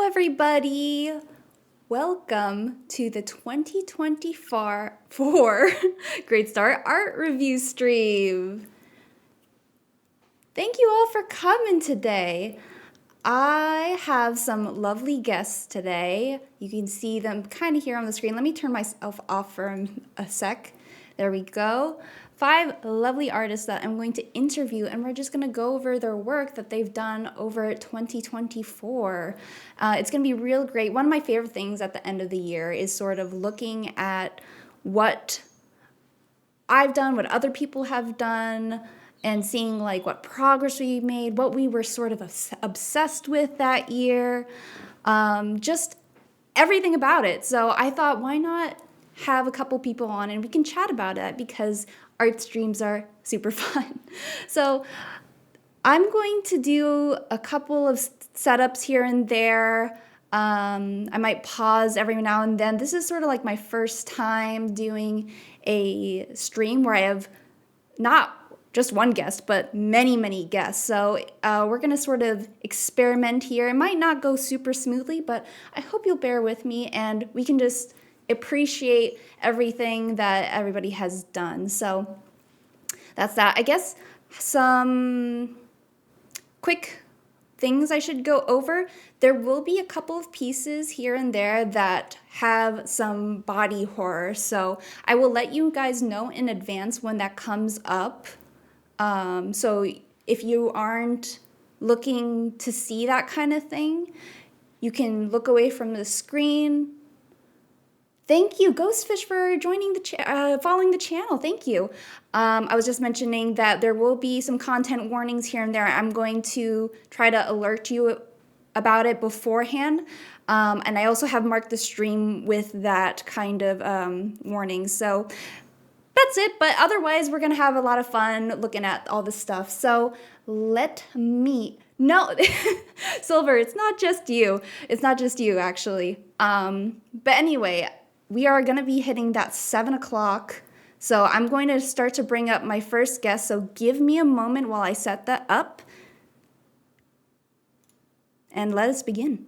everybody. Welcome to the 2024 Great Start Art Review stream. Thank you all for coming today. I have some lovely guests today. You can see them kind of here on the screen. Let me turn myself off for a sec. There we go. 5 lovely artists that I'm going to interview, and we're just going to go over their work that they've done over 2024. It's going to be real great. One of my favorite things at the end of the year is sort of looking at what I've done, what other people have done, and seeing like what progress we made, what we were sort of obsessed with that year, just everything about it. So I thought, why not have a couple people on and we can chat about it, because art streams are super fun. So I'm going to do a couple of setups here and there. I might pause every now and then. This is sort of like my first time doing a stream where I have not just one guest, but many guests. So we're going to sort of experiment here. It might not go super smoothly, but I hope you'll bear with me and we can just appreciate everything that everybody has done. So that's that. I guess some quick things I should go over. There will be a couple of pieces here and there that have some body horror. So I will let you guys know in advance when that comes up. So if you aren't looking to see that kind of thing, you can look away from the screen. Thank you, Ghostfish, for joining following the channel. Thank you. I was just mentioning that there will be some content warnings here and there. I'm going to try to alert you about it beforehand. And I also have marked the stream with that kind of warning. So that's it. But otherwise, we're going to have a lot of fun looking at all this stuff. So no, Silver, it's not just you. It's not just you, actually. But anyway, we are going to be hitting that 7 o'clock. So I'm going to start to bring up my first guest. So give me a moment while I set that up. And let us begin.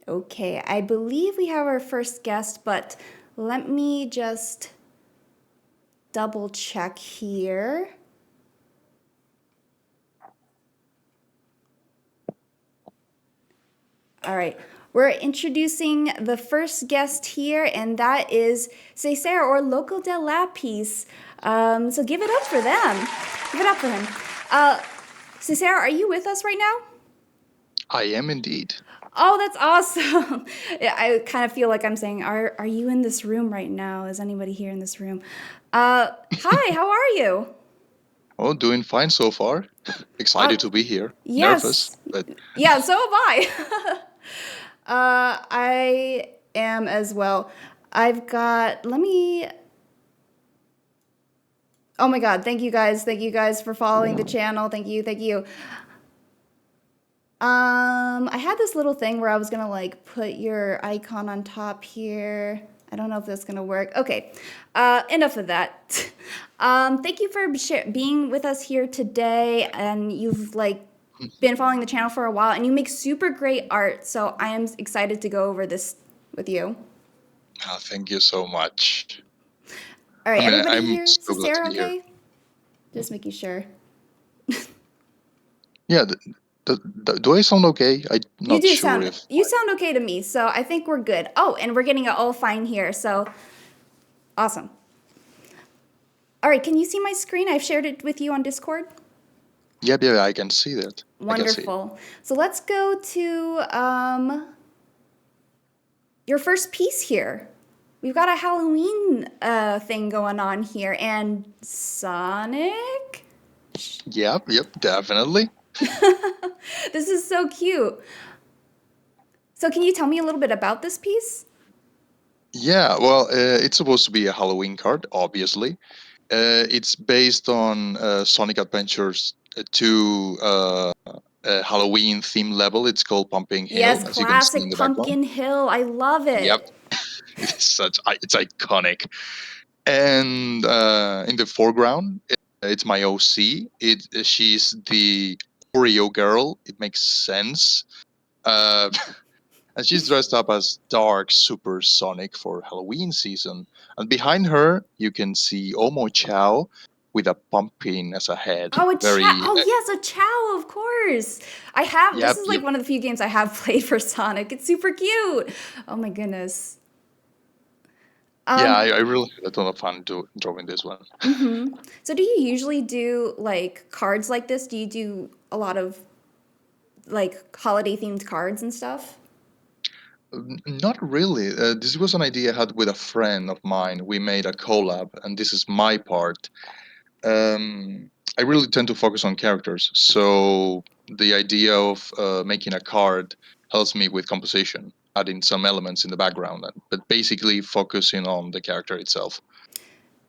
Okay, I believe we have our first guest, but let me just double check here. All right, we're introducing the first guest here, and that is César, or Loco del Lapis. So give it up for them. Give it up for him. César, are you with us right now? I am indeed. Oh, that's awesome. I kind of feel like I'm saying, are you in this room right now? Is anybody here in this room? Hi, how are you? Oh, doing fine so far. Excited to be here. Yes. Nervous, but Yeah, so am I. I am as well. Oh my God, thank you guys. Thank you guys for following the channel. Thank you. I had this little thing where I was gonna like put your icon on top here. I don't know if that's gonna work. Okay, enough of that. Thank you for being with us here today, and you've like been following the channel for a while, and you make super great art. So I am excited to go over this with you. thank you so much. All right, everybody I'm here, so glad to Sarah, be here. okay? Just making sure. Yeah, do I sound okay? I'm You not do sure sound if. you sound okay to me, so I think we're good. Oh, and we're getting it all fine here, so awesome. All right, can you see my screen? I've shared it with you on Discord. Yeah, I can see that. Wonderful. So let's go to your first piece here. We've got a Halloween thing going on here, and Sonic? Yep, definitely. This is so cute. So can you tell me a little bit about this piece? Yeah, well, it's supposed to be a Halloween card, obviously. It's based on Sonic Adventures 2 Halloween theme level. It's called Pumping Hill, Yes, as you can see in classic the background. Pumpkin Hill. I love Yep, it. it's it's iconic. And in the foreground, it's my OC. She's the Oreo girl. It makes sense. Uh, and she's dressed up as Dark Super Sonic for Halloween season. And behind her, you can see Omo Chow with a pumpkin as a head. Oh, a chow. Very, Oh, yes, a chow, of course. I have. This yep, is like yep. one of the few games I have played for Sonic. It's super cute. Oh my goodness. Yeah, Um, I really had a ton of fun drawing this one. so do you usually do like cards like this? Do you do a lot of like holiday themed cards and stuff? Not really. This was an idea I had with a friend of mine. We made a collab, and this is my part. I really tend to focus on characters, so the idea of making a card helps me with composition, adding some elements in the background, but basically focusing on the character itself.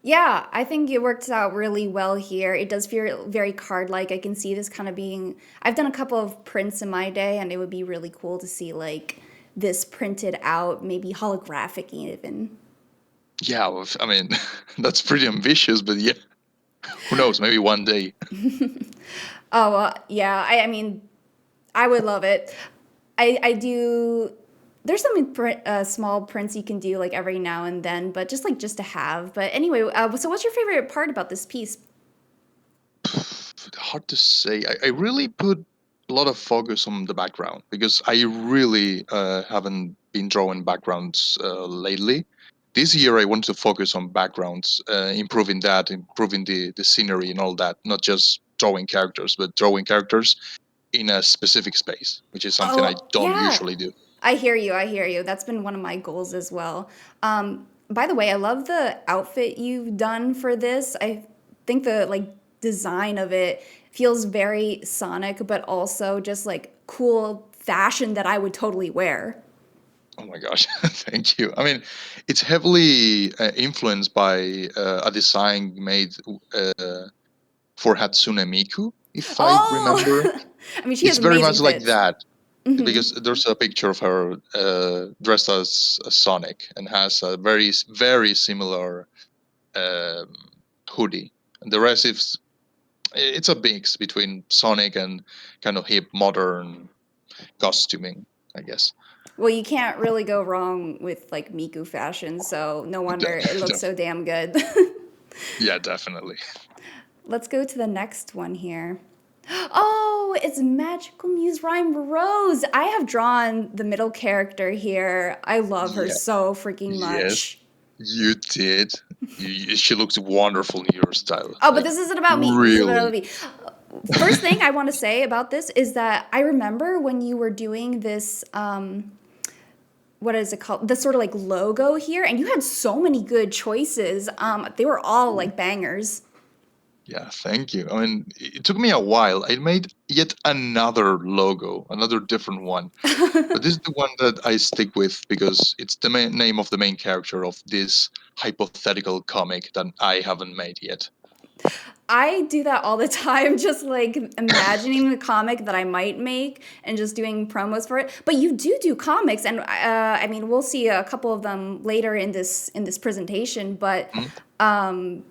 Yeah, I think it works out really well here. It does feel very card-like. I can see this kind of being. I've done a couple of prints in my day, and it would be really cool to see like this printed out, maybe holographic even. Yeah, I mean, that's pretty ambitious, but yeah, who knows? Maybe one day. Oh, yeah. I mean, I would love it. I do. There's some small prints you can do like every now and then, but just to have. But anyway, so what's your favorite part about this piece? Hard to say. I really put a lot of focus on the background because I really haven't been drawing backgrounds lately. This year, I want to focus on backgrounds, improving that, improving the scenery and all that, not just drawing characters, but drawing characters in a specific space, which is something I Oh, don't yeah. usually do. I hear you. I hear you. That's been one of my goals as well. By the way, I love the outfit you've done for this. I think the like design of it feels very Sonic, but also just like cool fashion that I would totally wear. Oh my gosh, thank you. I mean, it's heavily influenced by a design made for Hatsune Miku, if I remember. Oh, I mean, she has It's very amazing much like fits. that because there's a picture of her dressed as a Sonic and has a very similar um, hoodie. And the rest is it's a mix between Sonic and kind of hip modern costuming, I guess. Well, you can't really go wrong with like Miku fashion, so no wonder it looks so damn good. Yeah, definitely. Let's go to the next one here. Oh, it's Magical Muse Rhyme Rose. I have drawn the middle character here. I love her Yeah. so freaking Yes, much. you did. She looks wonderful in your style. Oh, but Like this isn't about me. This is about really. me. First thing I want to say about this is that I remember when you were doing this, what is it called? The sort of like logo here, and you had so many good choices. They were all like bangers. Yeah, thank you. I mean, it took me a while. I made yet another logo, another different one. But this is the one that I stick with because it's the name of the main character of this hypothetical comic that I haven't made yet. I do that all the time, just like imagining the comic that I might make and just doing promos for it. But you do comics, and I mean, we'll see a couple of them later in this presentation. But Mhm.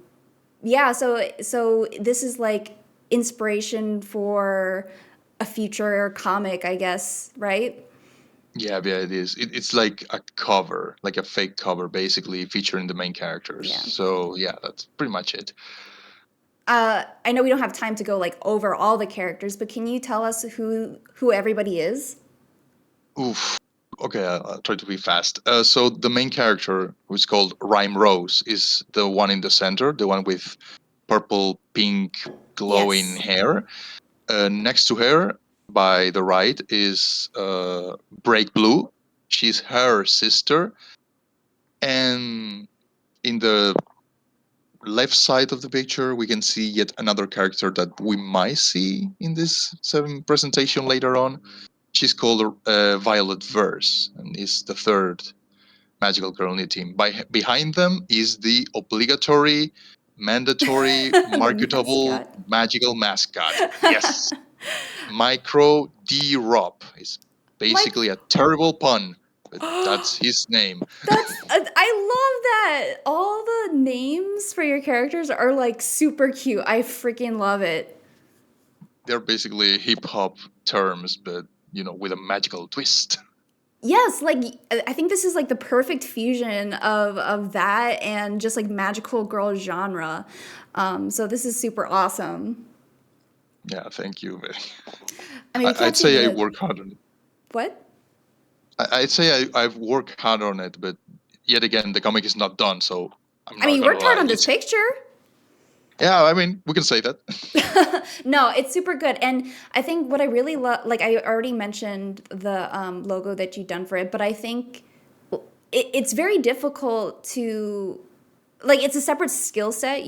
yeah, so this is like inspiration for a future comic, I guess, right? Yeah, it is. It's like a cover, like a fake cover, basically featuring the main characters. Yeah. So yeah, that's pretty much it. I know we don't have time to go like over all the characters, but can you tell us who everybody is? Oof. Okay, I'll try to be fast. So the main character, who's called Rhyme Rose, is the one in the center, the one with purple, pink, glowing Yes. hair. Next to her, by the right, is Break Blue. She's her sister, and in the left side of the picture, we can see yet another character that we might see in this presentation later on. She's called Violet Verse, and is the third magical girl in the team. Behind them is the obligatory, mandatory, The marketable mascot. magical mascot. Yes, Micro D. Rob is Mike, basically a terrible pun, but that's his name. that's I love that. All the names for your characters are like super cute. I freaking love it. They're basically hip hop terms, but with a magical twist. Yes, like I think this is like the perfect fusion of that and just like magical girl genre. So this is super awesome. Yeah, thank you. I mean, we can't I'd see say I the work hard on it. what? I'd say I've worked hard on it, but yet again, the comic is not done, so I'm I mean, not you gonna worked hard lie. on this picture. Yeah, I mean, we can say that. No, it's super good. And I think what I really love, like I already mentioned the logo that you've done for it, but I think it's very difficult to, like, it's a separate skill set,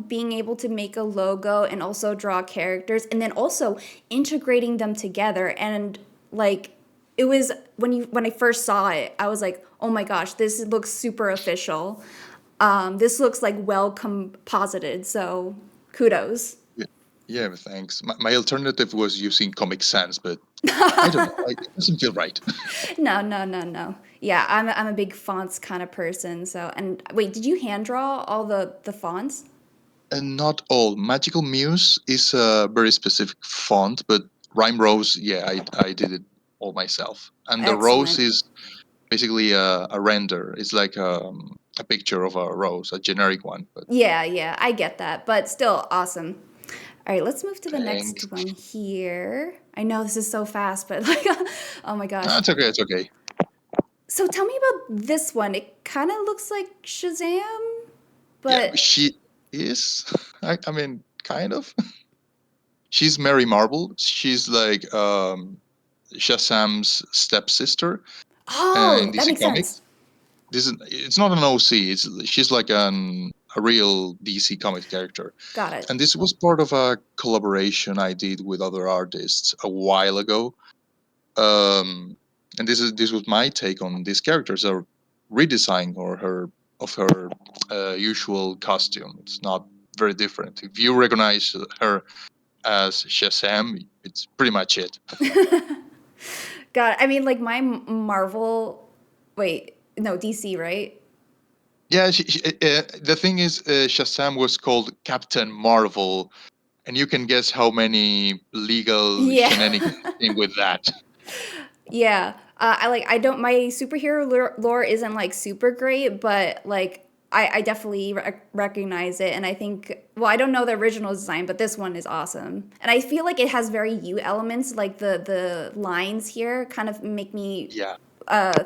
being able to make a logo and also draw characters and then also integrating them together. And like, it was when I first saw it, I was like, oh my gosh, this looks super official. This looks like well composited. So kudos. Yeah, thanks. My alternative was using Comic Sans, but I don't know. It doesn't feel right. No, no, no, no. Yeah, I'm a big fonts kind of person. So, and wait, did you hand draw all the fonts? And not all. Magical Muse is a very specific font, but Rhyme Rose, yeah, I did it all myself. And the rose Excellent. is basically a render. It's like a picture of a rose, a generic one. But Yeah, yeah, I get that, but still awesome. All right, let's move to the next thanks. one here. I know this is so fast, but like, oh my gosh. It's okay. It's okay. So tell me about this one. It kind of looks like Shazam, Yeah, but she is. I mean, kind of. She's Mary Marble. She's like Shazam's stepsister in oh, that DC makes sense. Comics. It's not an OC. She's like a real DC Comics character. Got it. And this was part of a collaboration I did with other artists a while ago. And this was my take on these characters, a redesign of her usual costume. It's not very different. If you recognize her as Shazam, it's pretty much it. Got it. I mean, like my Marvel. Wait, no, DC, right? Yeah, the thing is, Shazam was called Captain Marvel, and you can guess how many legal Yeah. shenanigans came with that. Yeah. I don't, my superhero lore isn't like super great, but like I definitely recognize it. And I think, well, I don't know the original design, but this one is awesome. And I feel like it has very you elements, like the lines here kind of make me Yeah.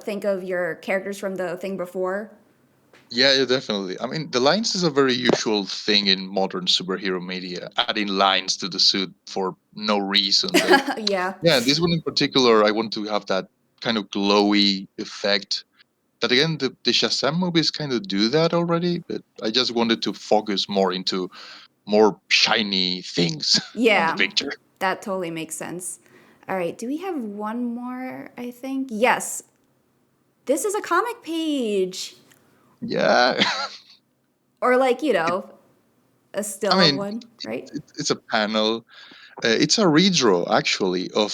think of your characters from the thing before. Yeah, definitely. I mean, the lines is a very usual thing in modern superhero media, adding lines to the suit for no reason. But Yeah. yeah, this one in particular, I want to have that kind of glowy effect. That again, the Shazam movies kind of do that already, but I just wanted to focus more into more shiny things on the Yeah. picture. That totally makes sense. All right. Do we have one more, I think? Yes. This is a comic page. Yeah. Or like, a I still of mean, one, right? it's a panel. It's a redraw, actually, of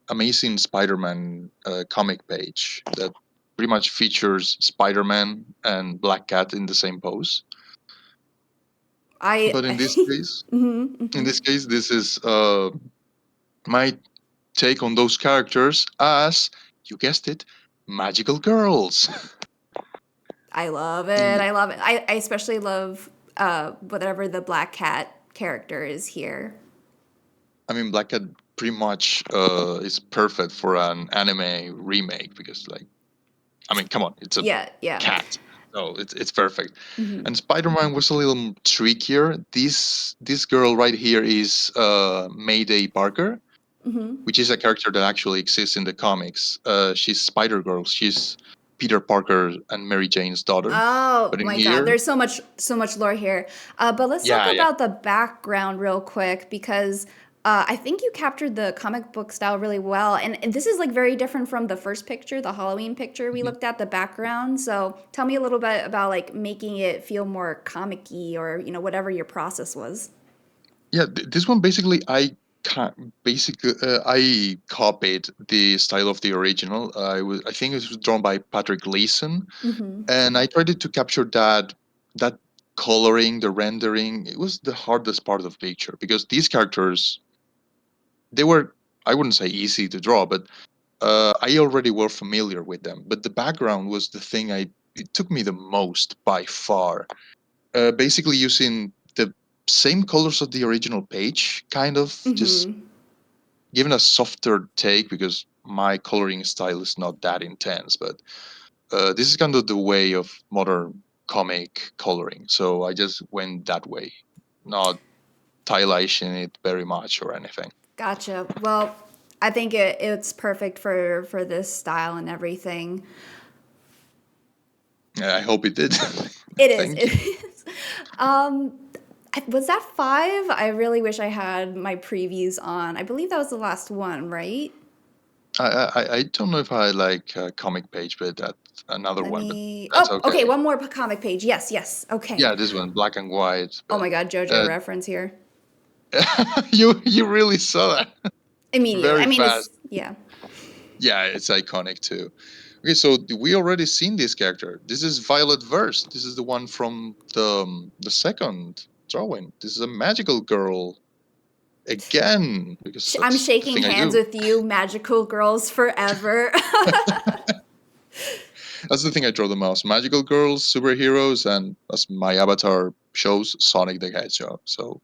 Amazing Spider-Man comic page that pretty much features Spider-Man and Black Cat in the same pose. I But in this case, this is my take on those characters as, you guessed it, magical girls. I love it. In, I love it. I especially love whatever the Black Cat character is here. I mean, Black Cat pretty much is perfect for an anime remake because, like, I mean, come on, it's a Yeah, yeah. cat, so it's perfect. And Spider-Man was a little trickier. This girl right here is Mayday Parker, which is a character that actually exists in the comics. She's Spider-Girl. She's Peter Parker and Mary Jane's daughter. Oh But in my God, here, there's so much lore here. But let's talk yeah, yeah, about the background real quick because I think you captured the comic book style really well, and this is like very different from the first picture, the Halloween picture we Mhm. looked at, the background. So tell me a little bit about like making it feel more comic-y, or whatever your process was. Yeah, this one basically I copied the style of the original. I think it was drawn by Patrick Gleason, Mm-hmm. and I tried to capture that coloring, the rendering. It was the hardest part of the picture because these characters, they were, I wouldn't say easy to draw, but I already were familiar with them. But the background was the thing it took me the most by far. Basically using the same colors of the original page, kind of just Mm-hmm. given a softer take because my coloring style is not that intense. But this is kind of the way of modern comic coloring. So I just went that way, not stylizing it very much or anything. Gotcha. Well, I think it's perfect for this style and everything. I hope it did. It is. Thank It you. is. Um, was that 5? I really wish I had my previews on. I believe that was the last one, right? I don't know if I like comic page, but that's another Let one. But me. that's Oh, okay. okay. One more comic page. Yes, yes. Okay. Yeah, this one, black and white. Oh But my God, JoJo uh, reference here. you really saw that Immediately. very I mean, fast. it's yeah. Yeah, it's iconic too. Okay, so we already seen this character. This is Violet Verse. This is the one from the second drawing. This is a magical girl again because I'm that's the shaking thing I hands do. with you, magical girls forever. That's the thing I draw the most. Magical girls, superheroes, and as my avatar shows, Sonic the Hedgehog. So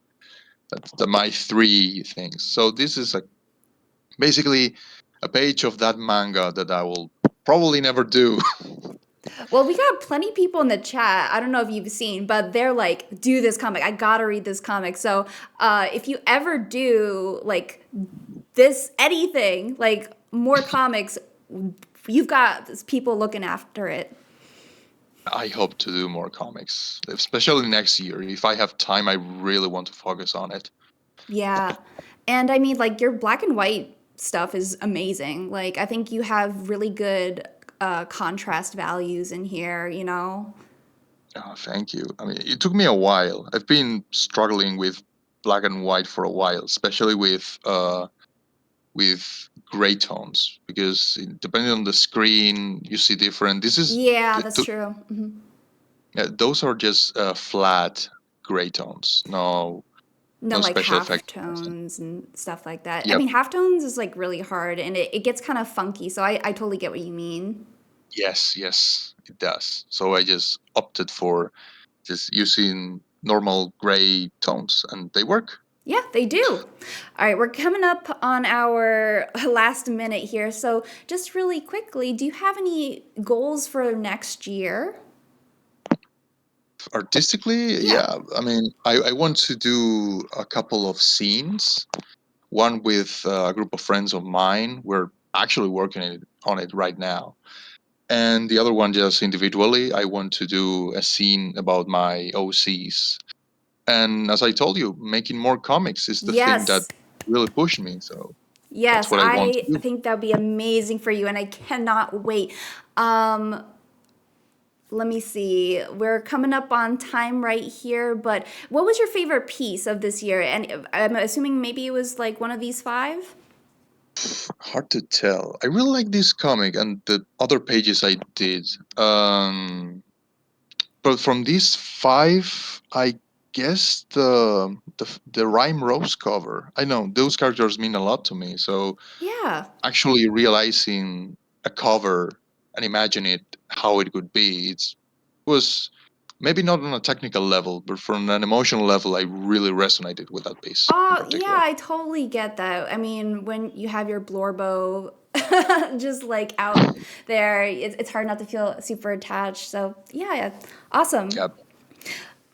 that's my three things. So this is basically a page of that manga that I will probably never do. Well, we got plenty of people in the chat. I don't know if you've seen, but they're like, "Do this comic. I gotta read this comic." So, if you ever do like this anything, like more comics, you've got people looking after it. I hope to do more comics, especially next year. If I have time, I really want to focus on it. Yeah. And I mean, like, your black and white stuff is amazing. Like, I think you have really good contrast values in here. Thank you. I mean, it took me a while. I've been struggling with black and white for a while, especially with gray tones, because depending on the screen, you see different. This is Yeah, it that's took, true. those are just flat gray tones. No, No, no like special half effects or anything. tones and stuff like that. I Yep. mean, half tones is like really hard and it gets kind of funky. So I totally get what you mean. Yes, yes, it does. So I just opted for just using normal gray tones, and they work. Yeah, they do. All right, we're coming up on our last minute here. So just really quickly, do you have any goals for next year? Artistically, Yeah. yeah. I mean, I want to do a couple of scenes. One with a group of friends of mine. We're actually working on it right now. And the other one just individually. I want to do a scene about my OCs. And as I told you, making more comics is the thing that Yes. really pushed me. So that's Yes, what I want to I do. think that would be amazing for you and I cannot wait. Um Let me see. We're coming up on time right here, but what was your favorite piece of this year? And I'm assuming maybe it was like one of these 5? Hard to tell. I really like this comic and the other pages I did. But from these five, I guess the Rhyme Rose cover. I know those characters mean a lot to me. So Yeah. actually realizing a cover and imagine it how it could be, was maybe not on a technical level, but from an emotional level, I really resonated with that piece in Oh, yeah, particular. I totally get that. I mean, when you have your Blorbo just like out there, it's hard not to feel super attached. So, yeah, yeah. Awesome. Yeah.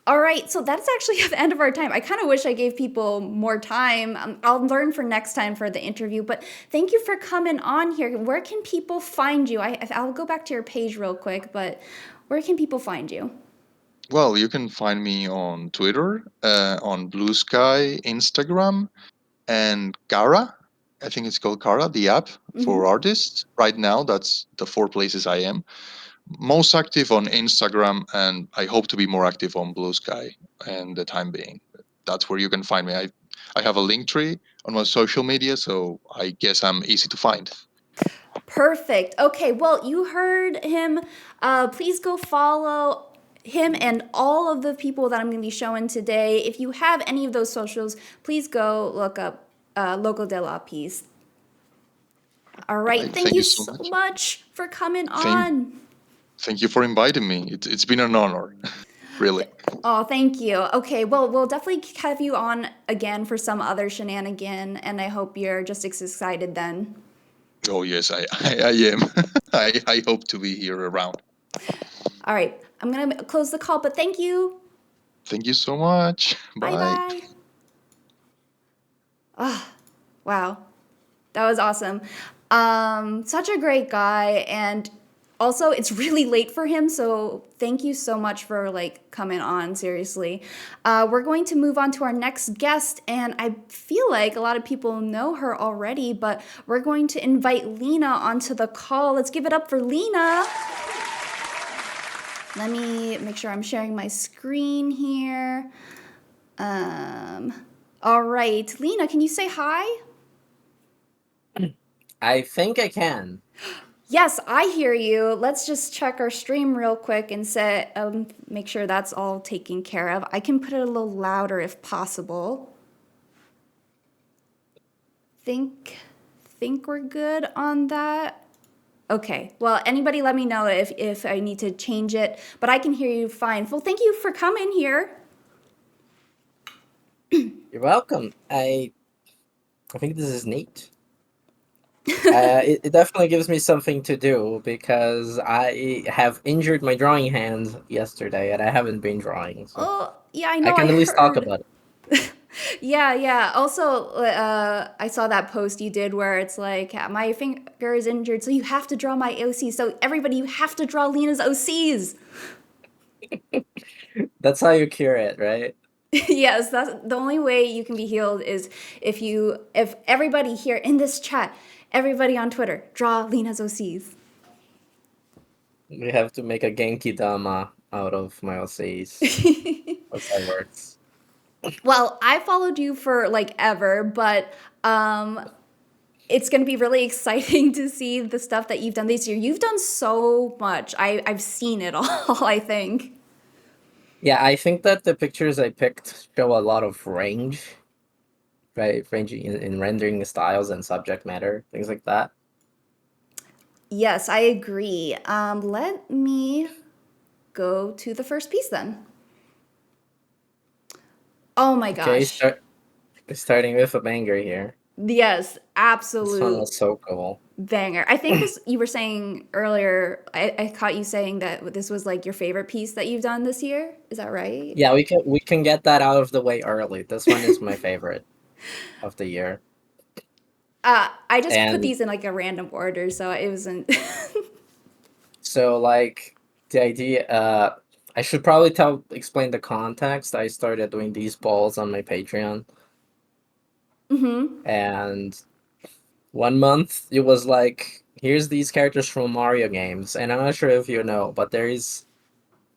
All right, so that's actually the end of our time. I kind of wish I gave people more time. I'll learn for next time for the interview, but thank you for coming on here. Where can people find you? I'll go back to your page real quick, but where can people find you? Well, you can find me on Twitter, on Blue Sky, Instagram, and Kara. I think it's called Kara, the app for artists. Right now, that's the 4 places I am. Most active on Instagram, and I hope to be more active on Blue Sky and the time being. That's where you can find me. I have a link tree on my social media, so I guess I'm easy to find. Perfect. Okay, well, you heard him. Please go follow him and all of the people that I'm going to be showing today. If you have any of those socials, please go look up Loco de la Peace. All right, thank you so much for coming on. Thank you for inviting me. It's been an honor, really. Oh, thank you. Okay, well, we'll definitely have you on again for some other shenanigan, and I hope you're just as excited then. Oh, yes, I am. I hope to be here around. All right, I'm going to close the call, but thank you. Thank you so much. Bye. Bye-bye. Oh, wow. That was awesome. Such a great guy, and also it's really late for him, so thank you so much for like coming on. Seriously, we're going to move on to our next guest, and I feel like a lot of people know her already, but we're going to invite Lina onto the call. Let's give it up for Lina. Let me make sure I'm sharing my screen here. All right, Lina, can you say hi? I think I can. Yes, I hear you. Let's just check our stream real quick and make sure that's all taken care of. I can put it a little louder if possible. Think we're good on that. Okay. Well, anybody let me know if I need to change it, but I can hear you fine. Well, thank you for coming here. You're welcome. I think this is neat. It definitely gives me something to do because I have injured my drawing hand yesterday and I haven't been drawing. So Oh, yeah, I know. I can at least talk about it. Yeah. Also, I saw that post you did where it's like, my finger is injured, so you have to draw my OCs. So everybody, you have to draw Lina's OCs. That's how you cure it, right? Yes, that's the only way you can be healed is if everybody here in this chat, everybody on Twitter, draw Lina's OCs. We have to make a Genki Dama out of my OCs. That's how it works. Well, I followed you for like ever, but it's going to be really exciting to see the stuff that you've done this year. You've done so much. I've seen it all, I think. Yeah, I think that the pictures I picked show a lot of range, right? Ranging in rendering styles and subject matter, things like that. Yes, I agree. Let me go to the first piece then. Oh my gosh. Starting with a banger here. Yes, absolutely. This one was so cool. Banger. I think you were saying earlier, I caught you saying that this was like your favorite piece that you've done this year. Is that right? Yeah, we can get that out of the way early. This one is my favorite of the year. I just put these in like a random order, so it wasn't. So like the idea, I should probably explain the context. I started doing these balls on my Patreon. And 1 month it was like, here's these characters from Mario games, and I'm not sure if you know, but there's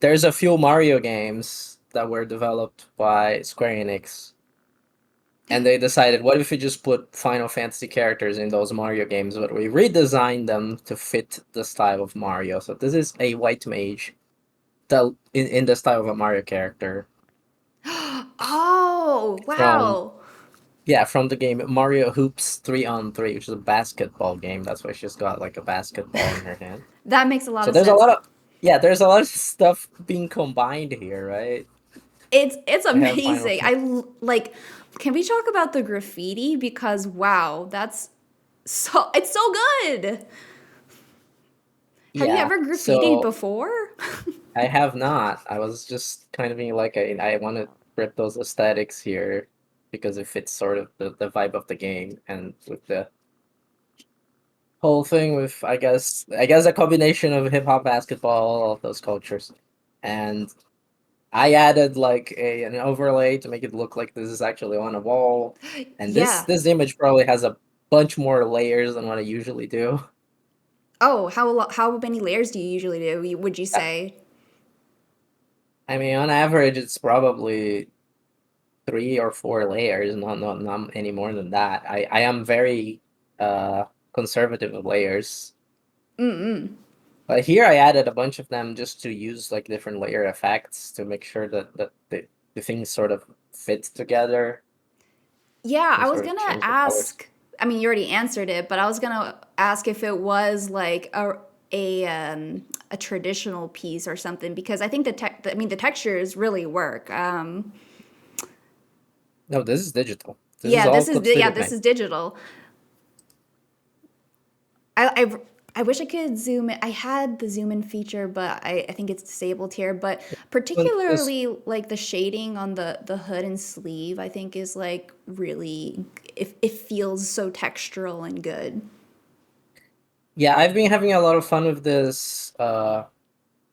a few Mario games that were developed by Square Enix. And they decided, what if we just put Final Fantasy characters in those Mario games, but we redesigned them to fit the style of Mario. So this is a white mage in the style of a Mario character. Oh, wow. From the game Mario Hoops 3-on-3, which is a basketball game. That's why she's got like a basketball in her hand. That makes a lot of sense. There's a lot of stuff being combined here, right? It's amazing. Can we talk about the graffiti? Because wow, it's so good. Have you ever graffitied before? I have not. I was just kind of being like, I want to rip those aesthetics here because it fits sort of the vibe of the game, and with the whole thing with I guess a combination of hip hop, basketball, all of those cultures. And I added like an overlay to make it look like this is actually on a wall, and Yeah. this image probably has a bunch more layers than what I usually do. Oh, how many layers do you usually do? Would you say? I mean, on average, it's probably 3 or 4 layers, not any more than that. I am very conservative with layers. Mm-mm. But here I added a bunch of them just to use like different layer effects to make sure that the things sort of fit together Yeah, and I was sort of gonna change the colors. ask. I mean, you already answered it, but I was gonna ask if it was like a traditional piece or something because I think I mean the textures really work. No, this is digital. This is Yeah, all Clip yeah, Studio this Paint. is digital. I wish I could zoom in. I had the zoom in feature, but I think it's disabled here. But Well, this particularly like the shading on the hood and sleeve, I think is like really it feels so textural and good. Yeah, I've been having a lot of fun with this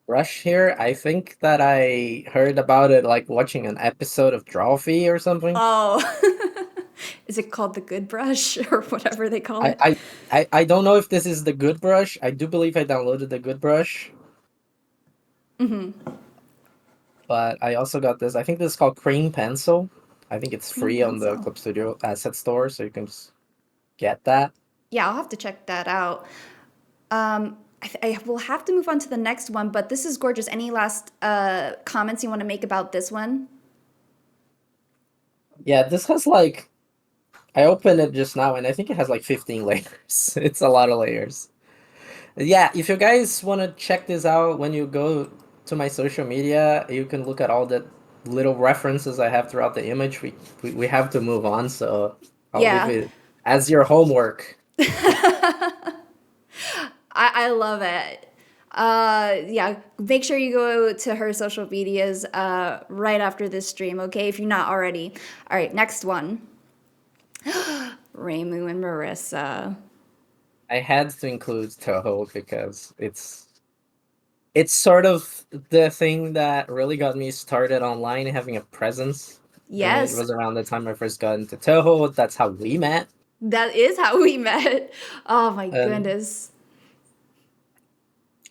brush here. I think that I heard about it like watching an episode of Drawfee or something. Oh, is it called the good brush or whatever they call I, it? I I don't know if this is the good brush. I do believe I downloaded the good brush, but I also got this. I think this is called Cream Pencil. I think it's Cream free on the pencil. Clip Studio asset store, so you can just get that. Yeah, I'll have to check that out. I will have to move on to the next one, but this is gorgeous. Any last comments you want to make about this one? Yeah, this has like I opened it just now and I think it has like 15 layers. It's a lot of layers. Yeah, if you guys want to check this out when you go to my social media, you can look at all the little references I have throughout the image. We have to move on, so I'll leave Yeah. it as your homework. I love it. Yeah, make sure you go to her social medias right after this stream, okay? If you're not already. All right, next one. Raymu and Marissa. I had to include Toho because it's sort of the thing that really got me started online having a presence. And it Yes, was around the time I first got into Toho. That's how we met. that is how we met. Oh my And goodness.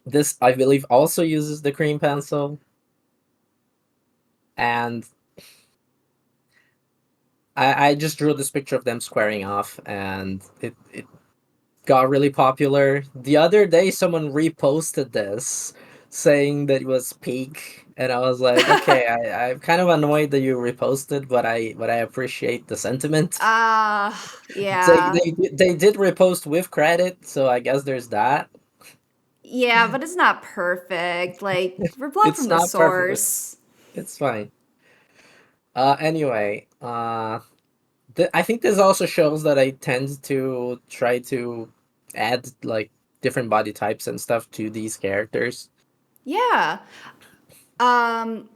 this, I believe, also uses the cream pencil. And I just drew this picture of them squaring off, and it got really popular. The other day, someone reposted this saying that it was peak, and I was like, okay, I'm kind of annoyed that you reposted, but I appreciate the sentiment. They, Yeah. they they did repost with credit, so I guess there's that. Yeah, but it's not perfect. Like, we're blocked It's from the not perfect. source. It's fine. Anyway, I think this also shows that I tend to try to add like different body types and stuff to these characters. Yeah. Um,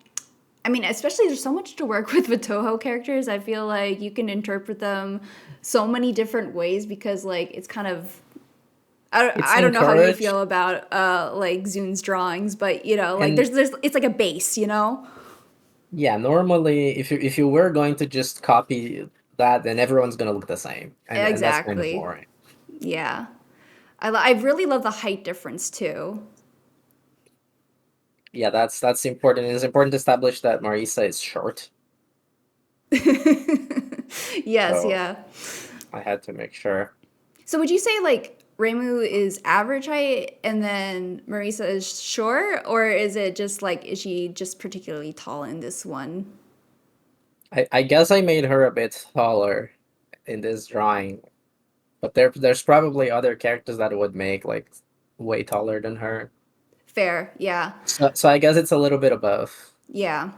I mean, especially there's so much to work with Toho characters. I feel like you can interpret them so many different ways because, like, it's kind of. It's I don't know how you encouraged. feel about like Zun's drawings, but you know, like And there's it's like a base, you know? yeah, normally if you were going to just copy that, then everyone's gonna look the same, and that's kind of Exactly. boring. Yeah. I really love the height difference too. Yeah, that's important. It's important to establish that Marisa is short, Yes, so yeah. I had to make sure. So would you say like Reimu is average height and then Marisa is short, or is it just like is she just particularly tall in this one? I guess I made her a bit taller in this drawing, but there's probably other characters that would make like way taller than her. Fair, yeah, So I guess it's a little bit of both. yeah.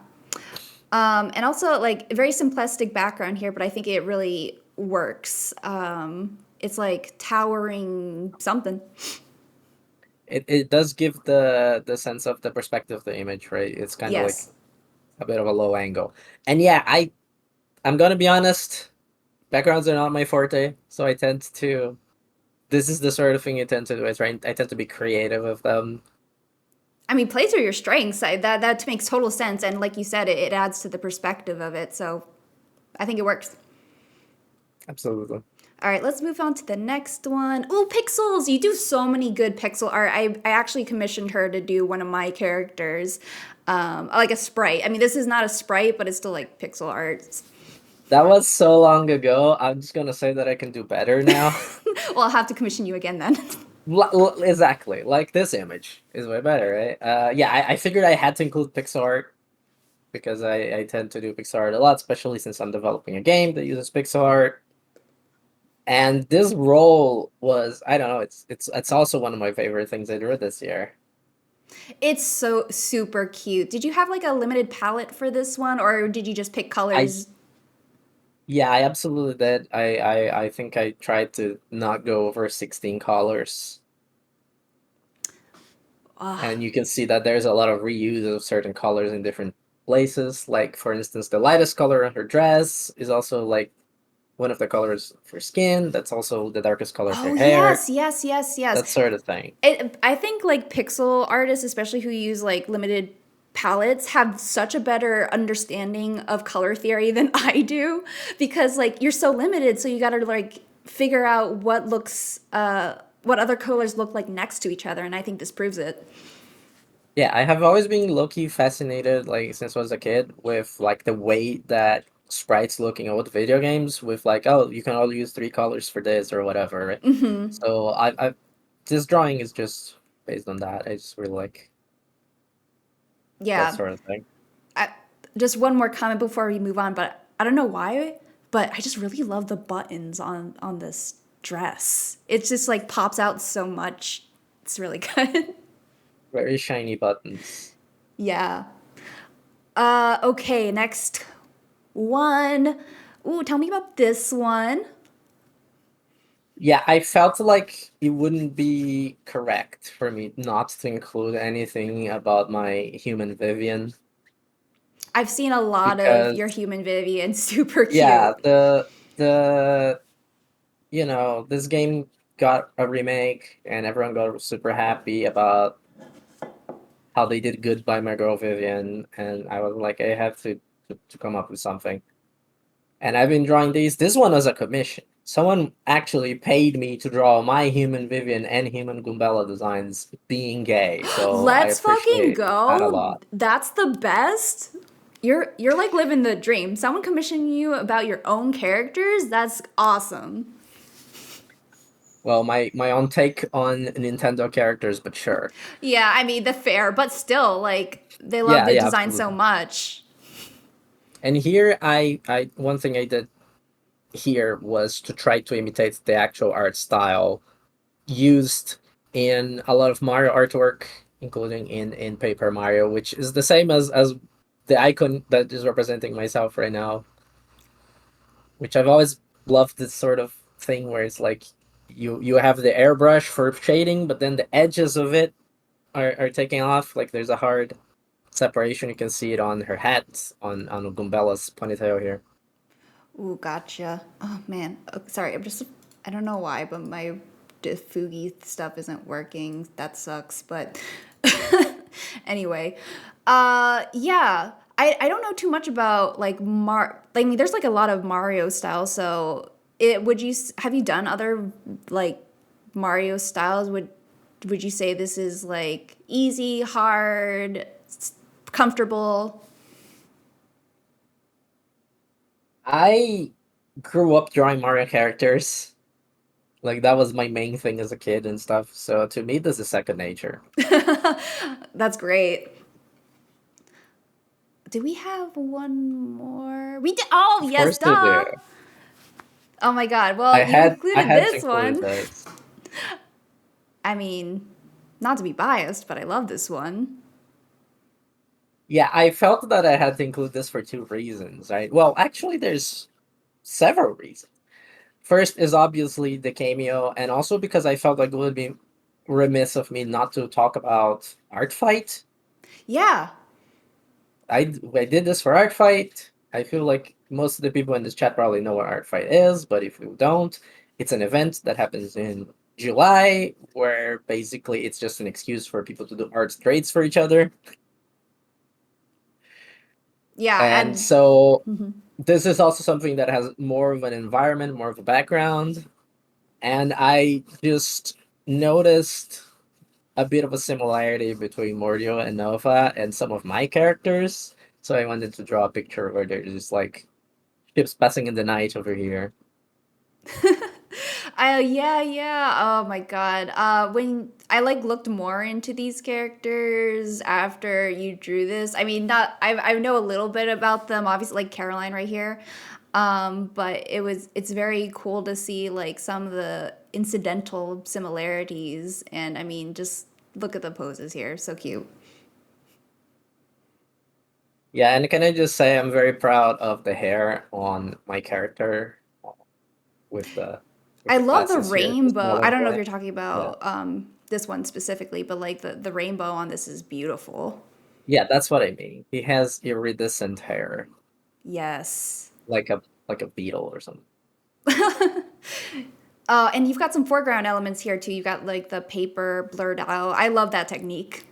And also like a very simplistic background here, but I think it really works. It's like towering something. It does give the sense of the perspective of the image, right? It's kind of like Yes, a bit of a low angle. And yeah, I'm gonna be honest, backgrounds are not my forte, so I tend to this is the sort of thing you tend to do. I tend to be creative with them. I mean, plays are your strengths. That makes total sense. And like you said, it adds to the perspective of it. So I think it works. Absolutely. All right, let's move on to the next one. Oh, pixels! You do so many good pixel art. I actually commissioned her to do one of my characters, like a sprite. I mean, this is not a sprite, but it's still like pixel art. That was so long ago. I'm just gonna say that I can do better now. Well, I'll have to commission you again then. Exactly. Like this image is way better, right? Yeah, I figured I had to include pixel art because I tend to do pixel art a lot, especially since I'm developing a game that uses pixel art. And this role was, I don't know, it's also one of my favorite things I drew this year. It's so super cute. Did you have like a limited palette for this one, or did you just pick colors? Yeah, I absolutely did. I think I tried to not go over 16 colors. And you can see that there's a lot of reuse of certain colors in different places. Like, for instance, the lightest color on her dress is also like one of the colors of her skin. That's also the darkest color of her Oh hair. yes. That sort of thing. I think like pixel artists, especially who use like limited palettes, have such a better understanding of color theory than I do, because like you're so limited, so you got to like figure out what other colors look like next to each other, and I think this proves it. Yeah, I have always been low-key fascinated, like since I was a kid, with like the way that sprites look in old video games with like, oh, you can only use 3 colors for this or whatever, right? So I this drawing is just based on that. I just really like that Yeah. sort of thing. Just one more comment before we move on, but I don't know why, but I just really love the buttons on this dress. It just like pops out so much. It's really good. Very shiny buttons. Yeah. Okay, next one. Ooh, tell me about this one. Yeah, I felt like it wouldn't be correct for me not to include anything about my human Vivian I've seen a lot of because your human Vivian, super yeah, cute. the this game got a remake and everyone got super happy about how they did good by my girl Vivian, and I was like, I have to come up with something. And I've been drawing these. This one was a commission. Someone actually paid me to draw my human Vivian and human Goombella designs being gay. So I Let's fucking appreciate that a go. lot. That's the best. You're like living the dream. Someone commissioned you about your own characters. That's awesome. Well, my own take on Nintendo characters, but sure. Yeah, I mean the fair, but still, like they love Yeah, the yeah, design so absolutely. much. And here I one thing I did here was to try to imitate the actual art style used in a lot of Mario artwork, including in Paper Mario, which is the same as the icon that is representing myself right now. Which I've always loved this sort of thing where it's like you have the airbrush for shading, but then the edges of it are taking off. Like there's a hard separation. You can see it on her hat, on Gumbella's ponytail here. Ooh, gotcha. Oh man. Oh, sorry, I don't know why, but my Fugi stuff isn't working. That sucks, but anyway. Yeah. I don't know too much about like I mean there's like a lot of Mario style, so have you done other like Mario styles? Would you say this is like easy, hard, comfortable? I grew up drawing Mario characters. Like that was my main thing as a kid and stuff. So to me, this is second nature. That's great. Do we have one more? We did. Oh, Of yes, course they do. duh. Oh my God. Well, you I included had to this include one. this. I mean, not to be biased, but I love this one. Yeah, I felt that I had to include this for 2 reasons, right? Well, actually, there's several reasons. First is obviously the cameo, and also because I felt like it would be remiss of me not to talk about Art Fight. Yeah. I did this for Art Fight. I feel like most of the people in this chat probably know what Art Fight is, but if you don't, it's an event that happens in July, where basically it's just an excuse for people to do art trades for each other. Yeah, And and so mhm. this is also something that has more of an environment, more of a background. And I just noticed a bit of a similarity between Mordio and Nova and some of my characters. So I wanted to draw a picture where there's just like ships passing in the night over here. Yeah. Oh my god. When I like looked more into these characters after you drew this. I mean, not I know a little bit about them, obviously like Caroline right here. But it's very cool to see like some of the incidental similarities, and I mean, just look at the poses here. So cute. Yeah, and can I just say I'm very proud of the hair on my character with I the love the glasses here, the rainbow. I smaller don't know if boy. you're talking Yeah. about this one specifically, but like the rainbow on this is beautiful. Yeah, that's what I mean. He has iridescent hair, Yes. like a beetle or something. And you've got some foreground elements here too. You've got like the paper blurred out. I love that technique.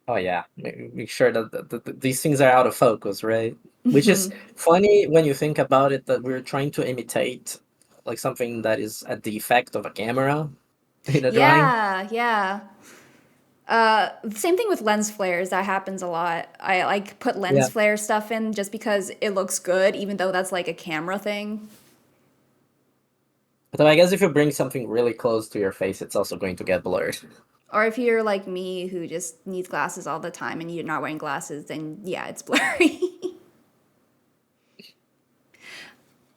Oh yeah, make sure that these things are out of focus, right? Which is funny when you think about it, that we're trying to imitate like something that is a defect of a camera in a drawing. Yeah. Same thing with lens flares. That happens a lot. I like put lens Yeah. flare stuff in just because it looks good, even though that's like a camera thing. So I guess if you bring something really close to your face, it's also going to get blurred. Or if you're like me who just needs glasses all the time and you're not wearing glasses, then yeah, it's blurry.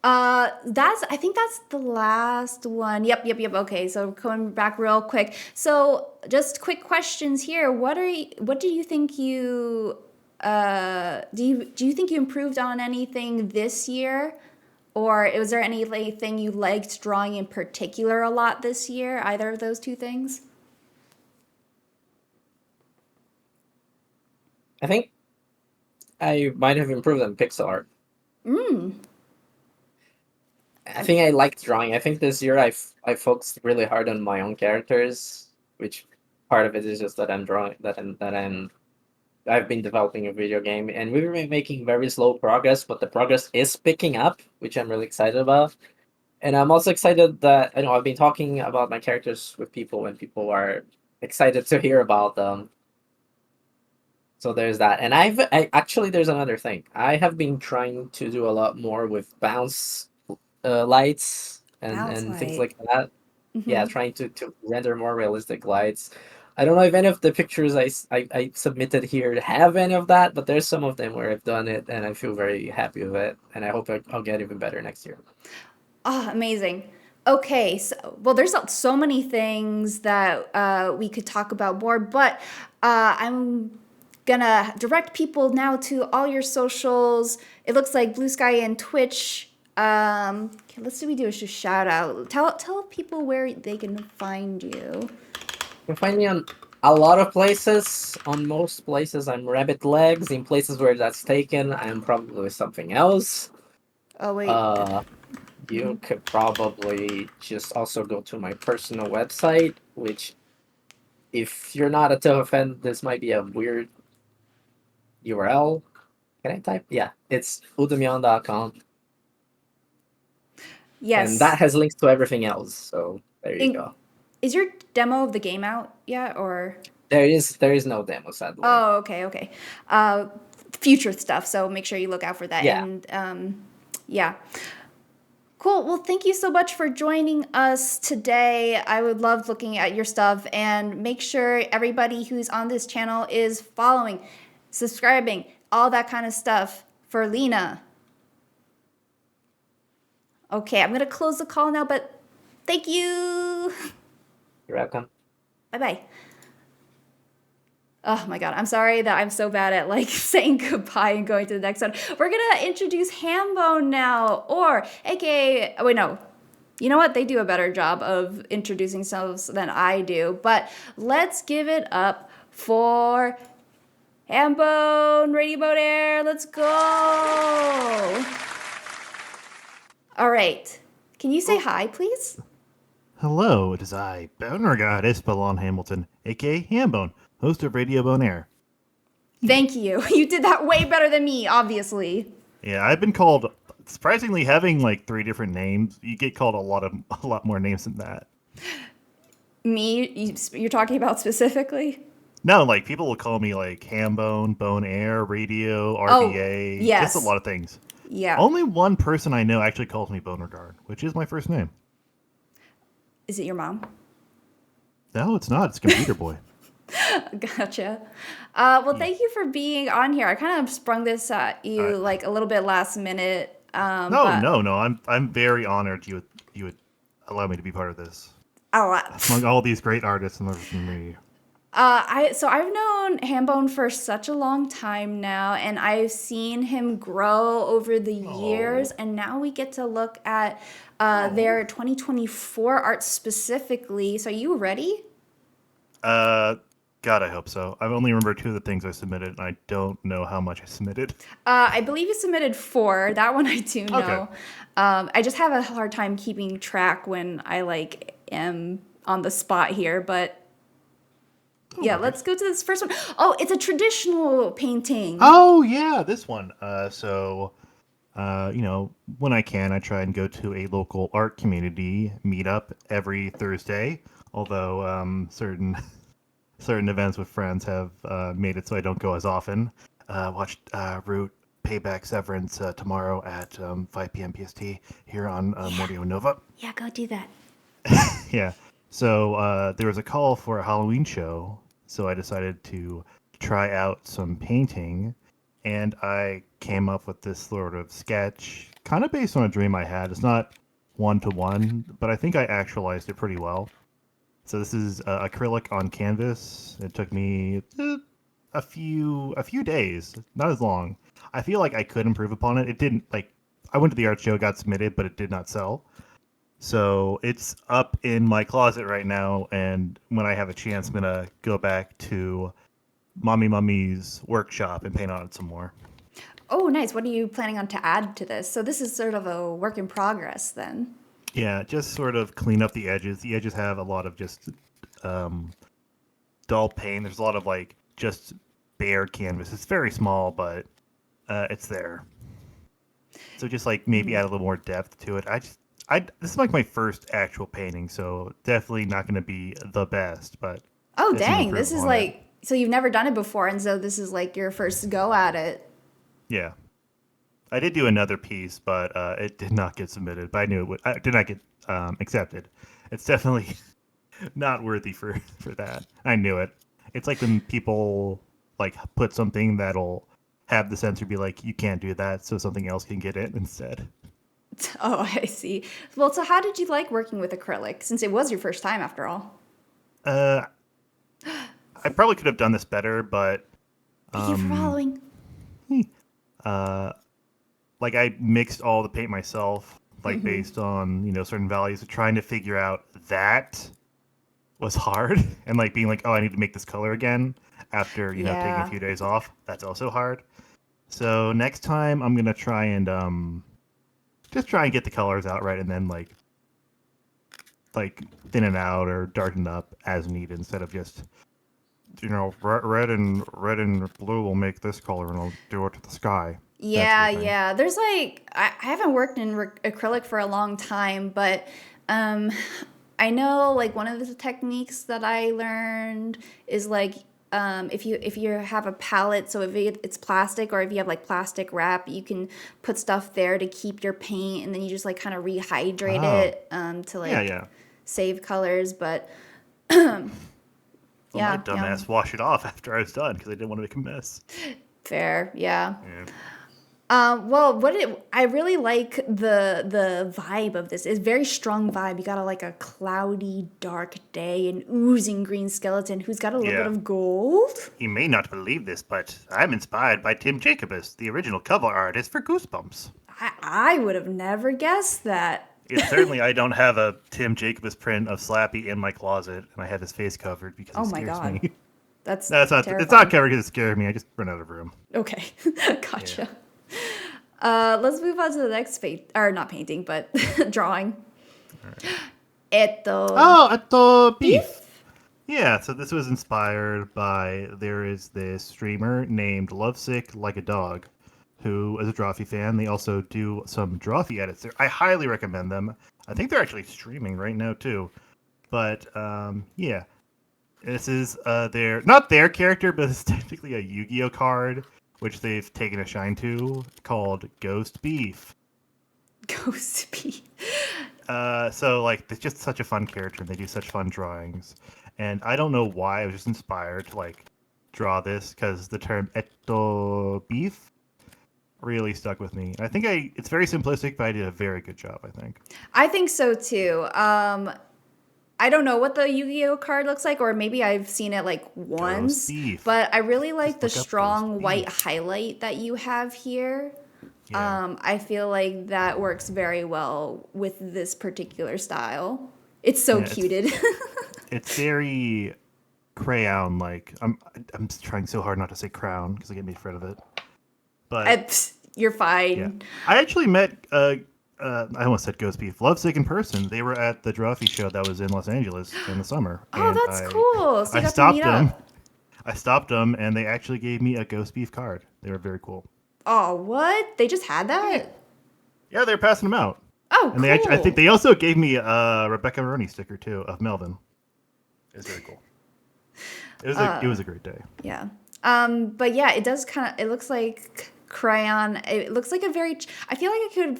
That's I think that's the last one. Yep. Okay, so going back real quick. So just quick questions here. What do you think you do you think you improved on anything this year? Or was there anything you liked drawing in particular a lot this year? Either of those two things? I think I might have improved on pixel art. I I'm, think I liked drawing. I think this year I focused really hard on my own characters, which part of it is just that I'm drawing that I've been developing a video game, and we've been making very slow progress, but the progress is picking up, which I'm really excited about. And I'm also excited that I know I've been talking about my characters with people, and people are excited to hear about them. So there's that. And I actually there's another thing. I have been trying to do a lot more with bounce lights bounce and things light. like that. Yeah, trying to render more realistic lights. I don't know if any of the pictures I submitted here have any of that, but there's some of them where I've done it, and I feel very happy with it, and I hope I'll get even better next year. Oh, amazing. Okay, so well, there's so many things that we could talk about more, but I'm gonna direct people now to all your socials. It looks like Blue Sky and Twitch. Okay, let's do we do a shout out. Tell people where they can find you. You can find me on a lot of places. On most places, I'm rabbit legs. In places where that's taken, I'm probably something else. Oh wait. Uh, you could probably just also go to my personal website, which, if you're not a Toho fan, this might be a weird URL. Can I type? Yeah, it's udemyon.com. And that Yes. has links to everything else. So there you In, go. is your demo of the game out yet, or? There is no demo, sadly. Oh, okay. Uh, future stuff. So make sure you look out for that. Yeah. And yeah. Cool. Well, thank you so much for joining us today. I would love looking at your stuff, and make sure everybody who's on this channel is following, subscribing, all that kind of stuff for Lina. Okay, I'm going to close the call now, but thank you. You're welcome. Bye-bye. Oh my god, I'm sorry that I'm so bad at like saying goodbye and going to the next one. We're gonna introduce Hambone now, or aka, oh wait, no. You know what? They do a better job of introducing themselves than I do. But let's give it up for Hambone, Radio Boat Air. Let's go. All right. Can you say hi, please? Hello, it is I, Boner Goddess Ballon Hamilton, aka Hambone, host of Radio Bone Air. Thank you. You did that way better than me, obviously. Yeah, I've been called, surprisingly, having like 3 different names. You get called a lot more names than that. Me? You're talking about specifically? No, like people will call me like Hambone, Bone Air, Radio, Oh, RBA, just a yes. lot of things. Yeah. Only one person I know actually calls me Beauregard, which is my first name. Is it your mom? No, it's not. It's Computer Boy. Gotcha. Well, thank you for being on here. I kind of sprung this at you like a little bit last minute. No. I'm very honored you would allow me to be part of this. Oh, Among all these great artists and me. I've known Hambone for such a long time now, and I've seen him grow over the years, and now we get to look at their 2024 art specifically. So are you ready? God, I hope so. I only remember 2 of the things I submitted, and I don't know how much I submitted. I believe you submitted 4. That one I do know. Okay. I just have a hard time keeping track when I like am on the spot here, but yeah, let's go to this first one. Oh, it's a traditional painting. Oh yeah, this one. When I can, I try and go to a local art community meetup every Thursday. Although certain events with friends have made it so I don't go as often. Watch Root Payback Severance tomorrow at 5 p.m. PST here on Mordio Nova. Yeah, go do that. Yeah. So there was a call for a Halloween show, so I decided to try out some painting, and I came up with this sort of sketch, kind of based on a dream I had. It's not one-to-one, but I think I actualized it pretty well. So this is acrylic on canvas. It took me a few days, not as long. I feel like I could improve upon it. It didn't I went to the art show, got submitted, but it did not sell. So it's up in my closet right now, and when I have a chance, I'm gonna go back to Mummy's workshop and paint on it some more. Oh, nice. What are you planning on to add to this? So this is sort of a work in progress then. Yeah, just sort of clean up the edges. The edges have a lot of just dull paint. There's a lot of just bare canvas. It's very small, but it's there. So just maybe add a little more depth to it. This is my first actual painting, so definitely not going to be the best, but Oh, it's an dang. This is improvement on it. so you've never done it before, and so this is your first go at it. Yeah. I did do another piece, but it did not get submitted. But I knew it would. Did not get accepted. It's definitely not worthy for that. I knew it. It's like when people put something that'll have the censor be like, you can't do that, so something else can get it instead. Oh, I see. Well, so how did you like working with acrylic, since it was your first time after all? I probably could have done this better, but Thank you for following. I mixed all the paint myself, based on certain values. Trying to figure out that was hard, and being oh, I need to make this color again after taking a few days off. That's also hard. So next time I'm gonna try and just try and get the colors out right, and then thin it out or darken up as needed instead of just red and blue will make this color and I'll do it to the sky. Yeah. There's I haven't worked in acrylic for a long time, but I know one of the techniques that I learned is if you have a palette, so if it's plastic or if you have plastic wrap, you can put stuff there to keep your paint, and then you just kind of rehydrate it to save colors. But my dumbass wash it off after I was done because I didn't want to make a mess. Fair, yeah. Well, I really like the vibe of this. It's a very strong vibe. You got a cloudy, dark day, an oozing green skeleton who's got a little bit of gold. You may not believe this, but I'm inspired by Tim Jacobus, the original cover artist for Goosebumps. I would have never guessed that. Certainly, I don't have a Tim Jacobus print of Slappy in my closet, and I have his face covered because it scares me. That's it's not covered because it scared me. I just ran out of room. Okay, gotcha. Yeah. Let's move on to the next not painting, but drawing. All right. Atto beef. beef? Yeah, so this was inspired by, there is this streamer named Lovesick Like a Dog, who is a Drawfee fan. They also do some Drawfee edits. I highly recommend them. I think they're actually streaming right now too. But yeah, this is not their character, but it's technically a Yu-Gi-Oh card, which they've taken a shine to, called Ghost Beef. Ghost beef. So like, it's just such a fun character, and they do such fun drawings. And I don't know why I was just inspired to like draw this, because the term etto beef really stuck with me. I think it's very simplistic, but I did a very good job, I think. I think so too. I don't know what the Yu-Gi-Oh card looks like, or maybe I've seen it like once. beef. But I really like the Just look up strong Ghost white Beef. highlight that you have here. Yeah. I feel like that works very well with this particular style. It's so Yeah, it's- cuted. It's very crayon like. I'm trying so hard not to say crown because I get made fun of it. But You're fine. yeah, I actually met I almost said Ghost Beef, Lovesick in person. They were at the Drawfee show that was in Los Angeles in the summer. Oh, and that's cool. So you I got to stopped meet them. up. I stopped them, and they actually gave me a Ghost Beef card. They were very cool. Oh, what? They just had that? Yeah, they were passing them out. Oh, And cool. I think they also gave me a Rebecca Maroney sticker too of Melvin. It was very cool. It was a great day. Yeah. But yeah, it does it looks like crayon. It looks like I feel like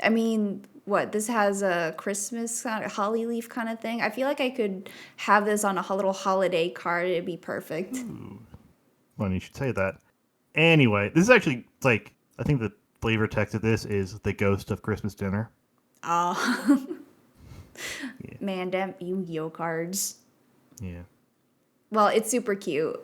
I mean, what? This has a Christmas kind of holly leaf kind of thing. I feel like I could have this on a little holiday card. It'd be perfect. Well, you should say that. Anyway, this is actually like, I think the flavor text of this is the ghost of Christmas dinner. Oh. Yeah. Man, damn Yu-Gi-Oh cards. Yeah. Well, it's super cute.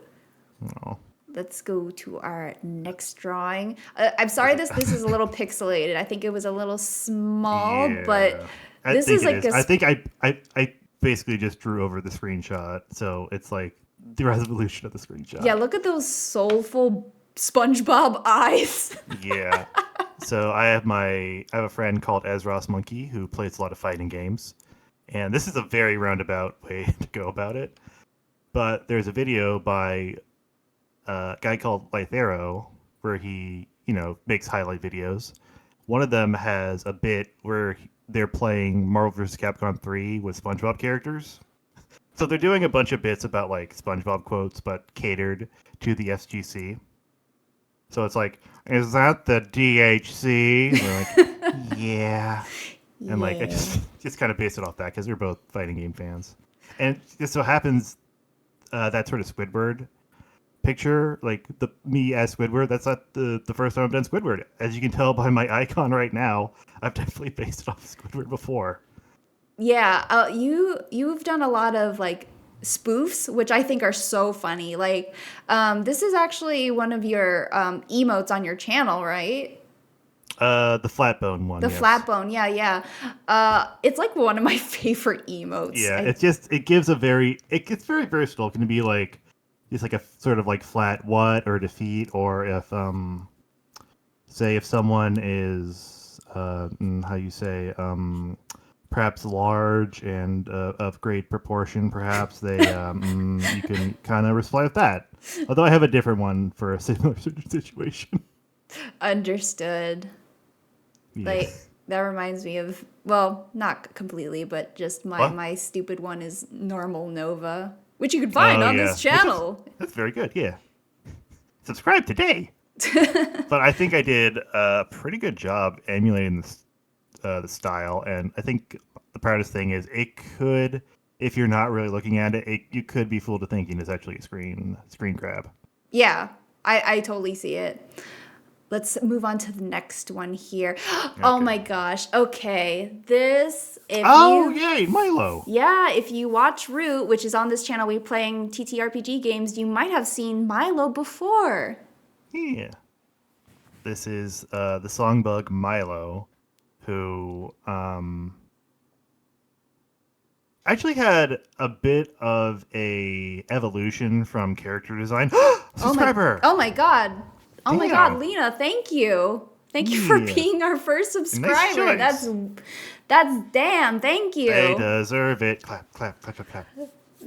Oh. Let's go to our next drawing. I'm sorry this is a little pixelated. I think it was a little small, Yeah. but I this think is it like is. I think I basically just drew over the screenshot, so it's like the resolution of the screenshot. yeah, look at those soulful SpongeBob eyes. Yeah. So I have a friend called Ezros Monkey who plays a lot of fighting games, and this is a very roundabout way to go about it. But there's a video by a guy called Lythero where he, makes highlight videos. One of them has a bit where they're playing Marvel vs. Capcom 3 with SpongeBob characters. So they're doing a bunch of bits about like SpongeBob quotes, but catered to the SGC. So it's like, is that the DHC? And we're like, yeah. And like, I just kind of based it off that because we're both fighting game fans. And it just so happens that sort of Squidward picture, like me as Squidward, that's not the first time I've done Squidward. As you can tell by my icon right now, I've definitely based it off Squidward before. Yeah, you've done a lot of like spoofs, which I think are so funny. Like, this is actually one of your emotes on your channel, right? The flat bone one. The yes. flat bone, yeah. It's like one of my favorite emotes. Yeah, it gets very versatile. It can be like just like a sort of like flat what or defeat, or if say if someone is how you say perhaps large and of great proportion, perhaps they you can kind of reply with that. Although I have a different one for a similar situation. Understood. Like, Yes. that reminds me of, well, not completely, but just my What? my stupid one is Normal Nova, which you can find Oh, on yeah. this channel. That's very good. Yeah. Subscribe today. But I think I did a pretty good job emulating the style, and I think the proudest thing is it could, if you're not really looking at it, you could be fooled to thinking it's actually a screen grab. Yeah, I totally see it. Let's move on to the next one here. Oh Okay. my gosh. Okay. This, Yay, Milo. Yeah, if you watch Root, which is on this channel, we playing TTRPG games, you might have seen Milo before. Yeah. This is the songbug Milo, who actually had a bit of a evolution from character design. Subscriber. Oh my god. Oh my Damn. god, Lina, thank you. Thank you for Yeah. being our first subscriber. choice. That's damn. Thank you. They deserve it. Clap, clap, clap, clap, clap.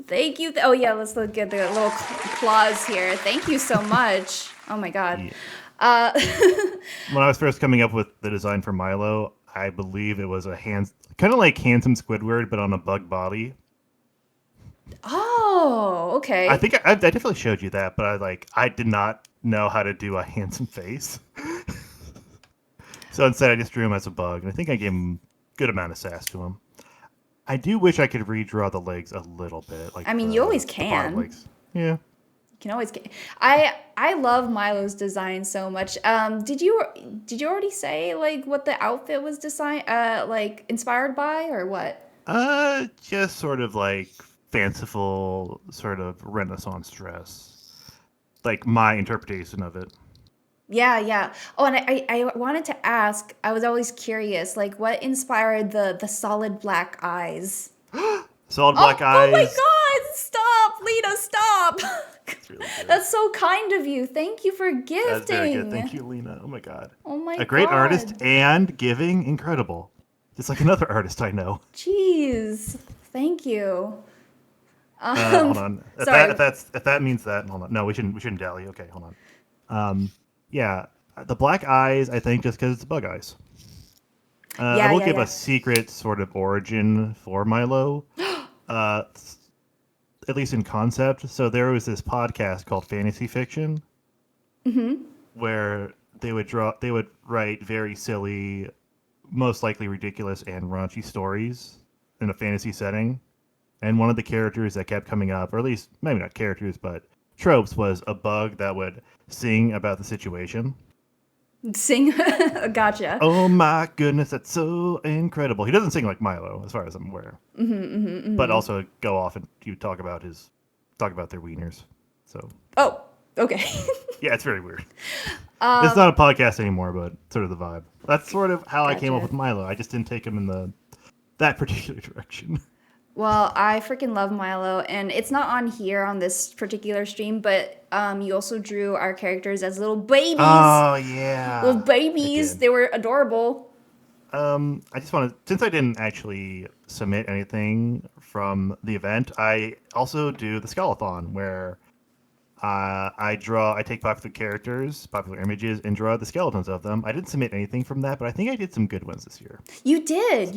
Thank you. Oh yeah, let's look at the little applause here. Thank you so much. Oh my god. Yeah. Uh, When I was first coming up with the design for Milo, I believe it was a kind of like handsome Squidward, but on a bug body. oh, okay. I think I definitely showed you that, but I did not know how to do a handsome face. So instead, I just drew him as a bug, and I think I gave him a good amount of sass to him. I do wish I could redraw the legs a little bit. Like I mean, you always can. the legs. Yeah. You can always get. I love Milo's design so much. Did you already say like what the outfit was like inspired by or what? Just sort of like fanciful, sort of Renaissance dress. Like my interpretation of it. Yeah. Oh, and I wanted to ask. I was always curious, like what inspired the solid black eyes? Solid black eyes. Oh my God! Stop, Lina! Stop. That's really good. That's so kind of you. Thank you for gifting. That's very good. Thank you, Lina. Oh my God. Oh my God. A great artist and giving, incredible. Just like another artist I know. Jeez. Thank you. Hold on. Sorry. If that means that, hold on. No, we shouldn't dally. Okay, hold on. Yeah, the black eyes. I think just because it's bug eyes. I will give a secret sort of origin for Milo. At least in concept. So there was this podcast called Fantasy Fiction, where they would write very silly, most likely ridiculous and raunchy stories in a fantasy setting. And one of the characters that kept coming up, or at least maybe not characters, but tropes, was a bug that would sing about the situation. Sing. Gotcha. Oh my goodness, that's so incredible. He doesn't sing like Milo, as far as I'm aware. But also go off and you talk about their wieners. So. Oh, okay. Yeah, it's very weird. It's not a podcast anymore, but sort of the vibe. That's sort of how I came up Gotcha. with Milo. I just didn't take him in that particular direction. Well, I freaking love Milo, and it's not on here on this particular stream, but you also drew our characters as little babies. Oh yeah, Little babies. They were adorable. I just want to, since I didn't actually submit anything from the event, I also do the Skeleton, where I take popular characters, popular images, and draw the skeletons of them. I didn't submit anything from that, but I think I did some good ones this year. You did.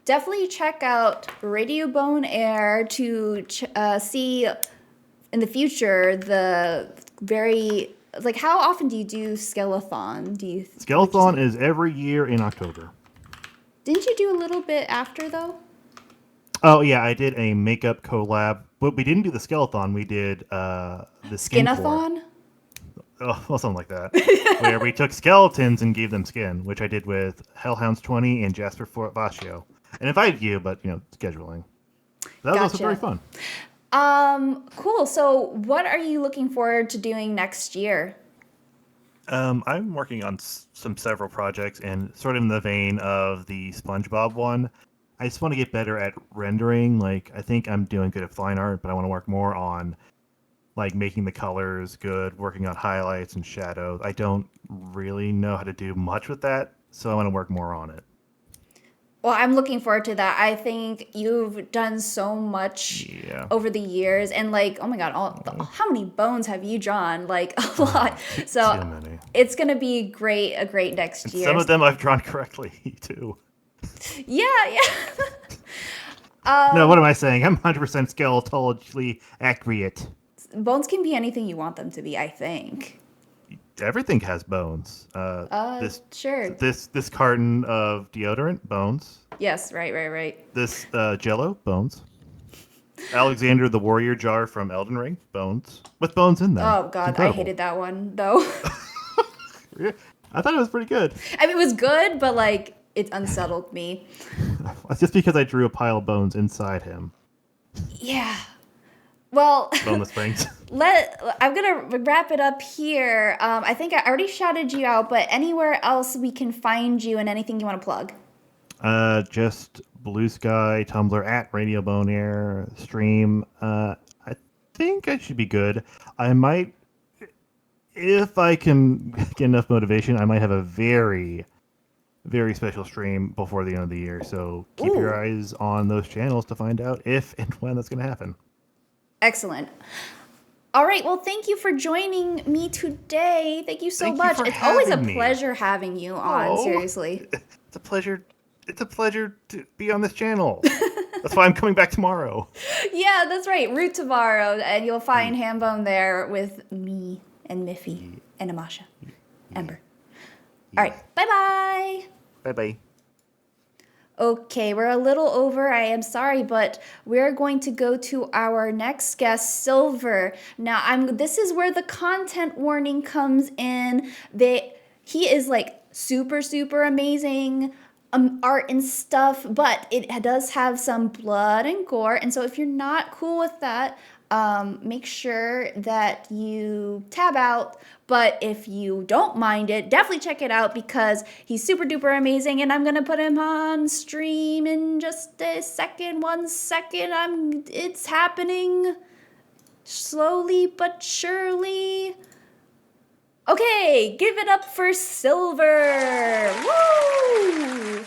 Definitely check out Radio Bone Air to see in the future the very, like, how often do you do Skeleton? Skeleton is every year in October. Didn't you do a little bit after though? Oh yeah, I did a makeup collab, but we didn't do the Skeleton. We did the Skinathon? Oh, well, something like that. Where we took skeletons and gave them skin, which I did with Hellhounds 20 and Jasper Vascio. And invited you, but scheduling. That was also very fun. Cool. So what are you looking forward to doing next year? I'm working on several projects, and sort of in the vein of the SpongeBob one. I just want to get better at rendering. Like, I think I'm doing good at fine art, but I want to work more on like making the colors good, working on highlights and shadows. I don't really know how to do much with that, so I want to work more on it. Well, I'm looking forward to that. I think you've done so much over the years, and like, oh my God, how many bones have you drawn? Like a lot. So Too many. It's gonna be a great next year. Some of them I've drawn correctly too. Yeah. No, what am I saying? I'm 100% skeletologically accurate. Bones can be anything you want them to be, I think. Everything has bones. Sure. This carton of deodorant, bones. Yes, right. This Jello, bones. Alexander the Warrior jar from Elden Ring, bones. With bones in them. Oh God, I hated that one though. I thought it was pretty good. I mean, it was good, but like it unsettled me. It's just because I drew a pile of bones inside him. Yeah. Well, boneless brains. I'm gonna wrap it up here. I think I already shouted you out, but anywhere else we can find you and anything you want to plug? Just Blue Sky, Tumblr, at Radio Bone Air, stream. I think I should be good. I might, if I can get enough motivation, I might have a very very special stream before the end of the year. So keep your Ooh. eyes on those channels to find out if and when that's going to happen. Excellent. All right. Well, thank you for joining me today. Thank you so Thank you much. for It's always a having me. pleasure having you on, Oh. seriously. It's a pleasure. It's a pleasure to be on this channel. That's why I'm coming back tomorrow. Yeah, that's right. Root tomorrow, and you'll find Hambone there with me and Miffy and Amasha. Ember. All right. Bye-bye. Bye-bye. Okay, we're a little over. I am sorry, but we're going to go to our next guest, Silver. Now, this is where the content warning comes in. He is like super, super amazing art and stuff, but it does have some blood and gore. And so if you're not cool with that, make sure that you tab out. But if you don't mind it, definitely check it out because he's super duper amazing. And I'm gonna put him on stream in just a second. 1 second. It's happening slowly but surely. Okay, give it up for Silver. Woo!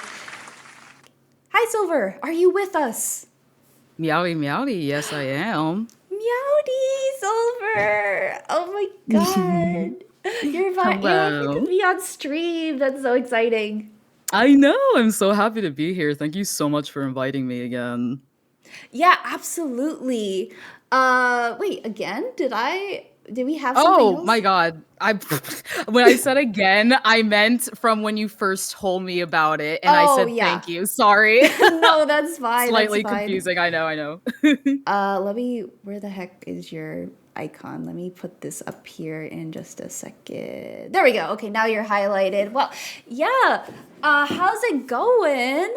Hi, Silver. Are you with us? Meowdy, meowdy. Yes, I am. Meowdy, Silver. Oh my god. You're Hello. going to be on stream. That's so exciting. I know. I'm so happy to be here. Thank you so much for inviting me again. Yeah, absolutely. Wait, again? Did we have something Oh else? my god. When I said again, I meant from when you first told me about it and I Oh, said yeah. thank you. Sorry. No, that's fine. Slightly that's fine. confusing. I know. Where the heck is your icon? Let me put this up here in just a second. There we go. Okay, now you're highlighted. Well, yeah. How's it going?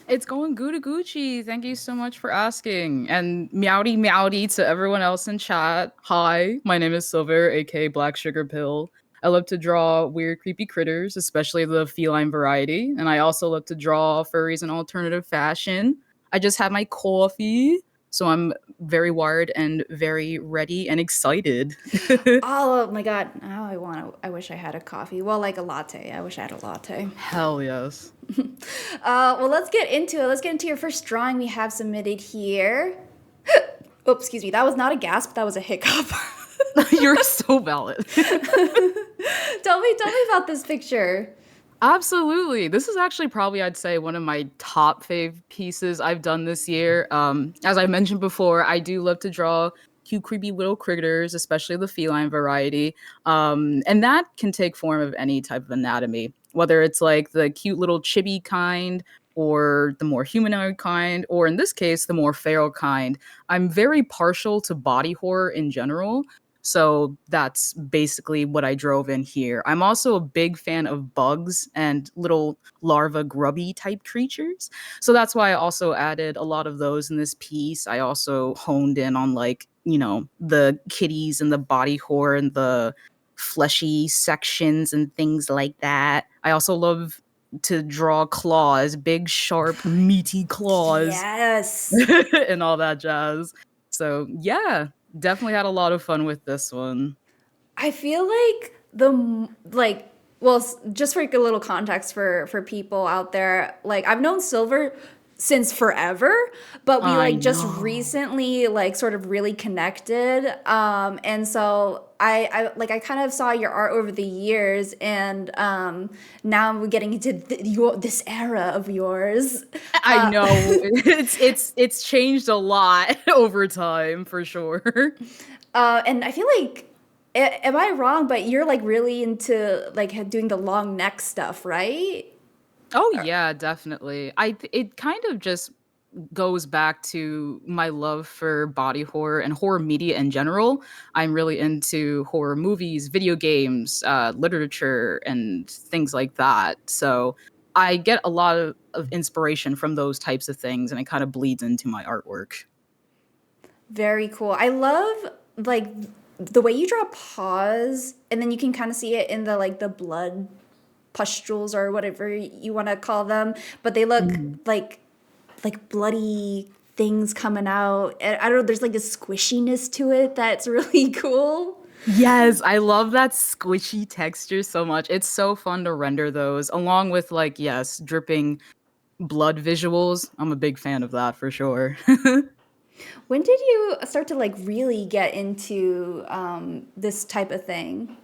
It's going good Gucci. Thank you so much for asking. And meowdy meowdy to everyone else in chat. Hi, my name is Silver, aka Black Sugar Pill. I love to draw weird, creepy critters, especially the feline variety. And I also love to draw furries in alternative fashion. I just had my coffee, so I'm very wired and very ready and excited. Oh my god. Now I wish I had a coffee. Well, like a latte. I wish I had a latte. Hell yes. Well, let's get into it. Let's get into your first drawing we have submitted here. Oops, excuse me. That was not a gasp. That was a hiccup. You're so valid. Tell me about this picture. Absolutely. This is actually probably, I'd say, one of my top fave pieces I've done this year. As I mentioned before, I do love to draw cute, creepy little critters, especially the feline variety. And that can take form of any type of anatomy, whether it's like the cute little chibi kind or the more humanoid kind, or in this case, the more feral kind. I'm very partial to body horror in general. So that's basically what I drove in here. I'm also a big fan of bugs and little larva grubby type creatures. So that's why I also added a lot of those in this piece. I also honed in on the kitties and the body horror and the fleshy sections and things like that. I also love to draw claws, big, sharp, meaty claws. Yes. And all that jazz. So yeah, definitely had a lot of fun with this one. I feel like just for a little context for people out there, like I've known Silver since forever, but we just recently sort of really connected. And so I kind of saw your art over the years, and now we're getting into this era of yours. I know it's changed a lot over time for sure. And I feel like, am I wrong? But you're really into doing the long neck stuff, right? Oh yeah, definitely. It kind of just goes back to my love for body horror and horror media in general. I'm really into horror movies, video games, literature, and things like that. So I get a lot of inspiration from those types of things, and it kind of bleeds into my artwork. Very cool. I love the way you draw paws, and then you can kind of see it in the blood pustules or whatever you want to call them, but they look like bloody things coming out. And I don't know, there's this squishiness to it that's really cool. Yes, I love that squishy texture so much. It's so fun to render those, along with like, yes, dripping blood visuals. I'm a big fan of that for sure. When did you start to like really get into this type of thing?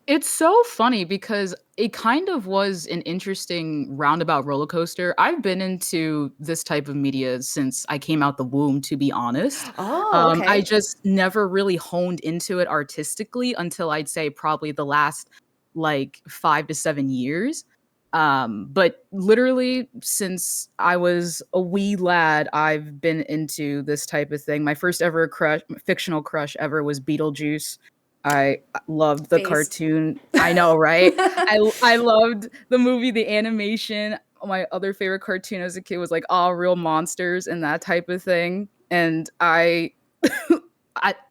It's so funny because it kind of was an interesting roundabout roller coaster. I've been into this type of media since I came out the womb, to be honest. Oh, I okay. just never really honed into it artistically until I'd say probably the last like 5 to 7 years. But literally since I was a wee lad, I've been into this type of thing. My first ever fictional crush ever was Beetlejuice. I loved the Based. cartoon. I know, right? I loved the movie, the animation. My other favorite cartoon as a kid was like All Real Monsters and that type of thing. And I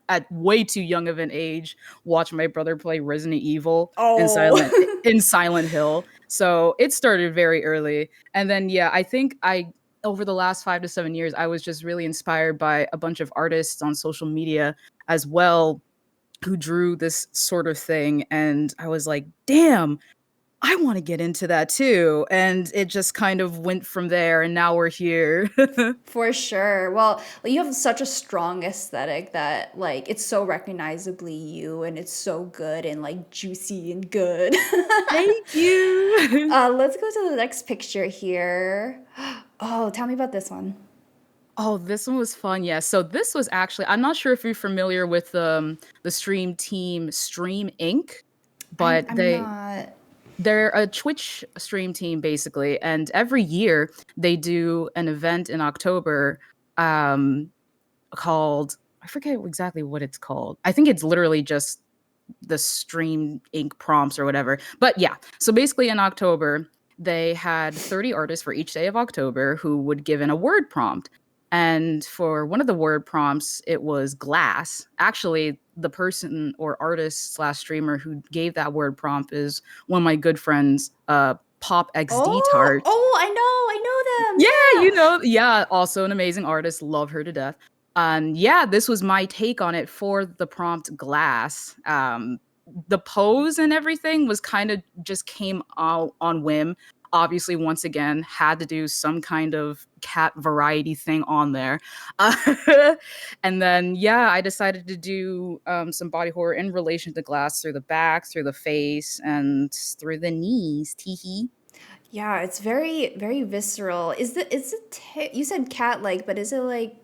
at way too young of an age watched my brother play Resident Evil and Oh. Silent Hill. So it started very early. And then yeah, I think I over the last 5 to 7 years, I was just really inspired by a bunch of artists on social media as well who drew this sort of thing. And I was like, damn, I want to get into that too. And it just kind of went from there. And now we're here. For sure. Well, you have such a strong aesthetic that like it's so recognizably you and it's so good and like juicy and good. Thank you. Let's go to the next picture here. Oh, tell me about this one. Oh, this one was fun. Yeah. So this was actually, I'm not sure if you're familiar with the stream team Stream Inc., but I'm not. they're a Twitch stream team basically, and every year they do an event in October um called, I forget exactly what it's called. I think it's literally just the Stream Inc. prompts or whatever. But yeah, so basically in October they had 30 artists for each day of October who would give in a word prompt. And for one of the word prompts, it was glass. Actually, the person or artist slash streamer who gave that word prompt is one of my good friends, Pop XD Oh, Tart. oh, I know them. Yeah, Yeah. you know, yeah, also an amazing artist. Love her to death. Yeah, this was my take on it for the prompt glass. The pose and everything was kind of just came out on whim. Obviously, once again, had to do some kind of cat variety thing on there. And then, yeah, I decided to do some body horror in relation to glass through the back, through the face, and through the knees. Teehee. Yeah, it's very, very visceral. You said cat like, but is it like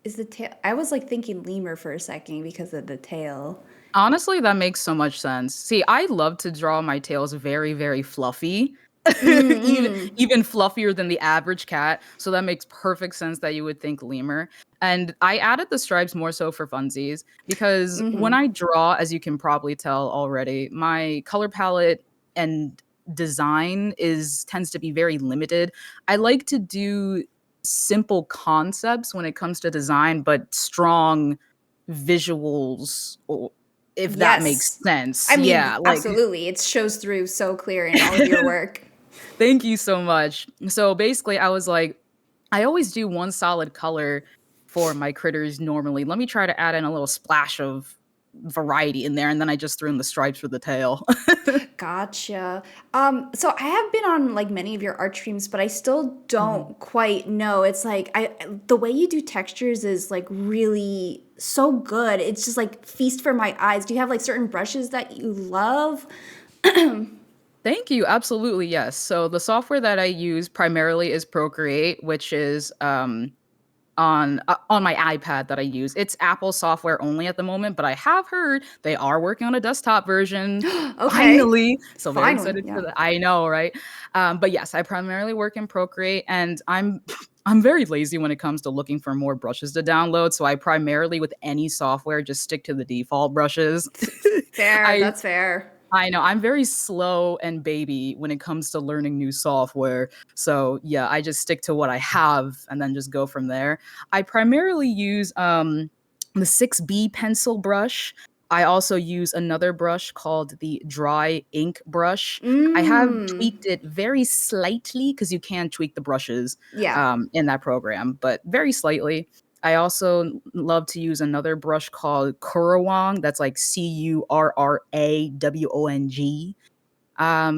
is the tail? I was like thinking lemur for a second because of the tail. Honestly, that makes so much sense. See, I love to draw my tails very, very fluffy. even Mm-mm. even fluffier than the average cat. So that makes perfect sense that you would think lemur. And I added the stripes more so for funsies because when Mm-hmm. I draw, as you can probably tell already, my color palette and design is tends to be very limited. I like to do simple concepts when it comes to design, but strong visuals, if that makes Yes. sense. I mean, Yeah, like absolutely. It shows through so clear in all of your work. thank you so much. So basically, I was like, I always do one solid color for my critters normally. Let me try to add in a little splash of variety in there, and then I just threw in the stripes for the tail. Gotcha. So I have been on like many of your art streams, but I still Mhm. don't quite know. It's like the way you do textures is like really so good. It's just like feast for my eyes. Do you have like certain brushes that you love? Thank you. Absolutely, yes. So the software that I use primarily is Procreate, which is on my iPad that I use. It's Apple software only at the moment, but I have heard they are working on a desktop version Okay. finally. So very Finally, excited for yeah. that. I know, right? But yes, I primarily work in Procreate, and I'm very lazy when it comes to looking for more brushes to download. So I primarily, with any software, just stick to the default brushes. Fair, I that's fair. I know I'm very slow and baby when it comes to learning new software. So yeah, I just stick to what I have and then just go from there. I primarily use the 6B pencil brush. I also use another brush called the dry ink brush. I have Mm. tweaked it very slightly because you can tweak the brushes Yeah. in that program, but very slightly. I also love to use another brush called Currawong. That's like Currawong.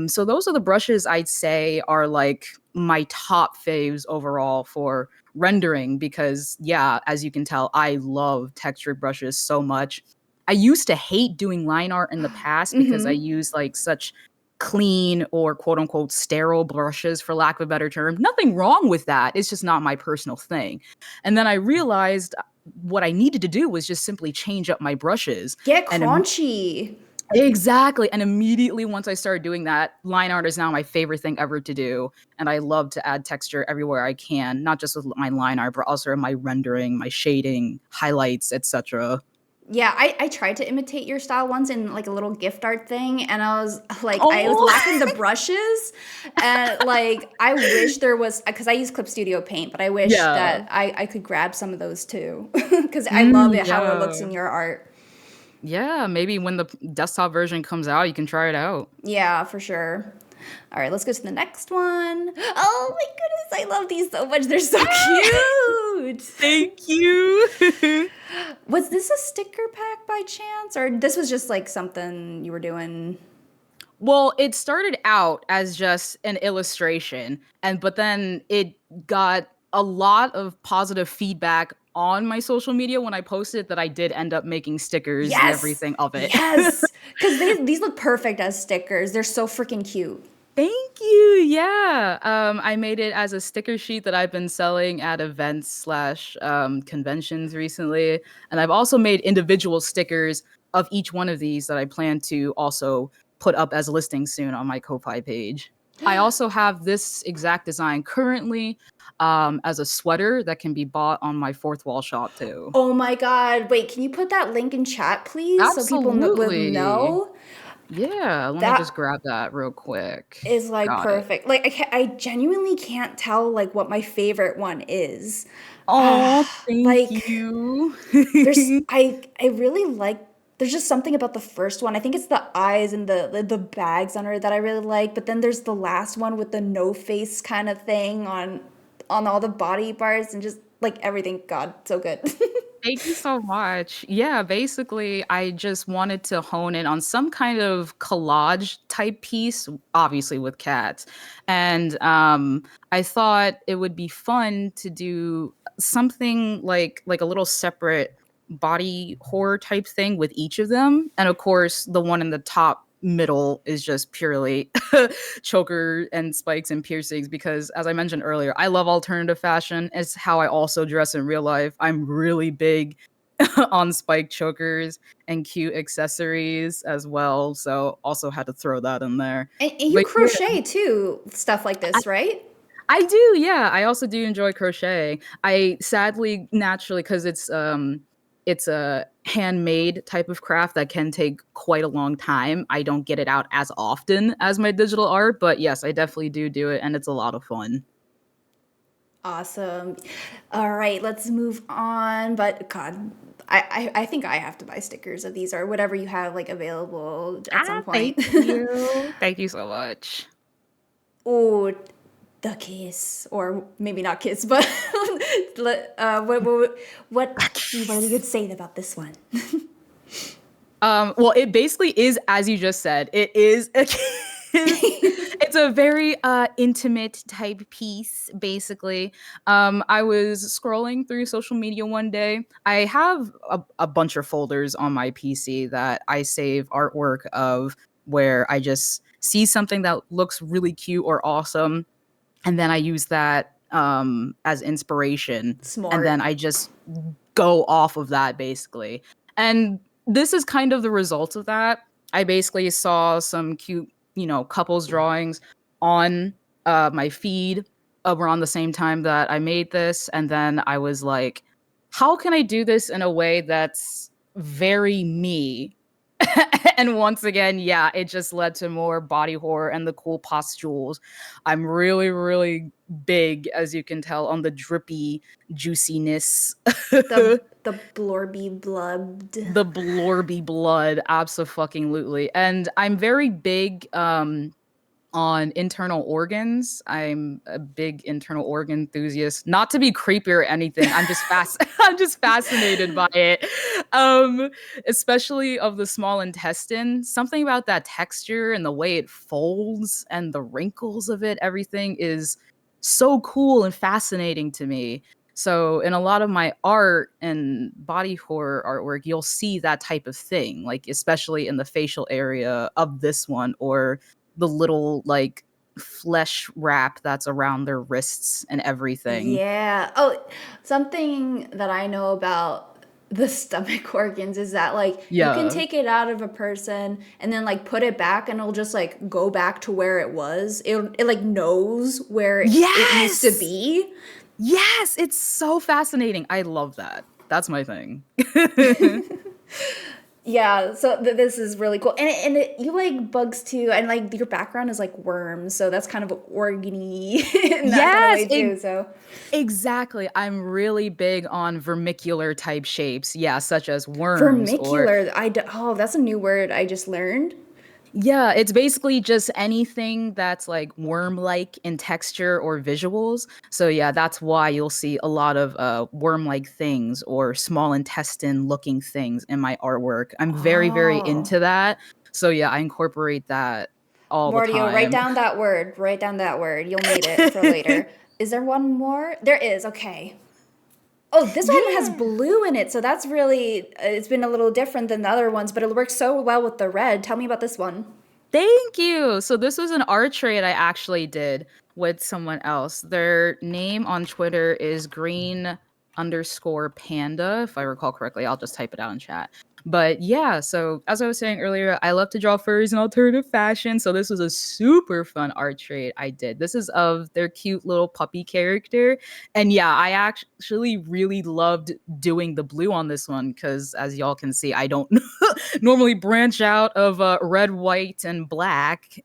So those are the brushes I'd say are like my top faves overall for rendering because, yeah, as you can tell, I love textured brushes so much. I used to hate doing line art in the past because I used like such clean or quote unquote sterile brushes, for lack of a better term. Nothing wrong with that. It's just not my personal thing. And then I realized what I needed to do was just simply change up my brushes. Get And crunchy. exactly. And immediately once I started doing that, line art is now my favorite thing ever to do. And I love to add texture everywhere I can, not just with my line art, but also in my rendering, my shading, highlights, etc. Yeah, I tried to imitate your style once in like a little gift art thing, and I was like, I was Oh. lacking the brushes, and like I wish there was because I use Clip Studio Paint, but I wish Yeah. that I could grab some of those too because I love it how it looks in your art. Yeah, maybe when the desktop version comes out, you can try it out. Yeah, for sure. All right, let's go to the next one. Oh my goodness, I love these so much. They're so cute. Thank you. Was this a sticker pack by chance, or this was just like something you were doing? Well, it started out as just an illustration, but then it got a lot of positive feedback on my social media when I posted that I did end up making stickers and everything of it. Yes, because these look perfect as stickers. They're so freaking cute. Thank you. Yeah. I made it as a sticker sheet that I've been selling at events slash conventions recently. And I've also made individual stickers of each one of these that I plan to also put up as listings soon on my Ko-Fi page. I also have this exact design currently as a sweater that can be bought on my fourth wall shop too. Oh my god! Wait, can you put that link in chat, please, so people will Absolutely. know? Yeah, let me That just grab that real quick. is like Got it. perfect. Like I genuinely can't tell like what my favorite one is. Oh, Like thank you. I really like. There's just something about the first one. I think it's the eyes and the bags on her that I really like. But then there's the last one with the no face kind of thing on all the body parts and just like everything. God, so good. Thank you so much. Yeah, basically, I just wanted to hone in on some kind of collage type piece, obviously with cats. And I thought it would be fun to do something like a little separate body horror type thing with each of them. And of course, the one in the top middle is just purely choker and spikes and piercings because as I mentioned earlier, I love alternative fashion. It's how I also dress in real life. I'm really big on spike chokers and cute accessories as well. So also had to throw that in there. And you But yeah, crochet too, stuff like this, right? I do, yeah. I also do enjoy crochet. I sadly, naturally, because it's a handmade type of craft that can take quite a long time. I don't get it out as often as my digital art, but yes, I definitely do it, and it's a lot of fun. Awesome. All right, let's move on. But God, I think I have to buy stickers of these or whatever you have like available at some point. Thank you. Thank you so much. Oh, the kiss, or maybe not kiss, but what are you saying about this one? Well, it basically is as you just said. It is a it's a very intimate type piece, basically. I was scrolling through social media one day. I have a bunch of folders on my PC that I save artwork of where I just see something that looks really cute or awesome, and then I use that as inspiration, and then Smart. I just go off of that basically. And this is kind of the result of that. I basically saw some cute, couples drawings on my feed around the same time that I made this, and then I was like, how can I do this in a way that's very me? And once again, yeah, it just led to more body horror and the cool pustules. I'm really, really big, as you can tell, on the drippy juiciness. The blorby blubbed. The blorby blood, abso-fucking-lutely. And I'm very big on internal organs. I'm a big internal organ enthusiast. Not to be creepy or anything. I'm just I'm just fascinated by it. Especially of the small intestine. Something about that texture and the way it folds and the wrinkles of it, everything is so cool and fascinating to me. So in a lot of my art and body horror artwork, you'll see that type of thing, like especially in the facial area of this one, or the little like flesh wrap that's around their wrists and everything. Yeah. Oh, something that I know about the stomach organs is that like you can Yeah. take it out of a person and then like put it back and it'll just like go back to where it was. It like knows where it used to Yes! be. Yes, it's so fascinating. I love that. That's my thing. Yeah, so this is really cool, and you like bugs too, and like your background is like worms, so that's kind of organy in that kind of Yes, way too. So exactly. I'm really big on vermicular type shapes. Yeah, such as worms or vermicular, oh, that's a new word I just learned. yeah, it's basically just anything that's like worm-like in texture or visuals. So yeah, that's why you'll see a lot of worm-like things or small intestine-looking things in my artwork. I'm very, very Oh, into that. So yeah, I incorporate that all the Mordio, write time. down that word. Write down that word. You'll need it for later. Is there one more? There is. Okay. Oh, this one has Yeah. blue in it, so that's really it's been a little different than the other ones, but it works so well with the red. Tell me about this one. Thank you. So this was an art trade I actually did with someone else. Their name on Twitter is green_panda. If I recall correctly, I'll just type it out in chat. But yeah, so as I was saying earlier, I love to draw furries in alternative fashion. So this was a super fun art trade I did. This is of their cute little puppy character. And yeah, I actually really loved doing the blue on this one because as y'all can see, I don't normally branch out of red, white, and black.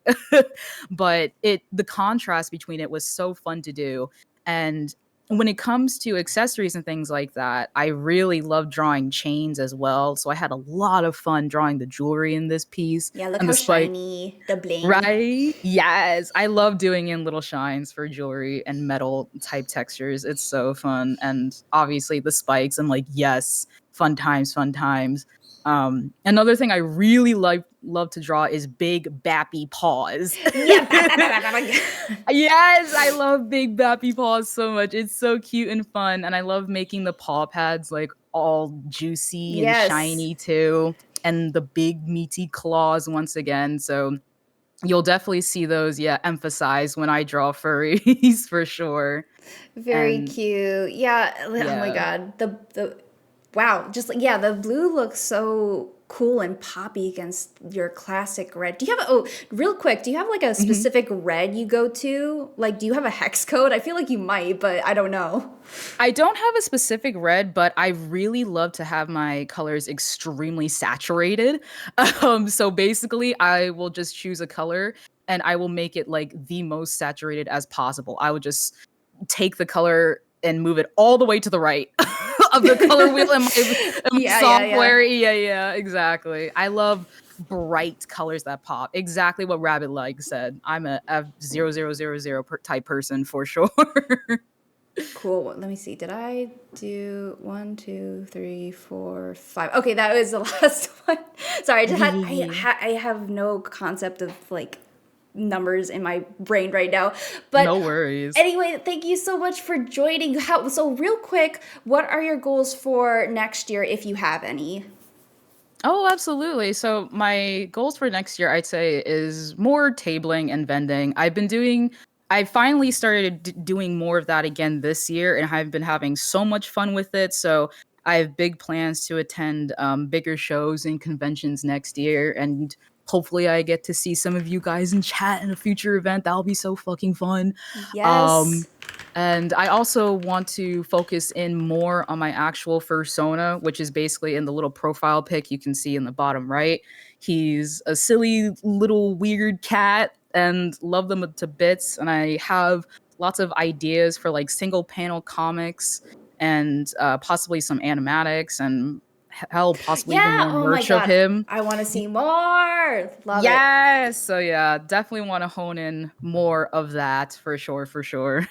But the contrast between it was so fun to do. And when it comes to accessories and things like that, I really love drawing chains as well. So I had a lot of fun drawing the jewelry in this piece Yeah, look and how the spike. shiny, the bling. Right? Yes. I love doing in little shines for jewelry and metal type textures. It's so fun. And obviously the spikes and like, yes, fun times, fun times. Another thing I really love to draw is big bappy paws. Yeah. Yes, I love big bappy paws so much. It's so cute and fun. And I love making the paw pads like all juicy and Yes. shiny too. And the big meaty claws once again. So you'll definitely see those, yeah, emphasized when I draw furries for sure. Very And cute. Yeah. Oh my yeah. god. The wow. Just like yeah, the blue looks so cool and poppy against your classic red. Do you have real quick, do you have like a Mhm. specific red you go to? Like do you have a hex code? I feel like you might, but I don't know. I don't have a specific red, but I really love to have my colors extremely saturated. So basically, I will just choose a color and I will make it like the most saturated as possible. I would just take the color and move it all the way to the right of the color wheel in my Yeah, yeah, yeah. software. Yeah, yeah, exactly. I love bright colors that pop. Exactly what Rabbit Like said. I'm a F0000 type person for sure. Cool. Let me see. Did I do 1, 2, 3, 4, 5? Okay, that was the last one. Sorry, I just Yeah, yeah, yeah. I have no concept of like numbers in my brain right now. But No worries. anyway, thank you so much for joining. So real quick, what are your goals for next year if you have any? Oh, absolutely. So my goals for next year, I'd say, is more tabling and vending. I finally started doing more of that again this year, and I've been having so much fun with it. So I have big plans to attend bigger shows and conventions next year, and hopefully I get to see some of you guys in chat in a future event. That'll be so fucking fun. Um, Yes. and I also want to focus in more on my actual persona, which is basically in the little profile pic you can see in the bottom right. He's a silly little weird cat and love them to bits. And I have lots of ideas for like single panel comics and possibly some animatics and hell, possibly even Yeah, more oh my merch of god. him. I want to see more. Love it. Yes. So yeah, definitely want to hone in more of that for sure, for sure.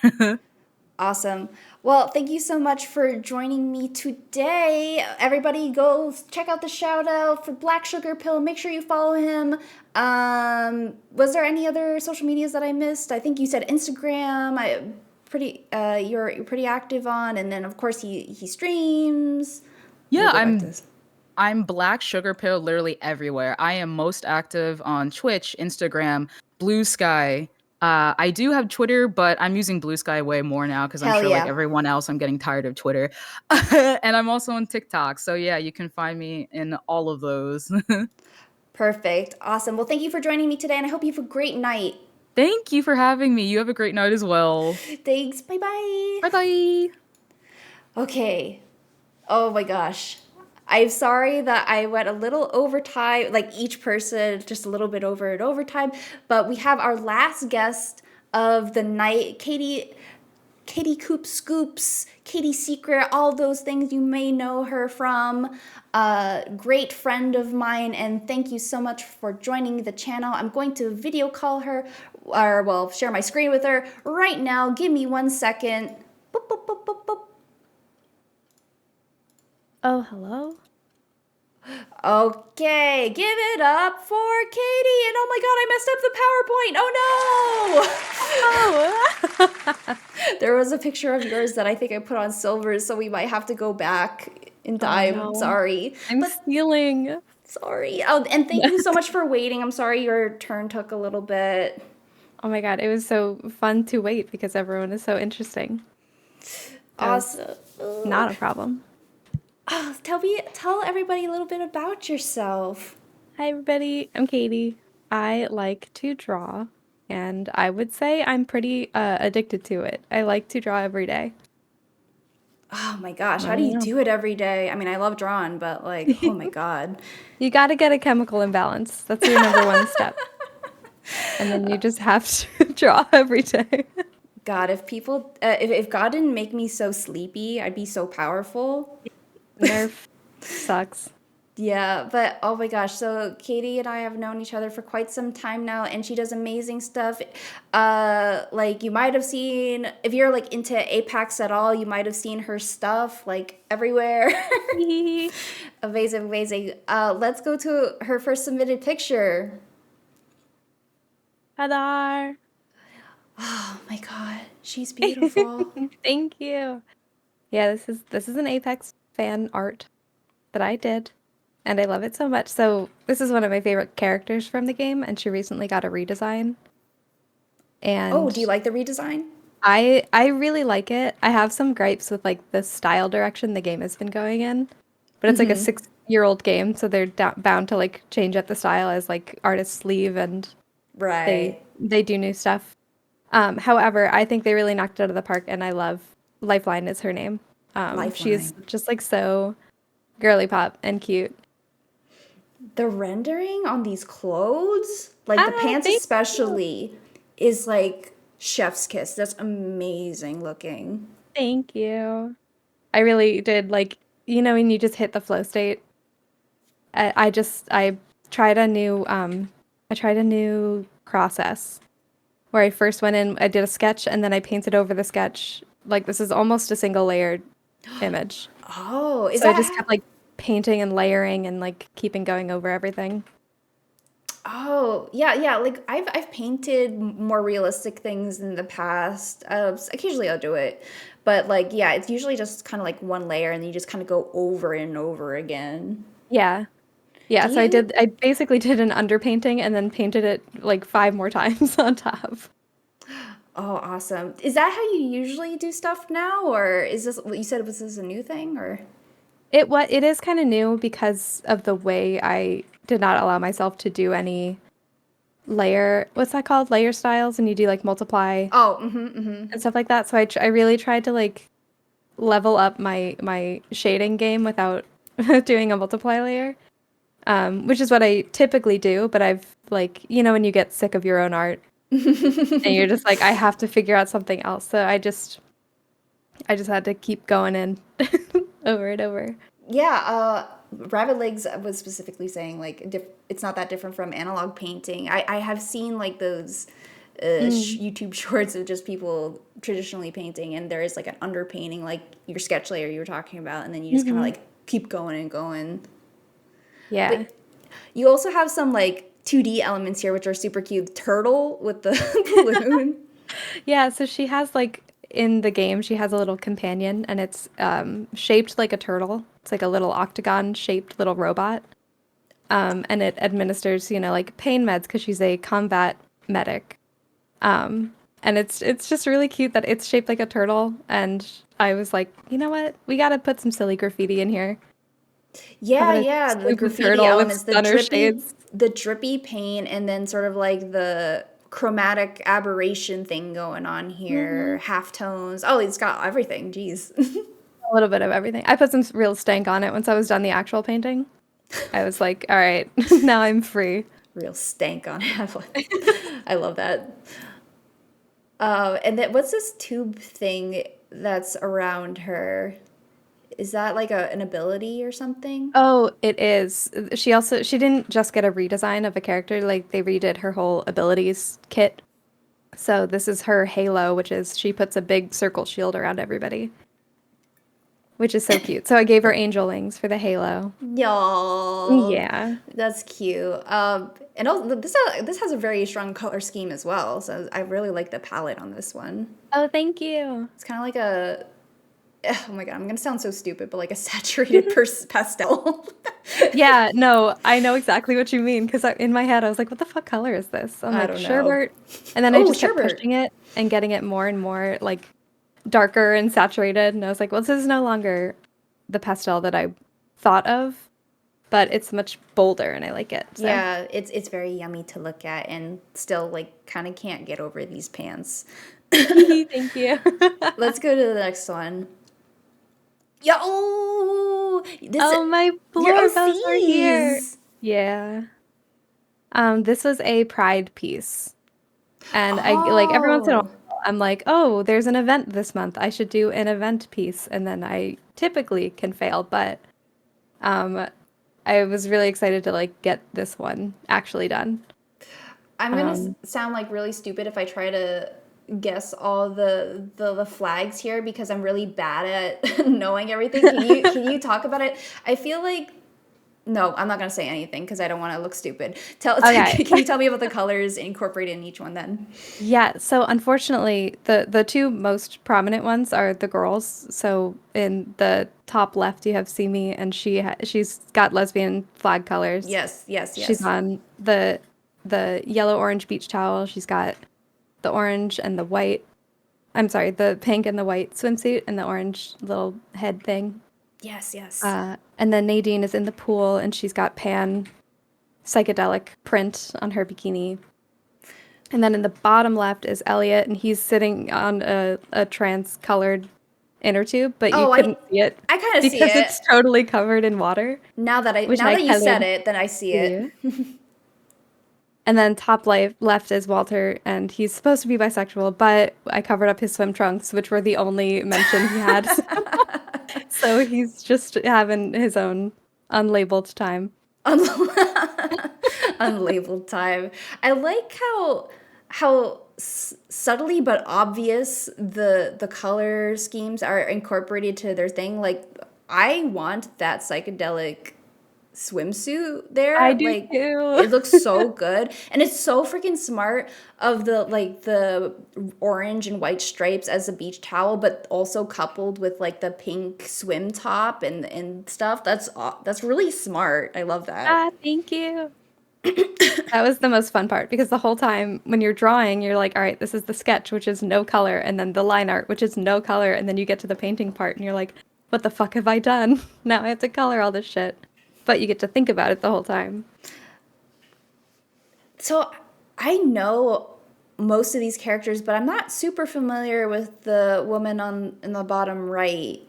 Awesome. Well, thank you so much for joining me today. Everybody go check out the shout out for Black Sugar Pill. Make sure you follow him. Was there any other social medias that I missed? I think you said Instagram. You're pretty active on, and then of course he streams. Let me Yeah, go back to this. I'm Black Sugar Pill literally everywhere. I am most active on Twitch, Instagram, Blue Sky. I do have Twitter, but I'm using Blue Sky way more now because I'm Hell sure, like yeah. everyone else, I'm getting tired of Twitter. And I'm also on TikTok. So yeah, you can find me in all of those. Perfect. Awesome. Well, thank you for joining me today, and I hope you have a great night. Thank you for having me. You have a great night as well. Thanks. Bye bye. Bye bye. Okay. Oh my gosh. I'm sorry that I went a little overtime, like each person just a little bit over at overtime, but we have our last guest of the night, Caity Coop Scoops, Caity Secret, all those things you may know her from. A great friend of mine, and thank you so much for joining the channel. I'm going to video call her, or well, share my screen with her right now. Give me 1 second. Boop, boop, boop, boop, boop. Oh, hello? Okay, give it up for Caity. And oh my god, I messed up the PowerPoint. Oh no! There was a picture of yours that I think I put on silver, so we might have to go back in time. no. Sorry. I'm stealing. Sorry. Oh, and thank you so much for waiting. I'm sorry your turn took a little bit. Oh my god, it was so fun to wait because everyone is so interesting. That was Awesome. not a problem. Oh, tell everybody a little bit about yourself. Hi, everybody. I'm Caity. I like to draw, and I would say I'm pretty addicted to it. I like to draw every day. Oh my gosh, how I do you know. do it every day? I mean, I love drawing, but like, oh my god. You got to get a chemical imbalance. That's your number one step. And then you just have to draw every day. God, if people, if God didn't make me so sleepy, I'd be so powerful. Nerf sucks. Yeah, but oh my gosh, so Caity and I have known each other for quite some time now, and she does amazing stuff. Like you might have seen, if you're like into Apex at all, you might have seen her stuff like everywhere. Amazing, amazing. Let's go to her first submitted picture. Hadar. Oh my god, she's beautiful. Thank you. Yeah, this is an Apex fan art that I did, and I love it so much. So this is one of my favorite characters from the game, and she recently got a redesign. And Oh, do you like the redesign? I really like it. I have some gripes with like the style direction the game has been going in, but it's like a 6-year-old game, so they're bound to like change up the style as like artists leave and Right. they do new stuff. However, I think they really knocked it out of the park, and I love Lifeline is her name. She is Lifeline. just like so girly pop and cute. The rendering on these clothes, like the pants thank you. especially, is like chef's kiss. That's amazing looking. Thank you. I really did like, you know, when you just hit the flow state. I tried a new process where I first went in, I did a sketch, and then I painted over the sketch. Like this is almost a single layered image. Oh, is So I that just kept like painting and layering and like keeping going over everything. Oh, yeah, yeah. Like I've painted more realistic things in the past. Occasionally I'll do it, but like yeah, it's usually just kind of like one layer, and you just kind of go over and over again. Yeah. Yeah, Do so you- I basically did an underpainting and then painted it like 5 more times on top. Oh, awesome. Is that how you usually do stuff now, or is this what you said? Was this a new thing, or? It is kind of new because of the way I did not allow myself to do any what's that called? Layer styles, and you do like multiply Oh, mm-hmm. and stuff like that. So I really tried to like level up my shading game without doing a multiply layer. Which is what I typically do, but I've like, you know, when you get sick of your own art and you're just like, I have to figure out something else. So I just had to keep going in over and over. Yeah, Rabbit Legs was specifically saying like it's not that different from analog painting. I have seen like those YouTube shorts of just people traditionally painting, and there is like an underpainting, like your sketch layer you were talking about, and then you just kind of like keep going and going. Yeah. But you also have some like 2D elements here, which are super cute. Turtle with the balloon. Yeah, so she has like in the game she has a little companion, and it's shaped like a turtle. It's like a little octagon shaped little robot. And it administers, like pain meds because she's a combat medic. And it's just really cute that it's shaped like a turtle, and I was like, you know what? We gotta put some silly graffiti in here. Yeah, the graffiti elements, shades. the drippy paint, and then sort of like the chromatic aberration thing going on here, halftones. Oh, it's got everything. Jeez. A little bit of everything. I put some real stank on it once I was done the actual painting. I was like, all right, now I'm free. Real stank on it. I love that. And then what's this tube thing that's around her? Is that like an ability or something? Oh, it is. She didn't just get a redesign of a character, like they redid her whole abilities kit. So this is her halo, which is she puts a big circle shield around everybody, which is so cute. So I gave her angel wings for the halo. Y'all. Yeah. That's cute. And also, this has a very strong color scheme as well. So I really like the palette on this one. Oh, thank you. It's kind of like oh my god, I'm gonna sound so stupid, but like a saturated pastel. Yeah, no, I know exactly what you mean, because in my head I was like, what the fuck color is this? I'm I like, don't know. sherbert. And then I just kept sherbert. pushing it and getting it more and more like darker and saturated. And I was like, well, this is no longer the pastel that I thought of, but it's much bolder and I like it. So. Yeah, it's very yummy to look at, and still like kind of can't get over these pants. Thank you. Let's go to the next one. Yeah, my your blowbells are here. OCs. Yeah. This was a pride piece. And I like every once in a while I'm like, oh, there's an event this month. I should do an event piece, and then I typically can fail, but I was really excited to like get this one actually done. I'm gonna sound like really stupid if I try to guess all the flags here, because I'm really bad at knowing everything. Can you talk about it? I feel like no, I'm not gonna say anything because I don't want to look stupid. Okay. Can you tell me about the colors incorporated in each one then? Yeah, so unfortunately, the two most prominent ones are the girls. So in the top left, you have Simi, and she's got lesbian flag colors. Yes. She's on the yellow-orange beach towel. She's got the orange and the white. I'm sorry, the pink and the white swimsuit and the orange little head thing. Yes. And then Nadine is in the pool, and she's got pan psychedelic print on her bikini. And then in the bottom left is Elliot, and he's sitting on a trans-colored inner tube, but you couldn't see it. I kind of see it because it's totally covered in water. Now that you said it, then I see it. And then top left is Walter, and he's supposed to be bisexual, but I covered up his swim trunks, which were the only mention he had. So he's just having his own unlabeled time. Unlabeled time. I like how subtly but obvious the color schemes are incorporated to their thing. Like, I want that psychedelic swimsuit there. I do like, too. It looks so good, and it's so freaking smart of the orange and white stripes as a beach towel, but also coupled with like the pink swim top and stuff. That's really smart. I love that. Thank you. That was the most fun part, because the whole time when you're drawing, you're like, all right, this is the sketch, which is no color, and then the line art, which is no color, and then you get to the painting part and you're like, what the fuck have I done? Now I have to color all this shit. But you get to think about it the whole time. So I know most of these characters, but I'm not super familiar with the woman in the bottom right.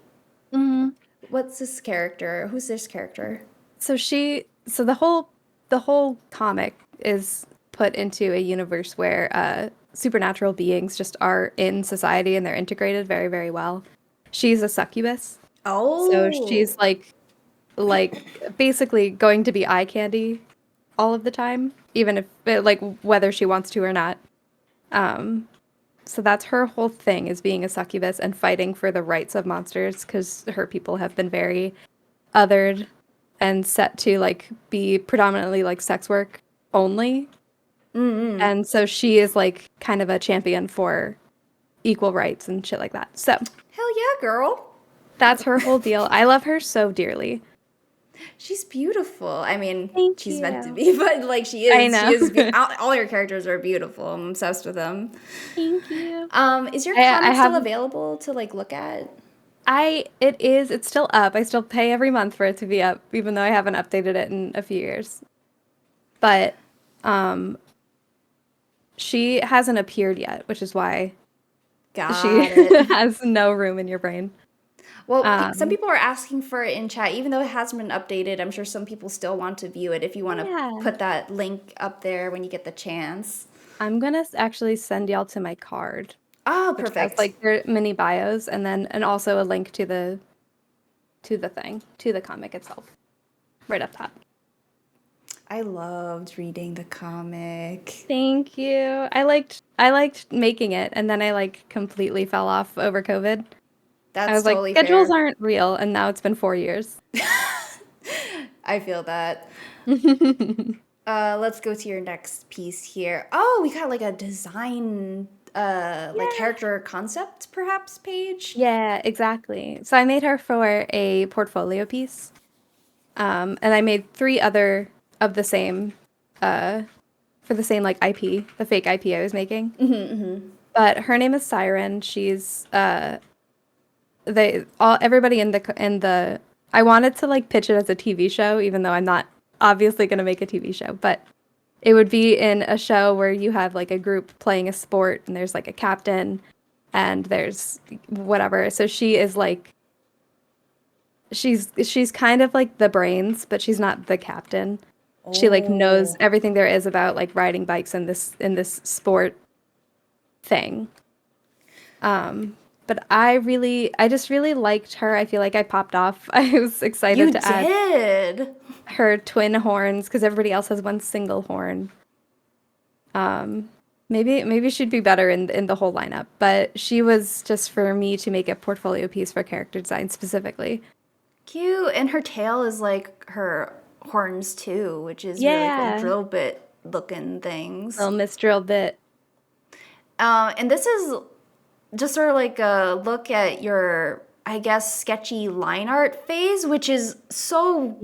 Mm-hmm. What's this character? Who's this character? So the whole comic is put into a universe where supernatural beings just are in society, and they're integrated very, very well. She's a succubus. Oh. So she's like like basically going to be eye candy all of the time, even if like whether she wants to or not. So that's her whole thing, is being a succubus and fighting for the rights of monsters, because her people have been very othered and set to like be predominantly like sex work only. And so she is like kind of a champion for equal rights and shit like that. So Hell yeah, girl. that's her whole deal. I love her so dearly. She's beautiful. I mean, Thank she's meant to you. be, but like she is. I know. She is. All your characters are beautiful. I'm obsessed with them. Thank you. Is your I comic have- still available to like look at? It's still up. I still pay every month for it to be up, even though I haven't updated it in a few years. But she hasn't appeared yet, which is why Got she it. has no room in your brain. Well, some people are asking for it in chat, even though it hasn't been updated. I'm sure some people still want to view it. If you want to Yeah. put that link up there when you get the chance. I'm gonna actually send y'all to my card, Oh, which perfect. has like their mini bios, and also a link to the comic itself, right up top. I loved reading the comic. Thank you. I liked making it, and then I like completely fell off over COVID. That's I was totally like, schedules fair. aren't real, and now it's been 4 years. I feel that. Let's go to your next piece here. Oh, we got like a design, like character concept perhaps page. Yeah, exactly. So I made her for a portfolio piece, and I made 3 other of the same, for the same like IP, the fake IP I was making. But her name is Siren. She's everybody in the I wanted to like pitch it as a TV show, even though I'm not obviously going to make a TV show, but it would be in a show where you have like a group playing a sport and there's like a captain and there's whatever. So she is like she's kind of like the brains, but she's not the captain. She like knows everything there is about like riding bikes in this sport thing. But I just really liked her. I feel like I popped off. I was excited You to add did. her twin horns because everybody else has one single horn. Maybe she'd be better in the whole lineup, but she was just for me to make a portfolio piece for character design specifically. Cute. And her tail is like her horns too, which is really Yeah. cool. Drill bit looking things. Little Miss Drill Bit. And this is just sort of like a look at your, I guess, sketchy line art phase, which is so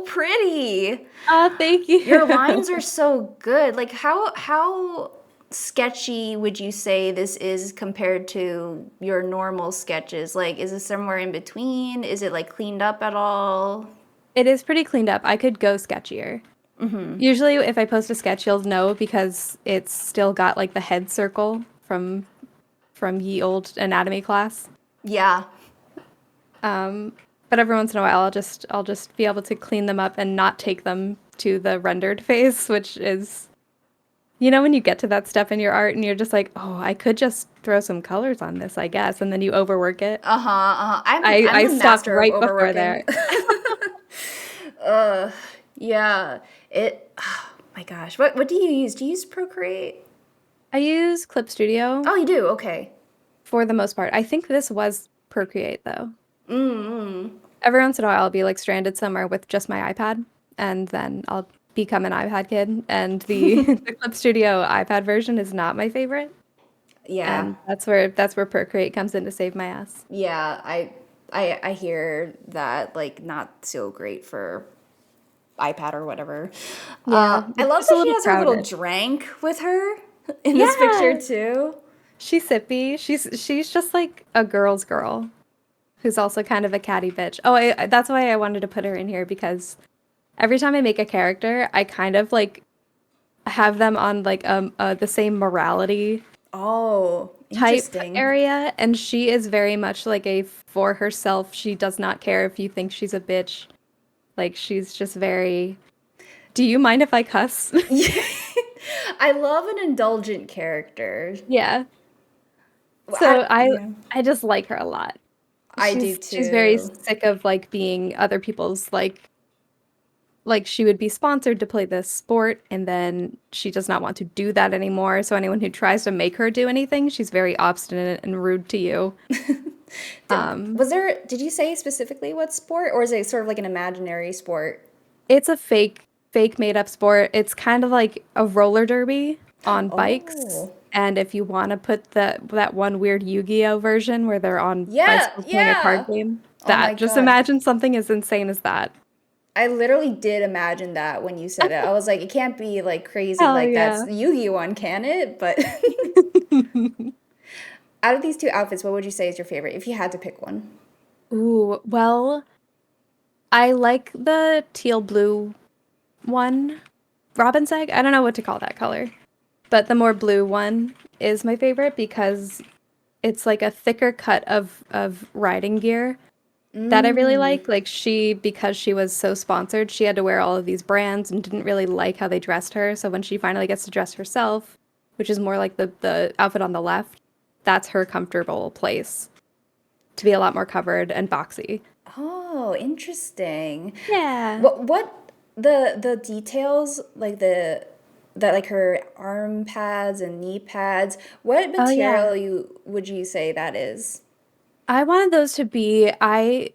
pretty. Oh, thank you. Your lines are so good. Like how sketchy would you say this is compared to your normal sketches? Like, is it somewhere in between? Is it like cleaned up at all? It is pretty cleaned up. I could go sketchier. Usually if I post a sketch, you'll know because it's still got like the head circle from ye old anatomy class. Yeah. But every once in a while I'll just be able to clean them up and not take them to the rendered phase, which is, you know, when you get to that step in your art and you're just like, oh, I could just throw some colors on this, I guess, and then you overwork it. I'm I a stopped master right of before overworking. there. Yeah. Oh my gosh. What do you use? Do you use Procreate? I use Clip Studio Oh, you do? Okay. for the most part. I think this was Procreate though. Mm-hmm. Every once in a while I'll be like stranded somewhere with just my iPad, and then I'll become an iPad kid, and the Clip Studio iPad version is not my favorite. Yeah. And that's where Procreate comes in to save my ass. Yeah, I hear that, like, not so great for iPad or whatever. Yeah, I love it's a that she little has her little crowded. drank with her in this picture too. She's sippy. She's just like a girl's girl, who's also kind of a catty bitch. Oh, that's why I wanted to put her in here, because every time I make a character, I kind of like have them on like the same morality Oh, type interesting. area, and she is very much like a for herself. She does not care if you think she's a bitch. Like, she's just very, do you mind if I cuss? I love an indulgent character. Yeah. Well, So yeah. I just like her a lot. I do She's very too. sick of like being other people's like she would be sponsored to play this sport and then she does not want to do that anymore. So anyone who tries to make her do anything, she's very obstinate and rude to you. Did you say specifically what sport, or is it sort of like an imaginary sport? It's a fake made up sport. It's kind of like a roller derby on bikes. Oh. And if you want to put that one weird Yu-Gi-Oh version where they're on Yeah, bicycles playing a card yeah. game, Oh my just God. imagine something as insane as that. I literally did imagine that when you said it. I was like, it can't be like crazy Hell like yeah. that's the Yu-Gi-Oh one, can it? But out of these two outfits, what would you say is your favorite if you had to pick one? Ooh, well, I like the teal blue one. Robin's egg? I don't know what to call that color. But the more blue one is my favorite because it's like a thicker cut of riding gear that I really like. Like because she was so sponsored, she had to wear all of these brands and didn't really like how they dressed her. So when she finally gets to dress herself, which is more like the outfit on the left, that's her comfortable place to be a lot more covered and boxy. Oh, interesting. Yeah. What the details like like her arm pads and knee pads, what Oh yeah. material would you say that is? I wanted those to be I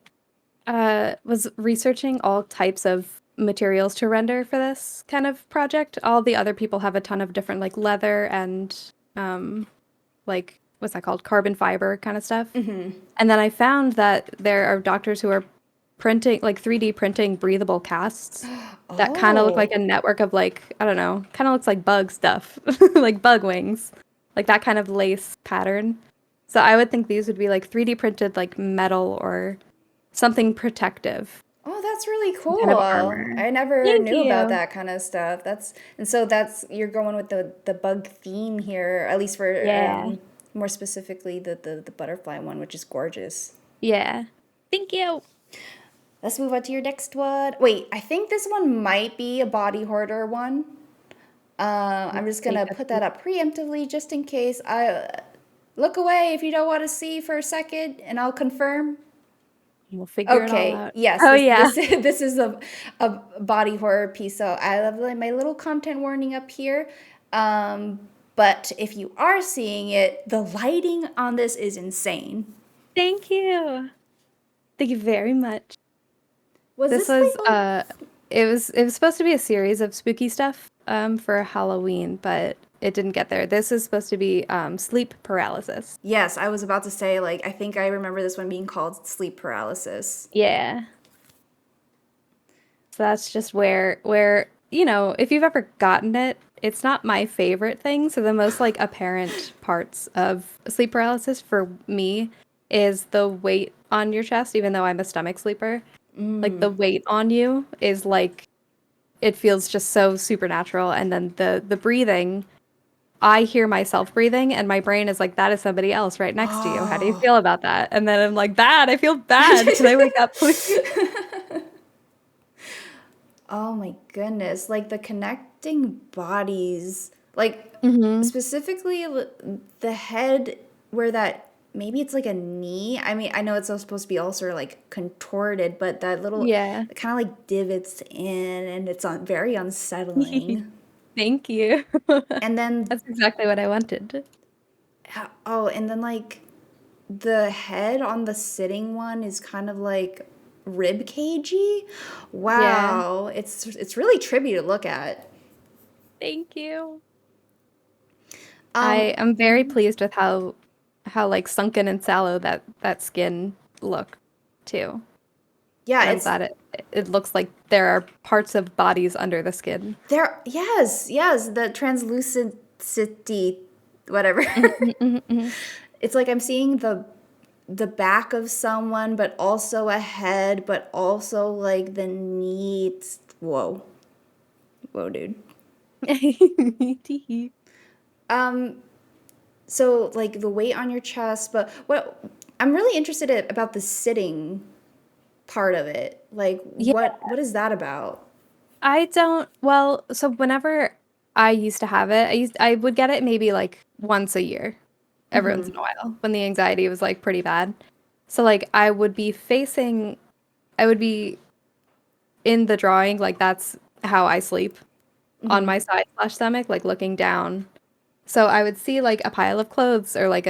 was researching all types of materials to render for this kind of project. All the other people have a ton of different like leather and like what's that called? Carbon fiber kind of stuff. Mm-hmm. And then I found that there are doctors who are printing like 3D printing breathable casts that kind of look like Oh. a network of like, I don't know, kind of looks like bug stuff, like bug wings, like that kind of lace pattern. So I would think these would be like 3D printed like metal or something protective Oh, that's really kind of cool. armor. I never Thank knew about you. that kind of stuff. That's you're going with the bug theme here, at least for Yeah. more specifically the butterfly one, which is gorgeous. Yeah. Thank you. Let's move on to your next one. Wait, I think this one might be a body hoarder one. I'm just Take gonna a put that peek. up preemptively just in case. I look away if you don't want to see for a second, and I'll confirm. We'll figure it all Okay, out. yes, Oh this yeah. this is a body horror piece. So I have like my little content warning up here. But if you are seeing it, the lighting on this is insane. Thank you. Thank you very much. Was This this like was it was supposed to be a series of spooky stuff for Halloween, but it didn't get there. This is supposed to be sleep paralysis. Yes, I was about to say like I think I remember this one being called sleep paralysis. Yeah. So that's just where if you've ever gotten it, it's not my favorite thing. So the most like apparent parts of sleep paralysis for me is the weight on your chest, even though I'm a stomach sleeper. Like the weight on you is like it feels just so supernatural, and then the breathing, I hear myself breathing and my brain is like, that is somebody else right next to you. How do you feel about that? And then I'm like, bad. I feel bad. Can I wake up, please? Oh my goodness, like the connecting bodies, like Mm-hmm. specifically the head where that maybe it's like a knee. I mean, I know it's supposed to be also like contorted, but that little Yeah. kind of like divots in and it's very unsettling. Thank you. And then That's exactly what I wanted. oh, and then like the head on the sitting one is kind of like rib cagey. Yeah. Wow, it's really trippy to look at. Thank you. I Um, am very pleased with how like sunken and sallow that skin looked too. yeah, And I'm it's glad it looks like there are parts of bodies under the skin. there. Yes, the translucency, whatever. Mhm. It's like I'm seeing the back of someone, but also a head, but also like the knee. Whoa, whoa, dude. Tee-hee. Um, so like the weight on your chest, but what I'm really interested about the sitting part of it. Like Yeah, what is that about? I don't. Well, so whenever I used to have it, I would get it maybe like once a year, every once in a while, when the anxiety was like pretty bad. So like I would be in the drawing, like that's how I sleep, on my side / stomach, like looking down. So I would see like a pile of clothes or like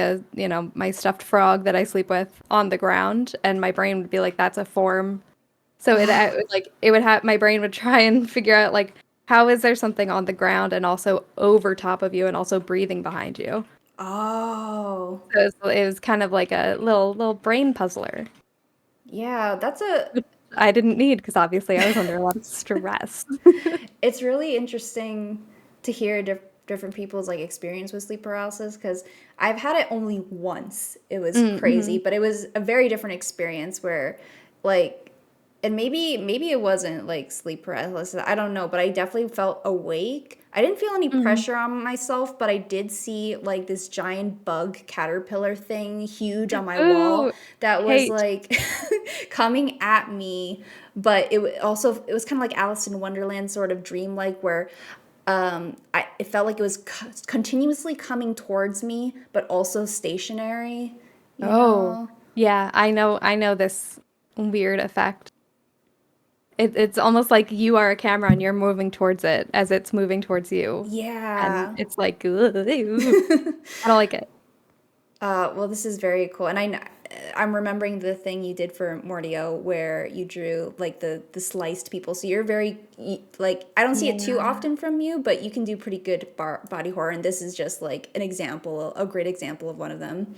my stuffed frog that I sleep with on the ground, and my brain would be like, that's a form. So it would have, my brain would try and figure out like, how is there something on the ground and also over top of you and also breathing behind you? Oh. So it was kind of like a little brain puzzler. Yeah, that's a I didn't need, because obviously I was under a lot of stress. it's really interesting to hear different people's like experience with sleep paralysis, because I've had it only once. It was crazy, but it was a very different experience where like, and maybe it wasn't like sleep paralysis, I don't know, but I definitely felt awake. I didn't feel any pressure on myself, but I did see like this giant bug caterpillar thing huge on my wall Ooh, that was hate. like coming at me. But it was kind of like Alice in Wonderland sort of dreamlike, where it felt like it was continuously coming towards me, but also stationary. You Oh, know? yeah, I know this weird effect. It's almost like you are a camera and you're moving towards it as it's moving towards you. And Yeah. it's like, "Ugh, I don't like it." Well, this is very cool, and I'm remembering the thing you did for Mordio, where you drew like the sliced people. So you're like, I don't see it too Yeah. often from you, but you can do pretty good body horror, and this is just like an example, a great example of one of them.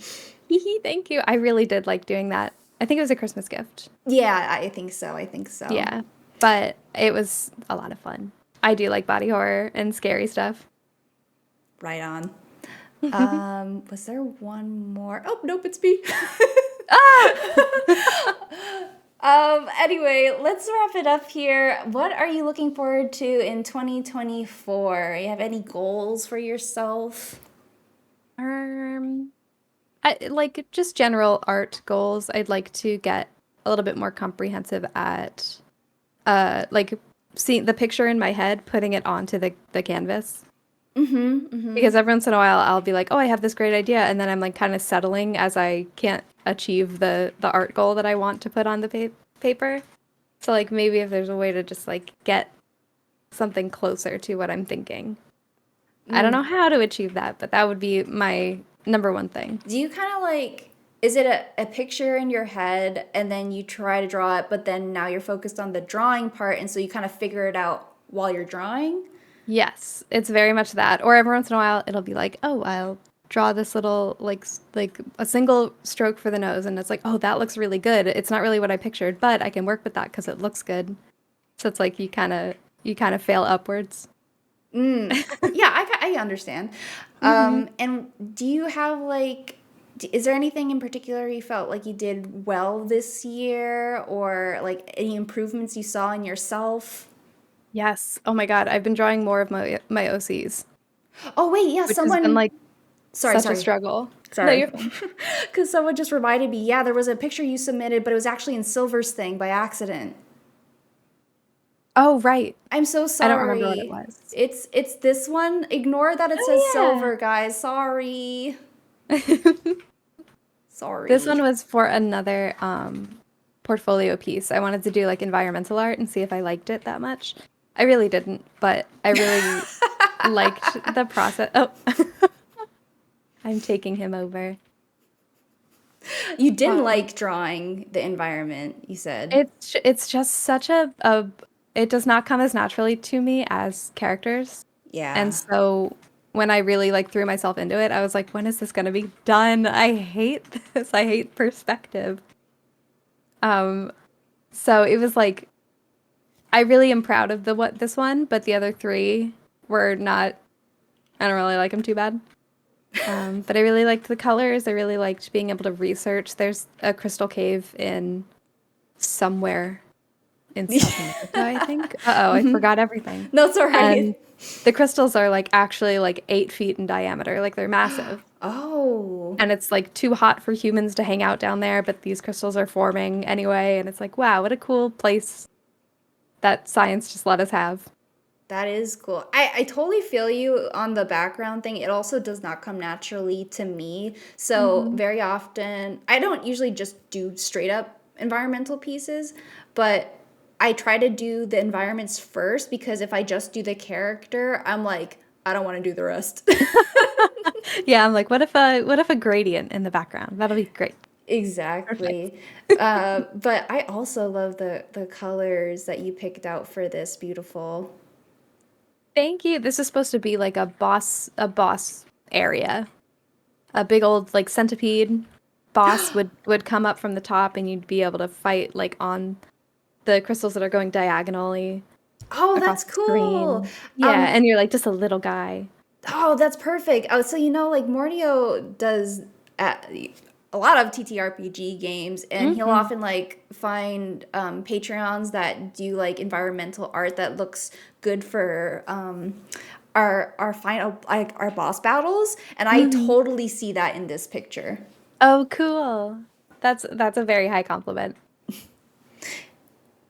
Thank you. I really did like doing that. I think it was a Christmas gift. Yeah, I think so. I think so. Yeah, but it was a lot of fun. I do like body horror and scary stuff. Right on. Was there one more? Oh, nope, it's me. Anyway, let's wrap it up here. What are you looking forward to in 2024? You have any goals for yourself? I like just general art goals. I'd like to get a little bit more comprehensive at like seeing the picture in my head, putting it onto the canvas. Because every once in a while I'll be like, oh, I have this great idea, and then I'm like kind of settling as I can't achieve the art goal that I want to put on the paper. So like maybe if there's a way to just like get something closer to what I'm thinking. I don't know how to achieve that, but that would be my number one thing. Do you kind of like, is it a picture in your head and then you try to draw it, but then now you're focused on the drawing part, and so you kind of figure it out while you're drawing? Yes, it's very much that. Or every once in a while, it'll be like, oh, I'll draw this little like a single stroke for the nose, and it's like, oh, that looks really good. It's not really what I pictured, but I can work with that because it looks good. So it's like you kind of fail upwards. Yeah, I understand. And do you have like, is there anything in particular you felt like you did well this year, or like any improvements you saw in yourself? Yes. Oh my God, I've been drawing more of my OCs, Oh wait, yeah, which has been like sorry, such a struggle. No, sorry, you're fine. because someone just reminded me. Yeah, there was a picture you submitted, but it was actually in Silver's thing by accident. Oh, right. I'm so I don't remember what it sorry. was. It's this one. Ignore that it says Oh, yeah. Silver, guys. Sorry. Sorry. This one was for another portfolio piece. I wanted to do like environmental art and see if I liked it that much. I really didn't, but I really liked the process. Oh, I'm taking him over. You didn't like drawing the environment, you said. It's just such it does not come as naturally to me as characters. Yeah. And so when I really like threw myself into it, I was like, when is this gonna be done? I hate this. I hate perspective. So it was like, I really am proud of this one, but the other three were not. I don't really like them too bad. But I really liked the colors. I really liked being able to research. There's a crystal cave in somewhere in South America, I think. Uh-oh, I forgot everything. No, it's all right. And the crystals are like actually like 8 feet in diameter. Like they're massive. Oh. And it's like too hot for humans to hang out down there, but these crystals are forming anyway. And it's like, wow, what a cool place that science just let us have. That is cool. I totally feel you on the background thing. It also does not come naturally to me. So very often, I don't usually just do straight up environmental pieces, but I try to do the environments first because if I just do the character, I'm like, I don't want to do the rest. Yeah, I'm like, what if a gradient in the background? That'll be great. Exactly. But I also love the colors that you picked out for this. Beautiful. Thank you. This is supposed to be like a boss area. A big old like centipede boss would come up from the top and you'd be able to fight like on the crystals that are going diagonally Oh, across that's the cool. screen. Yeah, and you're like just a little guy. Oh, that's perfect. Oh, so like Mordio does a lot of TTRPG games, and he'll often like find Patreons that do like environmental art that looks good for our final like our boss battles, and I totally see that in this picture. Oh, cool. That's a very high compliment.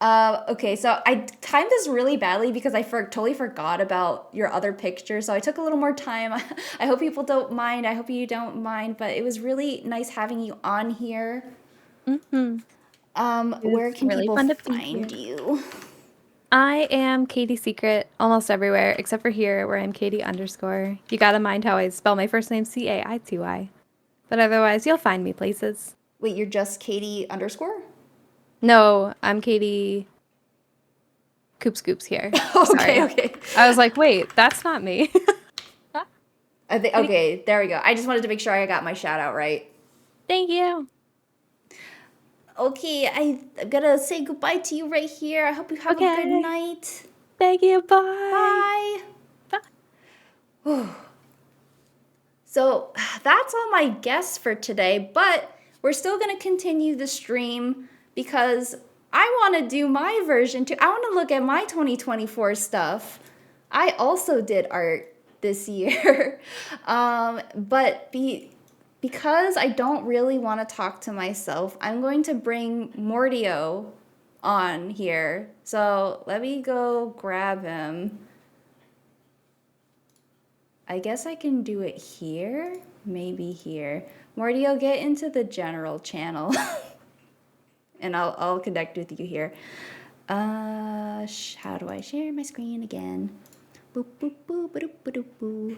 Okay, so I timed this really badly because I totally forgot about your other picture. So I took a little more time. I hope people don't mind. I hope you don't mind. But it was really nice having you on here. Where can really people fun to be find here. you? I am Caity Secret almost everywhere except for here where I'm Caity_. You gotta mind how I spell my first name Caity. But otherwise, you'll find me places. Wait, you're just Caity _? No, I'm Caity Scoops here. Okay, Sorry. okay. I was like, wait, that's not me. Okay, there we go. I just wanted to make sure I got my shout out right. Thank you. Okay, I'm gonna say goodbye to you right here. I hope you have a good Okay. night. Thank you. Bye. Bye. So that's all my guests for today, but we're still gonna continue the stream because I want to do my version too. I want to look at my 2024 stuff. I also did art this year, because I don't really want to talk to myself, I'm going to bring Mordio on here. So let me go grab him. I guess I can do it here. Maybe here. Mordio, get into the general channel. And I'll connect with you here. How do I share my screen again? Boop, boop, boop, boop, boop, boop.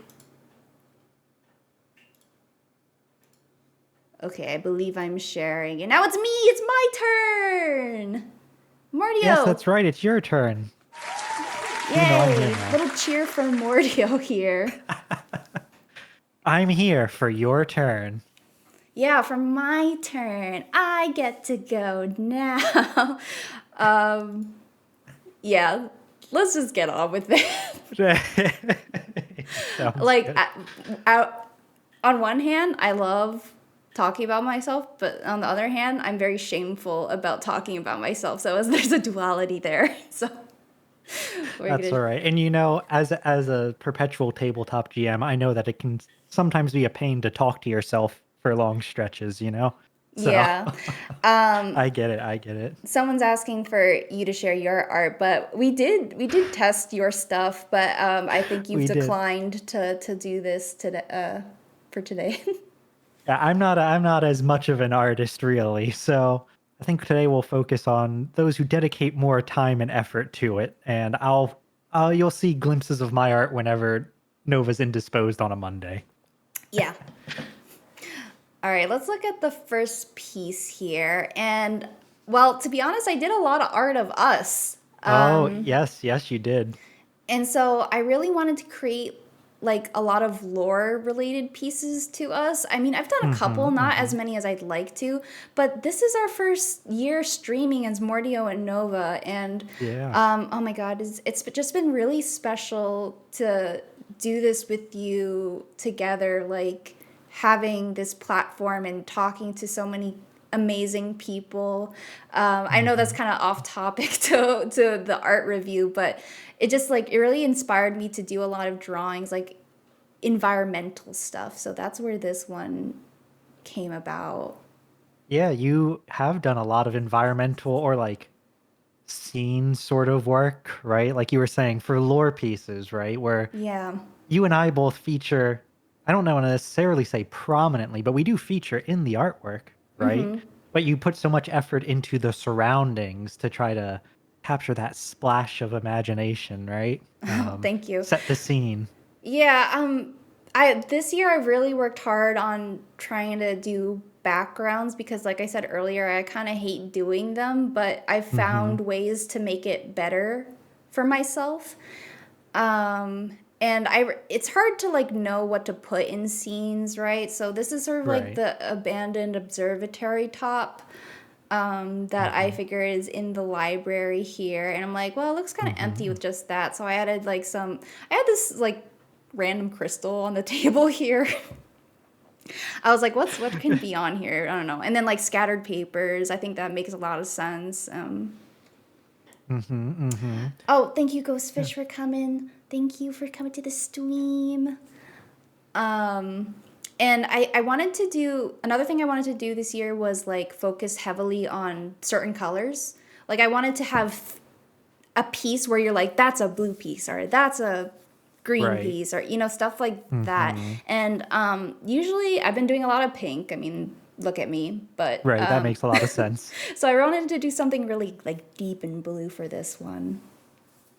Okay, I believe I'm sharing. And now it's me! It's my turn! Mordio! Yes, that's right. It's your turn. Yay! I'm here now. Little cheer for Mordio here. I'm here for your turn. Yeah, for my turn. I get to go now. Yeah, let's just get on with it. Sounds Like, good. on one hand, I love talking about myself, but on the other hand, I'm very shameful about talking about myself. So there's a duality there. So That's all right. And as a perpetual tabletop GM, I know that it can sometimes be a pain to talk to yourself for long stretches, So yeah. I get it. Someone's asking for you to share your art, but we did test your stuff, but I think you've We did. declined to do this today for today. Yeah, I'm not as much of an artist really, so I think today we'll focus on those who dedicate more time and effort to it, and you'll see glimpses of my art whenever Nova's indisposed on a Monday. Yeah. All right, let's look at the first piece here. And, well, to be honest, I did a lot of art of us. Yes, you did. And so I really wanted to create, like, a lot of lore-related pieces to us. I mean, I've done a couple, not as many as I'd like to, but this is our first year streaming as Mordio and Nova. And, Yeah. oh my God, it's just been really special to do this with you together, like, having this platform and talking to so many amazing people. I know that's kind of off topic to the art review, but it just it really inspired me to do a lot of drawings, like environmental stuff. So that's where this one came about. Yeah, you have done a lot of environmental or scene sort of work, right? Like you were saying, for lore pieces, right? Where Yeah. you and I both feature, I don't want to necessarily say prominently, but we do feature in the artwork, right? Mm-hmm. But you put so much effort into the surroundings to try to capture that splash of imagination, right? Thank you. Set the scene. Yeah, I this year I really worked hard on trying to do backgrounds because like I said earlier, I kind of hate doing them, but I found ways to make it better for myself. And it's hard to like know what to put in scenes, right? So this is sort of like Right. the abandoned observatory top that I figure is in the library here. And I'm like, well, it looks kind of empty with just that. So I added like I had this like random crystal on the table here. I was like, what can be on here? I don't know. And then like scattered papers. I think that makes a lot of sense. Oh, thank you, Ghostfish, for coming. Thank you for coming to the stream. And I wanted to do another thing I wanted to do this year was like focus heavily on certain colors. Like I wanted to have a piece where you're like, that's a blue piece or that's a green Right. piece or stuff like that. And usually I've been doing a lot of pink. I mean, look at me, but Right, that makes a lot of sense. so I wanted to do something really like deep and blue for this one.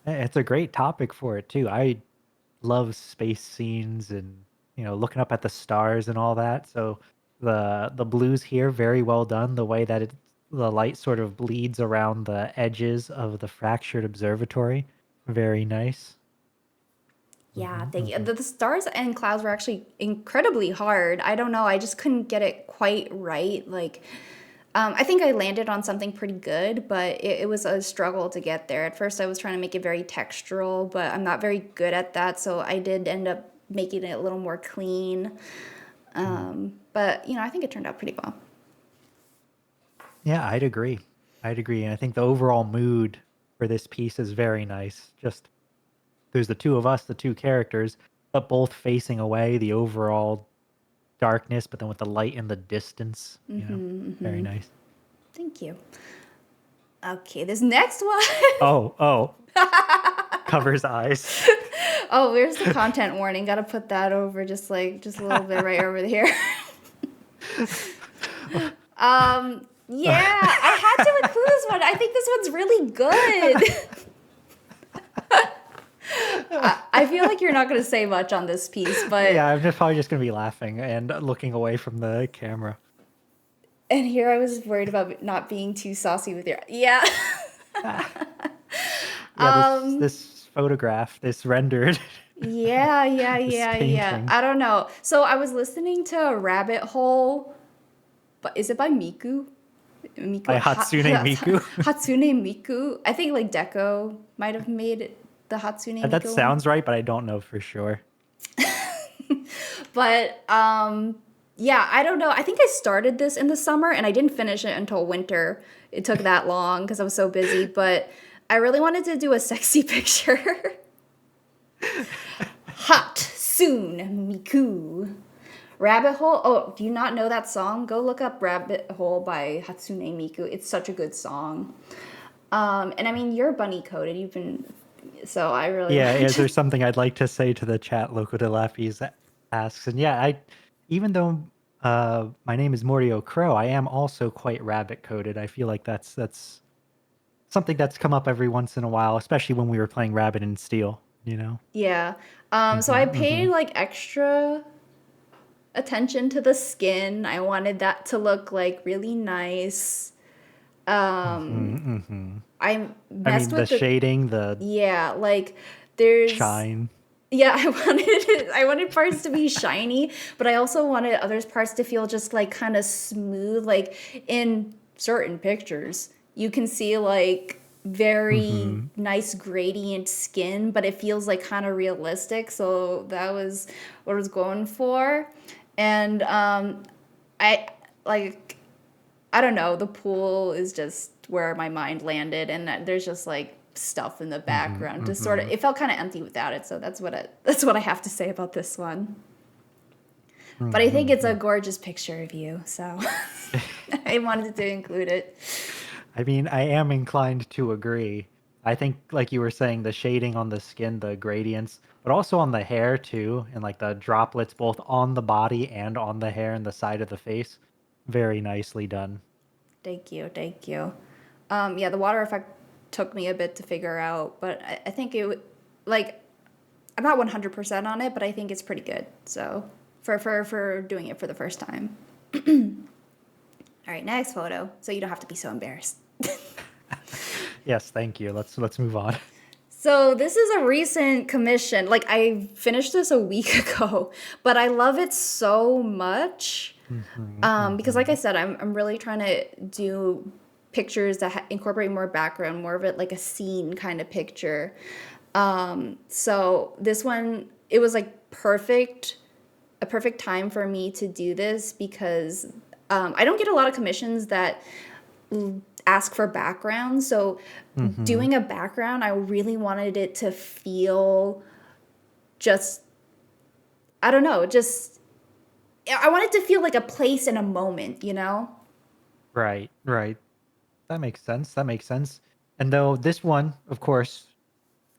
It's a great topic for it too. I love space scenes and looking up at the stars and all that. So the blues here very well done. The way that the light sort of bleeds around the edges of the fractured observatory, very nice. Yeah, the stars and clouds were actually incredibly hard. I don't know, I just couldn't get it quite right. Like, I think I landed on something pretty good, but it was a struggle to get there. At first, I was trying to make it very textural, but I'm not very good at that, so I did end up making it a little more clean. But, I think it turned out pretty well. Yeah, I'd agree. And I think the overall mood for this piece is very nice. Just there's the two of us, the two characters, but both facing away, the overall darkness, but then with the light in the distance, very nice. Thank you. Okay, this next one. Oh. Covers eyes. Oh, where's the content warning? Gotta put that over just a little bit right over here. Yeah, I had to include this one. I think this one's really good. I feel like you're not going to say much on this piece, but Yeah, I'm probably just going to be laughing and looking away from the camera. and here I was worried about not being too saucy with your Yeah, this photograph, this rendered. Yeah. painting. I don't know. So I was listening to Rabbit Hole, but is it by Miku? By Hatsune Miku? Hatsune Miku. I think like Deco might have made it the Hatsune Miku. That one. sounds right, but I don't know for sure. But yeah, I don't know. I think I started this in the summer and I didn't finish it until winter. It took that long because I was so busy, but I really wanted to do a sexy picture. Hatsune Miku. Rabbit Hole. Oh, do you not know that song? Go look up Rabbit Hole by Hatsune Miku. It's such a good song. And I mean, you're bunny coded. You've been, so I really Yeah, wanted is to- there something I'd like to say to the chat? Loco de Lapis asks, and yeah, even though my name is Mordio Crow, I am also quite rabbit coded. I feel like that's something that's come up every once in a while, especially when we were playing Rabbit and Steel. Yeah. So I paid like extra attention to the skin. I wanted that to look like really nice. I messed the with the shading, the yeah, like there's shine. Yeah, I wanted parts to be shiny, but I also wanted other parts to feel just like kind of smooth. Like in certain pictures, you can see like very nice gradient skin, but it feels like kind of realistic. So that was what I was going for. And I don't know, the pool is just where my mind landed, and there's just like stuff in the background. Just sort of, it felt kind of empty without it. So that's what I have to say about this one. But I think it's a gorgeous picture of you, so I wanted to include it. I mean, I am inclined to agree. I think, like you were saying, the shading on the skin, the gradients, but also on the hair too, and like the droplets both on the body and on the hair and the side of the face. Very nicely done. Thank you, thank you. Yeah, the water effect took me a bit to figure out, but I think like, I'm not 100% on it, but I think it's pretty good. So for doing it for the first time. All right, next photo. So you don't have to be so embarrassed. Yes, thank you. Let's move on. So this is a recent commission. Like, I finished this a week ago, but I love it so much. Because like I said, I'm really trying to do pictures that incorporate more background, more of it like a scene kind of picture. So this one, it was like a perfect time for me to do this because I don't get a lot of commissions that ask for background. So doing a background, I really wanted it to feel just, I don't know, just, I want it to feel like a place and a moment, you know? Right, right. That makes sense. That makes sense. And though this one, of course,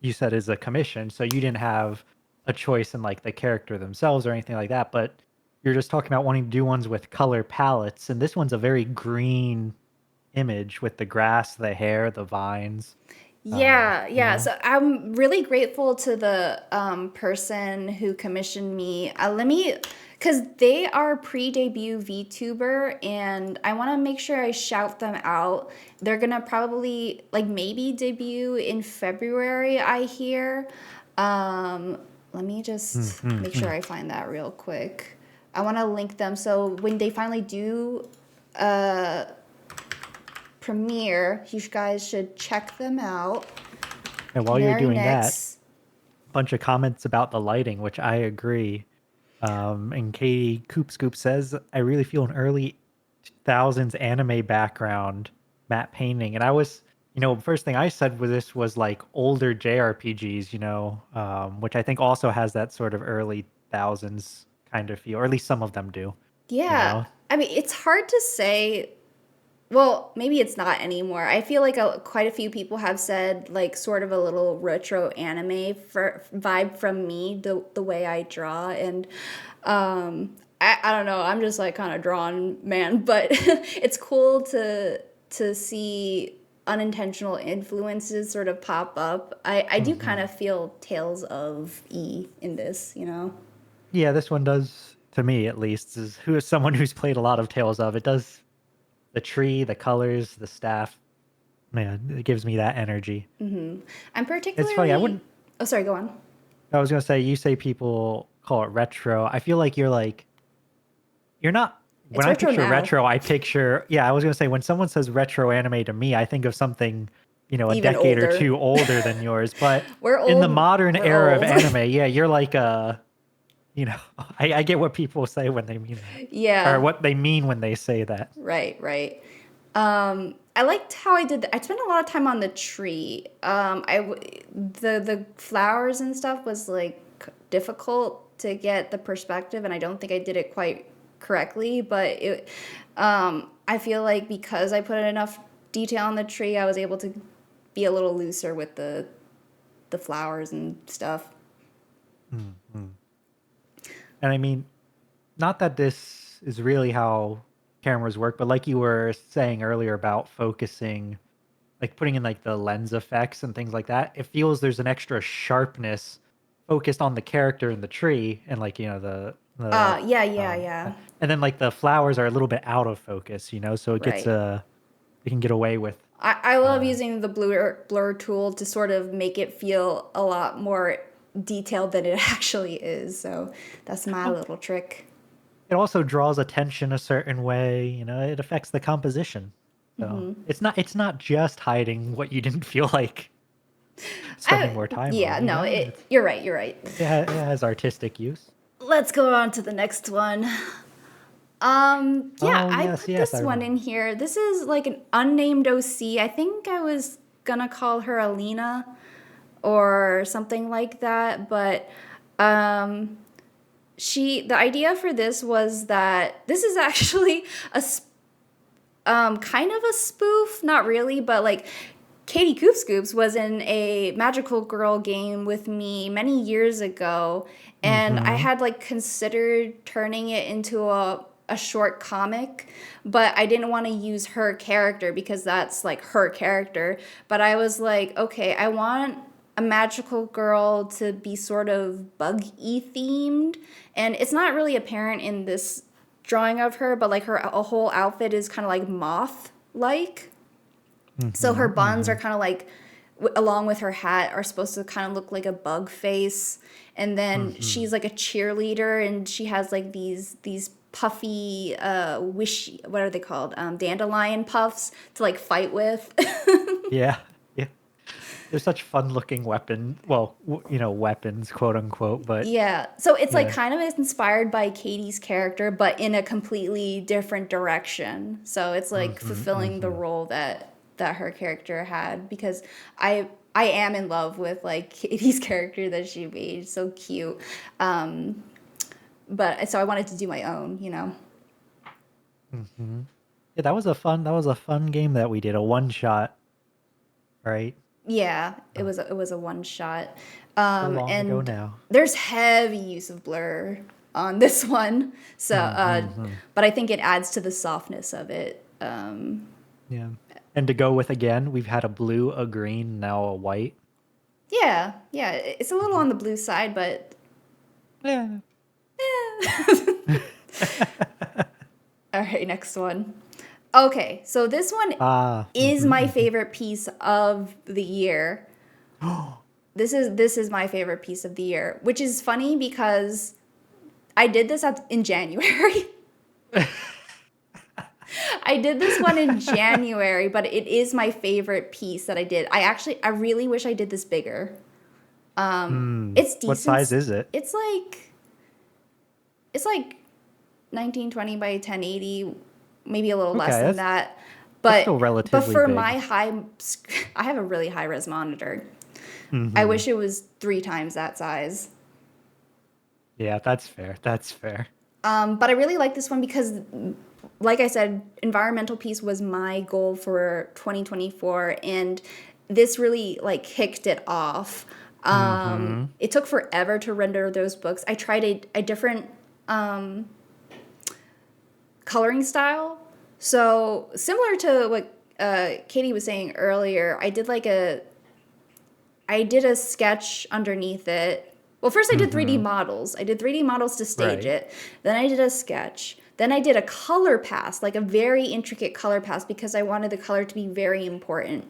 you said is a commission, so you didn't have a choice in like the character themselves or anything like that, but you're just talking about wanting to do ones with color palettes, and this one's a very green image with the grass, the hair, the vines. Yeah, You yeah. know? So I'm really grateful to the person who commissioned me. Because they are pre-debut VTuber, and I want to make sure I shout them out. They're gonna probably like maybe debut in February, I hear. Let me just make sure I find that real quick. I want to link them so when they finally do premiere, you guys should check them out. And while you're Canary doing that, Necks. a bunch of comments about the lighting, which I agree. And Katie Coop Scoop says, I really feel an early 2000s anime background matte painting. And I was, first thing I said with this was like older JRPGs, which I think also has that sort of early thousands kind of feel, or at least some of them do. Yeah. I mean, it's hard to say. Well, maybe it's not anymore. I feel like quite a few people have said like sort of a little retro anime vibe from me, the way I draw, and I don't know. I'm just like kind of drawn man, but it's cool to see unintentional influences sort of pop up. I do kind of feel Tales of E in this, you know. Yeah, this one does, to me at least, who is someone who's played a lot of Tales of. It does. The tree, the colors, the staff, man, it gives me that energy. I'm particularly. It's funny. I wouldn't. Oh, sorry. Go on. I was gonna say, you say people call it retro. I feel like you're not. It's When I retro picture now. retro, I picture. Yeah, I was gonna say when someone says retro anime to me, I think of something, a Even decade or older. two older than yours. But We're in the old. modern We're era of old. anime, yeah, you're like I get what people say when they mean that, Yeah. or what they mean when they say that. Right. Right. I liked how I did. I spent a lot of time on the tree. The flowers and stuff was like difficult to get the perspective, and I don't think I did it quite correctly. But I feel like because I put enough detail on the tree, I was able to be a little looser with the flowers and stuff. And I mean, not that this is really how cameras work, but like you were saying earlier about focusing, like putting in like the lens effects and things like that, it feels there's an extra sharpness focused on the character in the tree and like, Yeah. and then like the flowers are a little bit out of focus, so it gets Right. you can get away with. I love using the blur tool to sort of make it feel a lot more detailed than it actually is. So that's my little trick. It also draws attention a certain way, it affects the composition. So it's not just hiding what you didn't feel like spending more time Yeah, on. no, you're right. It has artistic use. Let's go on to the next one. Yeah, Oh, I yes, put yes, this I one in here. This is like an unnamed OC. I think I was gonna call her Lina or something like that, but the idea for this was that this is actually kind of a spoof, not really, but like Katie Coop Scoops was in a Magical Girl game with me many years ago, and I had like considered turning it into a short comic, but I didn't want to use her character because that's like her character. But I was like, okay, I want a magical girl to be sort of bug-y themed, and it's not really apparent in this drawing of her, but like her a whole outfit is kind of like moth-like. So her buns are kind of like, along with her hat, are supposed to kind of look like a bug face. And then she's like a cheerleader, and she has like these puffy, what are they called? Dandelion puffs to like fight with. Yeah. Yeah. They're such fun-looking weapon. Well, weapons, quote unquote. But Yeah. So it's like Yeah. kind of inspired by Katie's character, but in a completely different direction. So it's like fulfilling the role that her character had, because I am in love with like Katie's character that she made. So cute. But so I wanted to do my own, yeah, that was a fun game that we did. A one shot, right? Yeah, it was a one shot. So long ago And now. there's heavy use of blur on this one. So but I think it adds to the softness of it. Yeah. And to go with again, we've had a blue, a green, now a white. Yeah, it's a little on the blue side, but Yeah. all right, next one. Okay, so this one is my favorite piece of the year. This is my favorite piece of the year, which is funny because I did this in January. I did this one in January, but it is my favorite piece that I did. I really wish I did this bigger. It's decent. What size is it? It's like 1920 by 1080, maybe a little less Okay, than that's- that. But still relatively for big. my I have a really high res monitor. I wish it was 3 times that size. Yeah, that's fair. That's fair. But I really like this one because, like I said, environmental piece was my goal for 2024, and this really like kicked it off. It took forever to render those books. I tried a different coloring style. So similar to what Katie was saying earlier, I did a sketch underneath it. Well, first I did 3D models. I did 3D models to stage Right. it. Then I did a sketch. Then I did a color pass, like a very intricate color pass, because I wanted the color to be very important.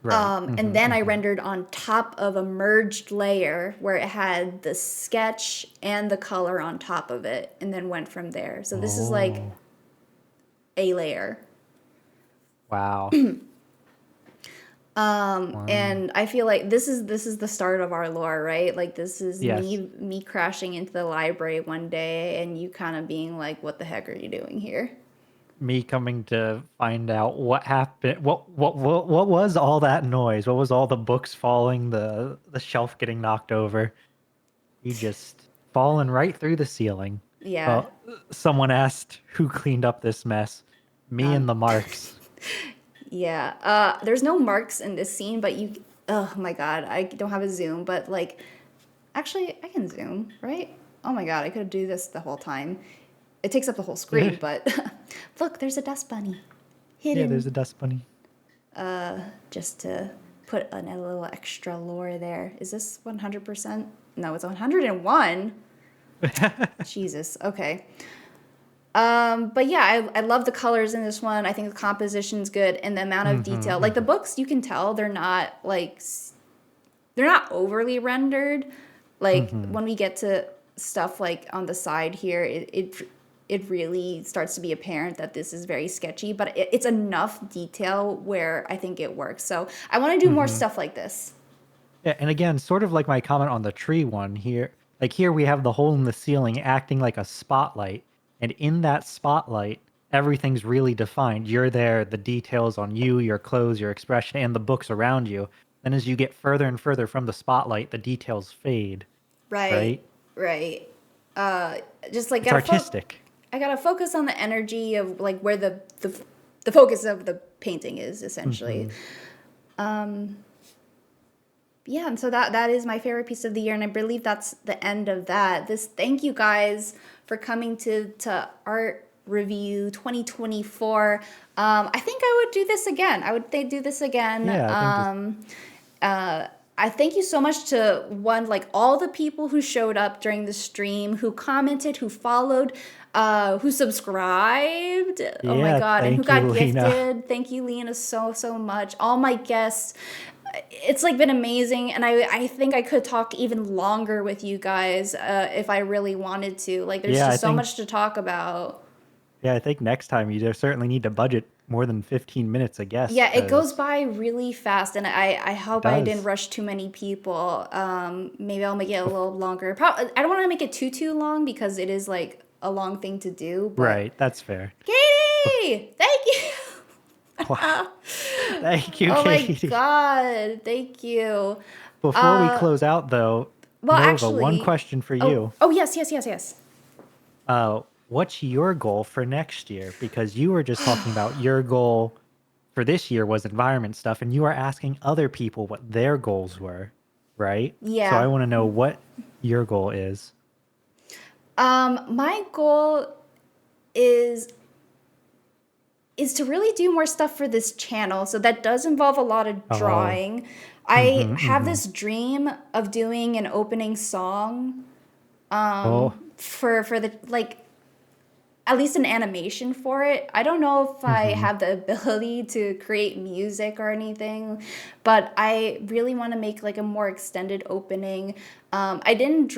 Right. And then I rendered on top of a merged layer where it had the sketch and the color on top of it, and then went from there. So this is like a layer. Wow. And I feel like this is the start of our lore, right? Like this is Yes. me crashing into the library one day and you kind of being like, what the heck are you doing here? Me coming to find out what happened. What was all that noise? What was all the books falling, the shelf getting knocked over? You just falling right through the ceiling. Yeah. Well, someone asked who cleaned up this mess. Me and the marks. Yeah. There's no marks in this scene, but oh my God, I don't have a zoom, but like, actually I can zoom, right? Oh my God, I could do this the whole time. It takes up the whole screen, but look, there's a dust bunny hidden. Yeah, there's a dust bunny. Just to put a little extra lore there. Is this 100%? No, it's 101. Jesus. Okay. But yeah, I love the colors in this one. I think the composition's good, and the amount of detail. Like the books, you can tell they're not overly rendered. Like when we get to stuff like on the side here, it really starts to be apparent that this is very sketchy, but it's enough detail where I think it works. So I want to do more stuff like this. Yeah, and again, sort of like my comment on the tree one here. Like here we have the hole in the ceiling acting like a spotlight. And in that spotlight, everything's really defined. You're there, the details on you, your clothes, your expression, and the books around you. Then as you get further and further from the spotlight, the details fade. Right. Just like It's artistic. I gotta focus on the energy of like where the focus of the painting is essentially. Yeah, and so that is my favorite piece of the year, and I believe that's the end of that. Thank you guys for coming to Art Review 2024. I think I would do this again. Do this again. Yeah, I think I thank you so much to all the people who showed up during the stream, who commented, who followed, who subscribed. Oh my Yeah, God, and who thank got you, Lina. gifted. Thank you, Lina, so much. All my guests. It's like been amazing, and I think I could talk even longer with you guys if I really wanted to. Like, there's Yeah, just so much to talk about. Yeah, I think next time you certainly need to budget more than 15 minutes, I guess. Yeah, it goes by really fast, and I hope I didn't does. rush too many people. Maybe I'll make it a little longer. I don't want to make it too long because it is like a long thing to do. But Right, that's fair. Katie, thank you. Wow. Thank you, Oh Katie. my God, thank you. Before we close out, though, Well, Nova, actually, one question for you. Oh yes. What's your goal for next year? Because you were just talking about your goal for this year was environment stuff, and you were asking other people what their goals were, right? Yeah. So I want to know what your goal is. My goal is to really do more stuff for this channel. So that does involve a lot of drawing. I have this dream of doing an opening song for the at least an animation for it. I don't know if I have the ability to create music or anything, but I really want to make like a more extended opening. I didn't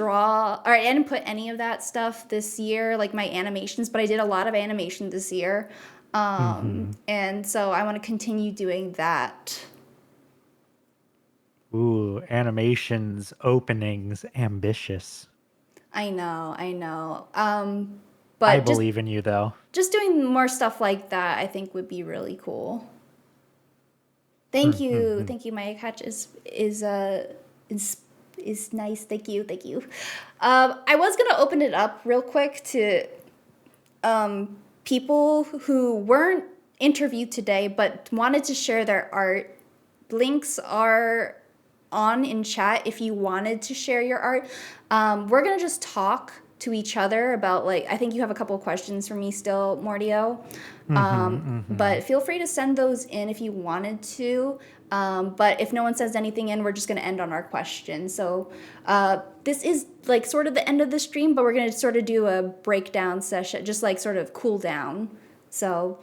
put any of that stuff this year, like my animations, but I did a lot of animation this year. And so I want to continue doing that. Ooh, animations, openings, ambitious. I know. But I believe in you, though. Just doing more stuff like that, I think would be really cool. Thank you. My catch is nice. Thank you. I was gonna open it up real quick to people who weren't interviewed today but wanted to share their art. Links are on in chat if you wanted to share your art. We're gonna just talk to each other about I think you have a couple of questions for me still, Mordio. But feel free to send those in if you wanted to. But if no one sends anything in, we're just gonna end on our question. So this is sort of the end of the stream, but we're gonna sort of do a breakdown session, just sort of cool down. So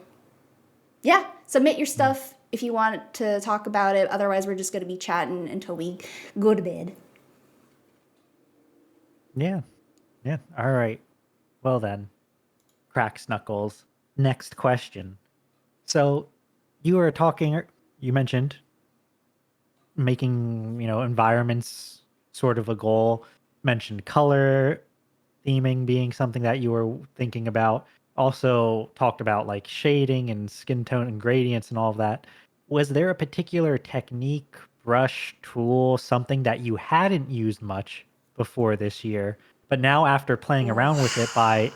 yeah, submit your stuff if you want to talk about it. Otherwise, we're just gonna be chatting until we go to bed. Yeah. All right. Well then, Cracks Knuckles. Next question. So, you were talking. You mentioned making environments sort of a goal. Mentioned color theming being something that you were thinking about. Also talked about shading and skin tone and gradients and all of that. Was there a particular technique, brush, tool, something that you hadn't used much before this year, but now after playing around with it by,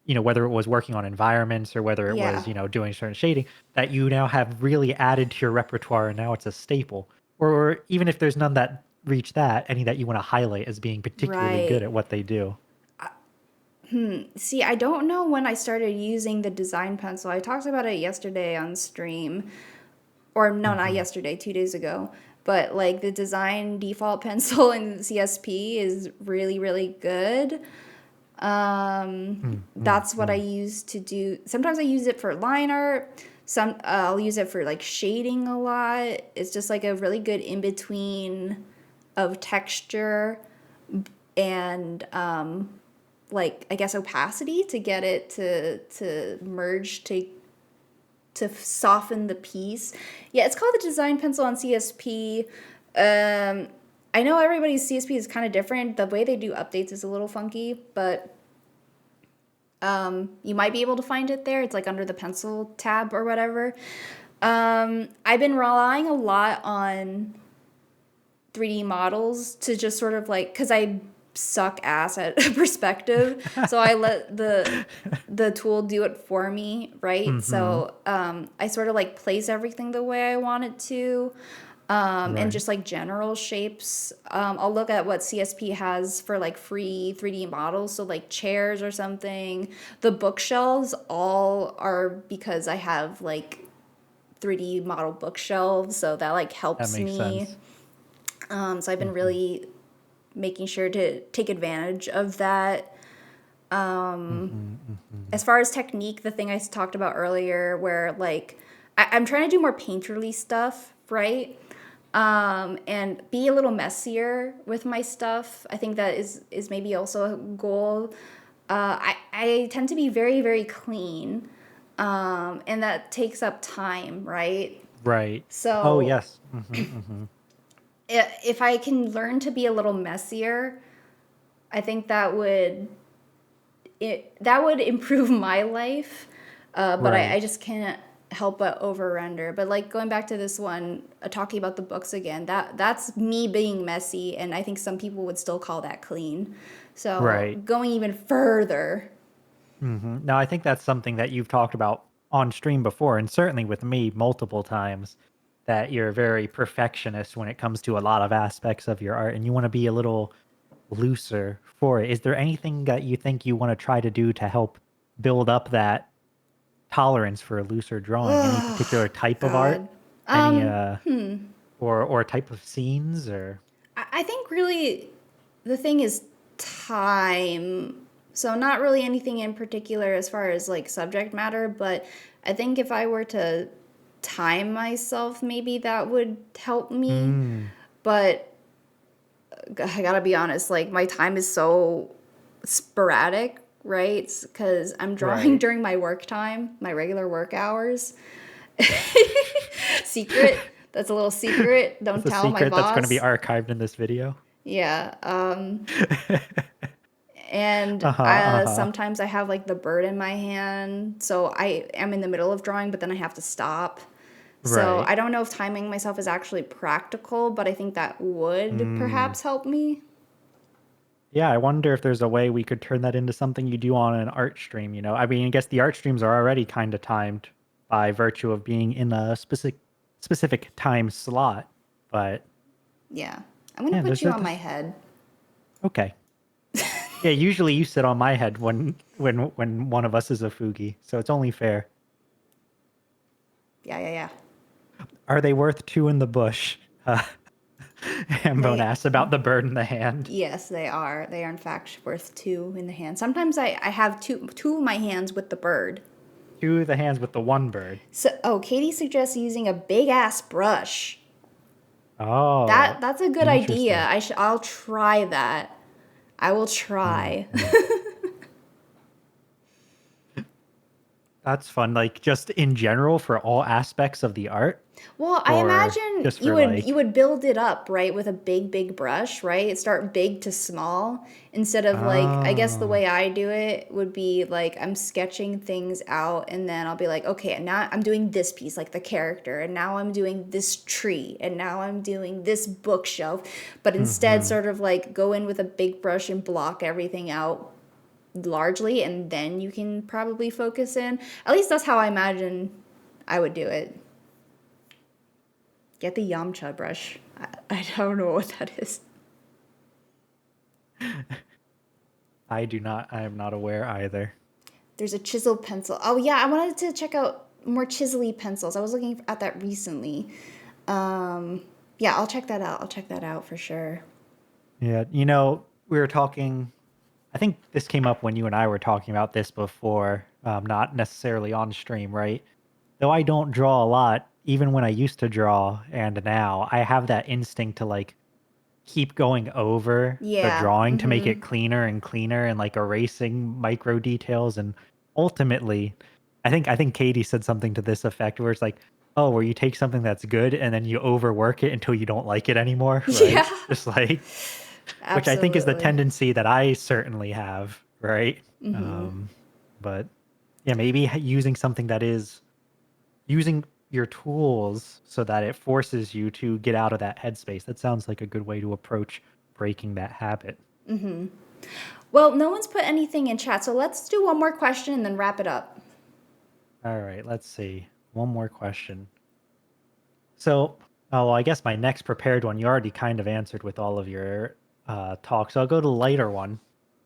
whether it was working on environments or whether it was, doing certain shading, that you now have really added to your repertoire and now it's a staple? Or even if there's none that reach that, any that you want to highlight as being particularly good at what they do? See, I don't know when I started using the design pencil. I talked about it yesterday on stream. Or no, not yesterday, 2 days ago. But the design default pencil in CSP is really, really good. That's what I use to do. Sometimes I use it for line art. I'll use it for shading a lot. It's just a really good in between of texture and I guess opacity to get it to merge to soften the piece. Yeah, it's called the design pencil on CSP. I know everybody's CSP is kind of different. The way they do updates is a little funky, but you might be able to find it there. It's under the pencil tab or whatever. I've been relying a lot on 3D models to just sort of because I suck ass at perspective, so I let the tool do it for me, right? So I sort of like place everything the way I want it to. And Right. just like general shapes. I'll look at what CSP has for like free 3D models, so like chairs or something. The bookshelves all are because I have like 3D model bookshelves, so that like That helps makes me. sense. So I've been really making sure to take advantage of that. As far as technique, the thing I talked about earlier, where like I'm trying to do more painterly stuff, right? And be a little messier with my stuff. I think that is maybe also a goal. I tend to be very, very clean, and that takes up time, right? Right. So Oh, yes. if I can learn to be a little messier, I think that would improve my life. But Right. I just can't help but over render. But like going back to this one, talking about the books again, that's me being messy, and I think some people would still call that clean. So Right. going even further. No, I think that's something that you've talked about on stream before, and certainly with me multiple times, that you're very perfectionist when it comes to a lot of aspects of your art, and you want to be a little looser for it. Is there anything that you think you want to try to do to help build up that tolerance for a looser drawing? Any particular type of art? God. Any or type of scenes or I think really the thing is time. So not really anything in particular as far as like subject matter, but I think if I were to time myself, maybe that would help me. But I gotta be honest, like my time is so sporadic, right? Because I'm drawing Right. during my work time, my regular work hours. Secret. That's a little secret. Don't It's a tell my secret that's going to be boss. archived in this video. Yeah. And Uh-huh. sometimes I have like the bird in my hand, so I am in the middle of drawing, but then I have to stop. So Right. I don't know if timing myself is actually practical, but I think that would perhaps help me. Yeah, I wonder if there's a way we could turn that into something you do on an art stream, you know? I mean, I guess the art streams are already kind of timed by virtue of being in a specific time slot, but Yeah. I'm gonna yeah, put there's you a on my head. okay. Yeah, usually you sit on my head when one of us is a Fugi, so it's only fair. Yeah. Are they worth two in the bush? Hambone They asks about the bird in the hand. Yes, they are. They are in fact worth two in the hand. Sometimes I have two of my hands with the bird. Two of the hands with the one bird. So Katie suggests using a big ass brush. Oh, That's a good interesting. idea. I'll try that. I will try. That's fun. Like just in general for all aspects of the art, Well, I or imagine just you for would like. build it up, right, with a big brush, right? Start big to small instead of like I guess the Oh. way I do it would be like I'm sketching things out and then I'll be like, okay, now I'm doing this piece like the character and now I'm doing this tree and now I'm doing this bookshelf, but instead sort of like go in with a big brush and block everything out largely and then you can probably focus in. At least that's how I imagine I would do it. Get the Yamcha brush. I don't know what that is. I am not aware either. There's a chisel pencil. Oh yeah, I wanted to check out more chisely pencils. I was looking at that recently. Yeah, I'll check that out. I'll check that out for sure. Yeah, you know, we were talking. I think this came up when you and I were talking about this before, not necessarily on stream, right? Though I don't draw a lot, even when I used to draw and now, I have that instinct to like keep going over the Yeah. drawing to make it cleaner and cleaner and like erasing micro details. And ultimately, I think Katie said something to this effect where it's like, oh, where you take something that's good and then you overwork it until you don't like it anymore, right? Yeah. Just like which I think is the Absolutely. tendency that I certainly have, right? But yeah, maybe using something that is using your tools so that it forces you to get out of that headspace. That sounds like a good way to approach breaking that habit. Well, no one's put anything in chat, so let's do one more question and then wrap it up. All right, let's see. One more question. So, well, I guess my next prepared one, you already kind of answered with all of your talk. So I'll go to the lighter one.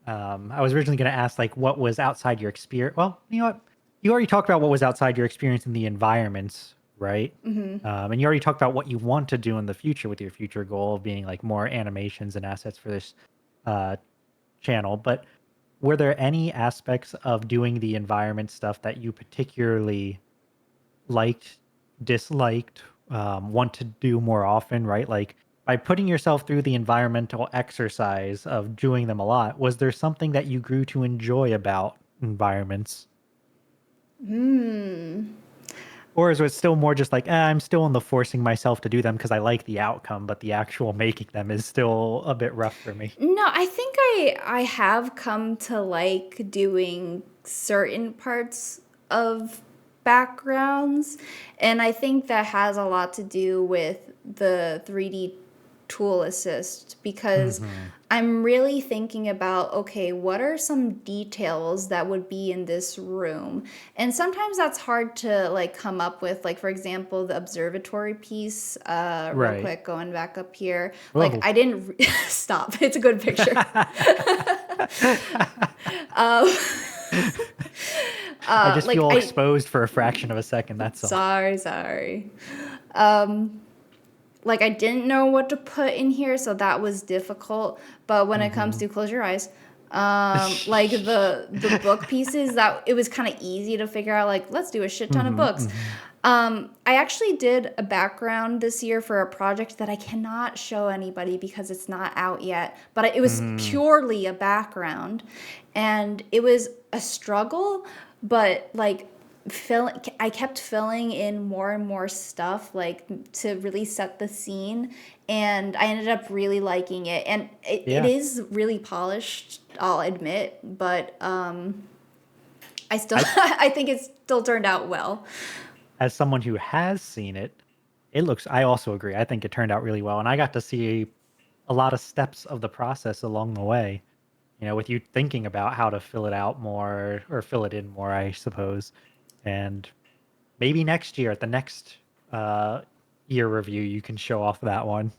I was originally going to ask, like, what was outside your experience? Well, you know what? You already talked about what was outside your experience in the environments, right? And you already talked about what you want to do in the future with your future goal of being like more animations and assets for this channel. But were there any aspects of doing the environment stuff that you particularly liked, disliked, want to do more often, right? Like by putting yourself through the environmental exercise of doing them a lot, was there something that you grew to enjoy about environments? Or is it still more just like, I'm still in the forcing myself to do them because I like the outcome, but the actual making them is still a bit rough for me? No, I think I have come to like doing certain parts of backgrounds, and I think that has a lot to do with the 3D tool assist because I'm really thinking about, okay, what are some details that would be in this room? And sometimes that's hard to like come up with, like for example, the observatory piece, real Right. quick, going back up here. Whoa. Like I didn't stop. It's a good picture. I just like feel I- exposed for a fraction of a second, that's all. Sorry. Like I didn't know what to put in here, so that was difficult. But when it comes to close your eyes, like the book pieces, that it was kind of easy to figure out. Like let's do a shit ton of books. I actually did a background this year for a project that I cannot show anybody because it's not out yet. But it was purely a background, and it was a struggle. But like I kept filling in more and more stuff like to really set the scene, and I ended up really liking it. And it is really polished, I'll admit, but I still I think it still turned out well. As someone who has seen it, I also agree. I think it turned out really well. And I got to see a lot of steps of the process along the way, you know, with you thinking about how to fill it out more or fill it in more, I suppose. And maybe next year at the next year review, you can show off that one.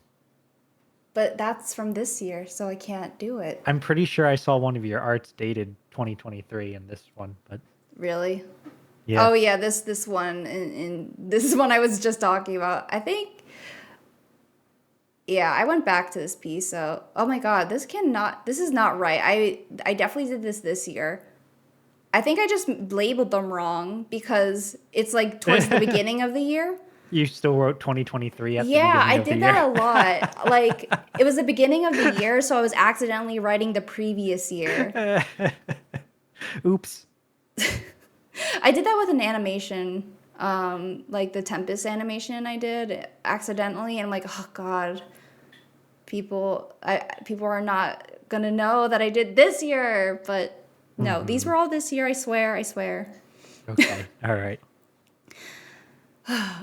But that's from this year, so I can't do it. I'm pretty sure I saw one of your arts dated 2023 in this one, but Really? yeah. Oh yeah, this one in this is one I was just talking about. I think. Yeah, I went back to this piece. So, oh my God, this is not right. I definitely did this year. I think I just labeled them wrong because it's like towards the beginning of the year. You still wrote 2023 at the Yeah, beginning I of the did year. that a lot. Like it was the beginning of the year, so I was accidentally writing the previous year. Oops. I did that with an animation, like the Tempest animation I did accidentally, and I'm like, oh God, people are not gonna know that I did this year, but no, these were all this year. I swear. Okay. All right.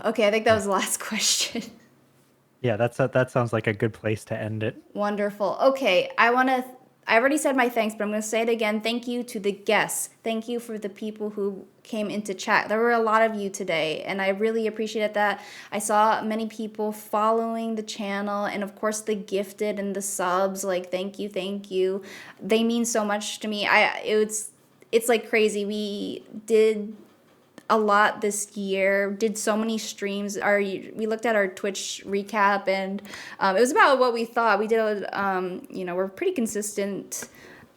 Okay, I think that was the last question. Yeah, that sounds like a good place to end it. Wonderful. Okay, I already said my thanks, but I'm going to say it again. Thank you to the guests. Thank you for the people who came into chat. There were a lot of you today, and I really appreciated that. I saw many people following the channel, and of course the gifted and the subs. Like, thank you. They mean so much to me. It's like crazy. We did a lot this year, did so many streams. We looked at our Twitch recap, and it was about what we thought. We did, we're pretty consistent,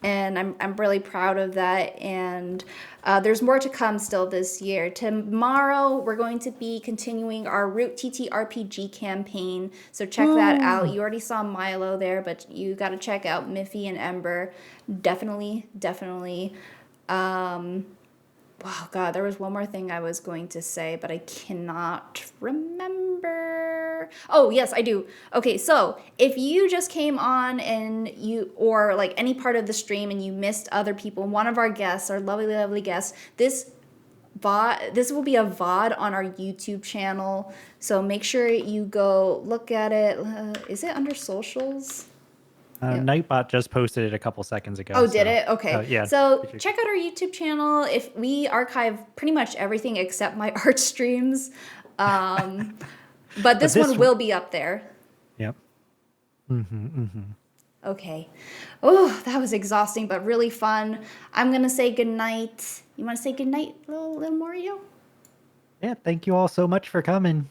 and I'm really proud of that. And there's more to come still this year. Tomorrow, we're going to be continuing our Root TTRPG campaign, so check that out. You already saw Milo there, but you got to check out Miffy and Ember. Definitely. Wow, God, there was one more thing I was going to say, but I cannot remember. Oh, yes, I do. Okay, so if you just came on or like any part of the stream and you missed other people, one of our guests, our lovely guests, this will be a VOD on our YouTube channel. So make sure you go look at it. Is it under socials? Yeah. Nightbot just posted it a couple seconds ago. Oh, did so- it? Okay. yeah. So check out our YouTube channel. If we archive pretty much everything except my art streams, but this one will be up there. Yep. Okay. Oh, that was exhausting, but really fun. I'm gonna say goodnight. You want to say goodnight, little Mordio? Yeah. Thank you all so much for coming.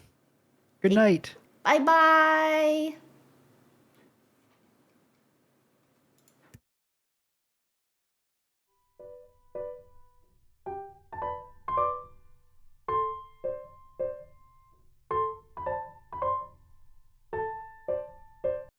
Good night. Bye bye.